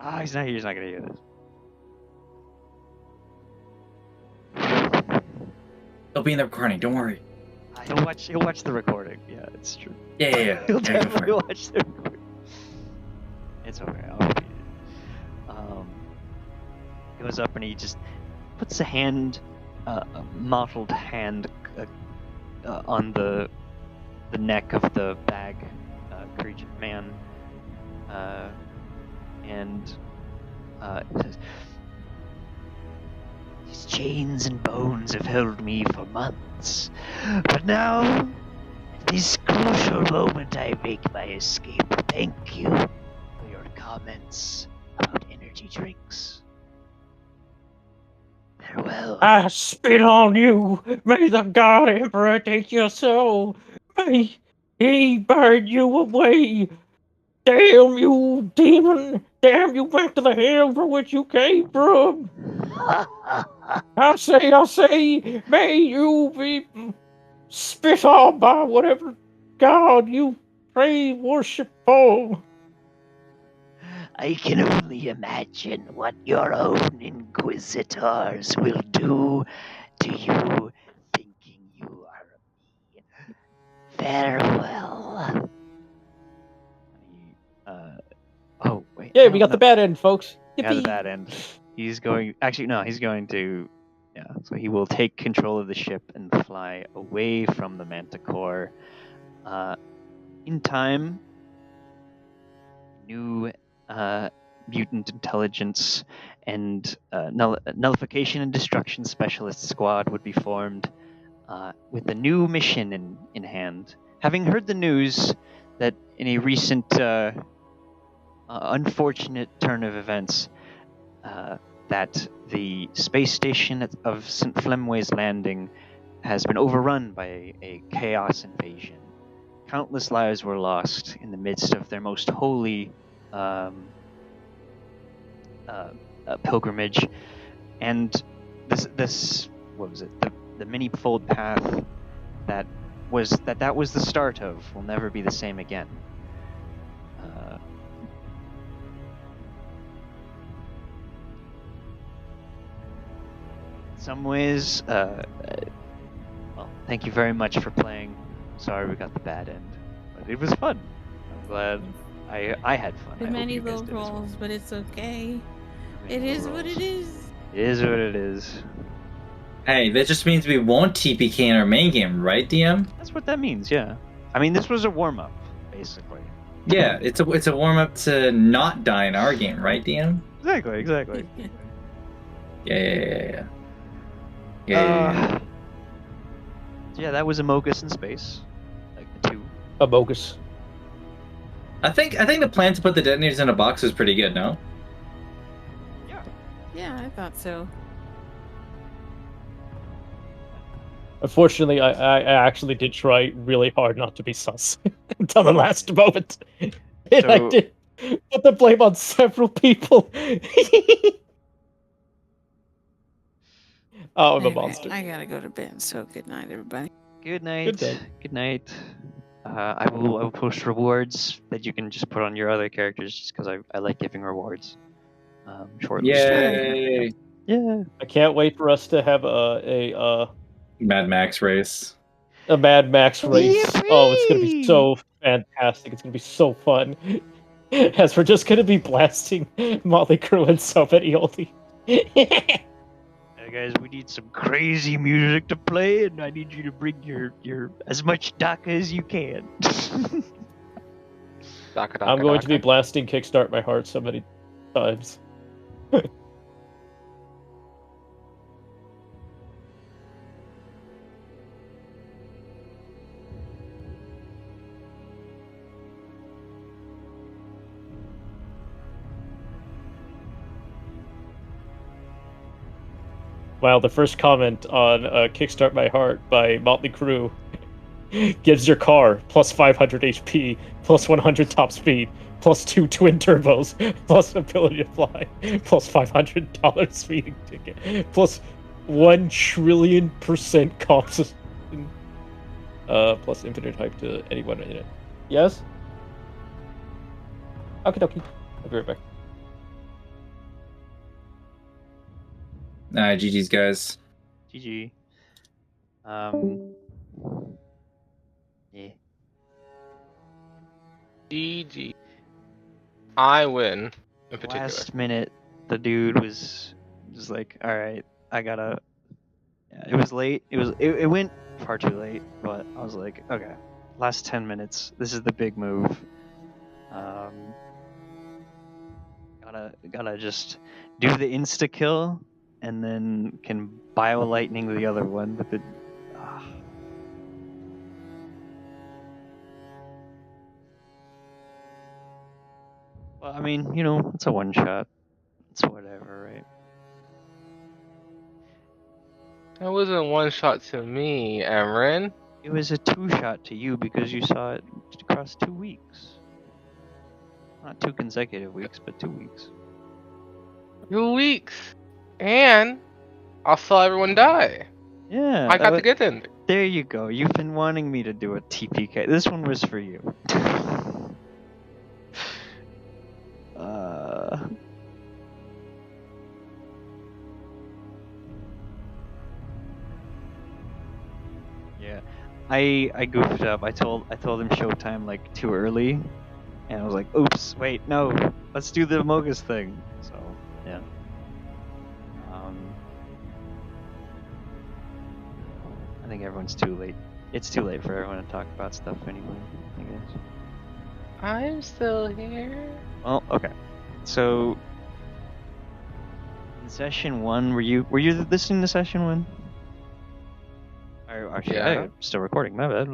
Ah, he's not here, he's not gonna hear this. It'll be in the recording, don't worry. He'll watch the recording. Yeah, it's true. Yeah. He'll Yeah, go for definitely it. watch the recording. It's okay, I'll repeat it. Goes up and he just puts a mottled hand on the neck of the bag creature man, and says, These chains and bones have held me for months, but now, at this crucial moment, I make my escape. Thank you for your comments about energy drinks. Farewell. I spit on you. May the God Emperor take your soul. May he burn you away. Damn you, demon. Damn you back to the hell from which you came from. I say, may you be spit on by whatever God you pray worship for. I can only imagine what your own inquisitors will do to you, thinking you are me. Farewell. Oh wait. Yeah, we got the bad end, folks. Yeah, the Yippee. bad end. He's going to so he will take control of the ship and fly away from the Manticore. In time, new mutant intelligence and nullification and destruction specialist squad would be formed with a new mission in hand. Having heard the news that in a recent unfortunate turn of events, that the space station of St. Flemwe's landing has been overrun by a chaos invasion. Countless lives were lost in the midst of their most holy pilgrimage, and this what was it? The many-fold path that was the start of will never be the same again. In some ways, well, thank you very much for playing. Sorry we got the bad end, but it was fun. I'm glad I had fun. Too many low rolls, but it's okay. It is what it is. It is what it is. Hey, that just means we won't TPK in our main game, right, DM? That's what that means, yeah. I mean, this was a warm-up, basically. Yeah, it's a warm-up to not die in our game, right, DM? Exactly. Yeah. Yeah, that was Amogus in space. Like the 2. Amogus. I think the plan to put the detonators in a box is pretty good, no? Yeah, I thought so. Unfortunately, I actually did try really hard not to be sus until the last moment. And I did. Put the blame on several people. Oh, I'm a Anyway, monster. I gotta go to bed. So good night, everybody. Good night. Good night. Good night. I will post rewards that you can just put on your other characters, just because I like giving rewards. Shortly. Yay! Yeah. I can't wait for us to have a Mad Max race. Mad Max race. Oh, it's gonna be Yippee! so fantastic. It's gonna be so fun. As we're just gonna be blasting Motley Crue and so many oldies. Hey guys, we need some crazy music to play, and I need you to bring your as much DACA as you can. I'm going to be blasting Kickstart My Heart so many times. Wow, the first comment on Kickstart My Heart by Motley Crue gives your car plus 500 HP, plus 100 top speed, plus 2 twin turbos, plus ability to fly, plus $500 speeding ticket, plus 1 trillion% comps, plus infinite hype to anyone in it. Yes? Okie dokie. I'll be right back. GG's, guys. GG. Yeah. GG. I win. In particular. Last minute, the dude was just like, "All right, I gotta." Yeah, it was late. It went far too late, but I was like, "Okay, last 10 minutes. This is the big move. Gotta just do the insta kill, and then can bio lightning the other one with the." Well, I mean, it's a one shot. It's whatever, right? That wasn't a one shot to me, Emran. It was a 2-shot to you because you saw it across 2 weeks. Not 2 consecutive weeks, but 2 weeks. 2 weeks. And I saw everyone die. Yeah. I got the good ending. There you go. You've been wanting me to do a TPK. This one was for you. Yeah. I goofed up. I told him showtime like too early, and I was like, "Oops, wait, no, let's do the Mogus thing." So yeah. I think everyone's too late. It's too late for everyone to talk about stuff anyway, I guess. I'm still here. Well, okay. So in session 1, were you listening to session 1? Or actually, Yeah. I'm still recording. My bad.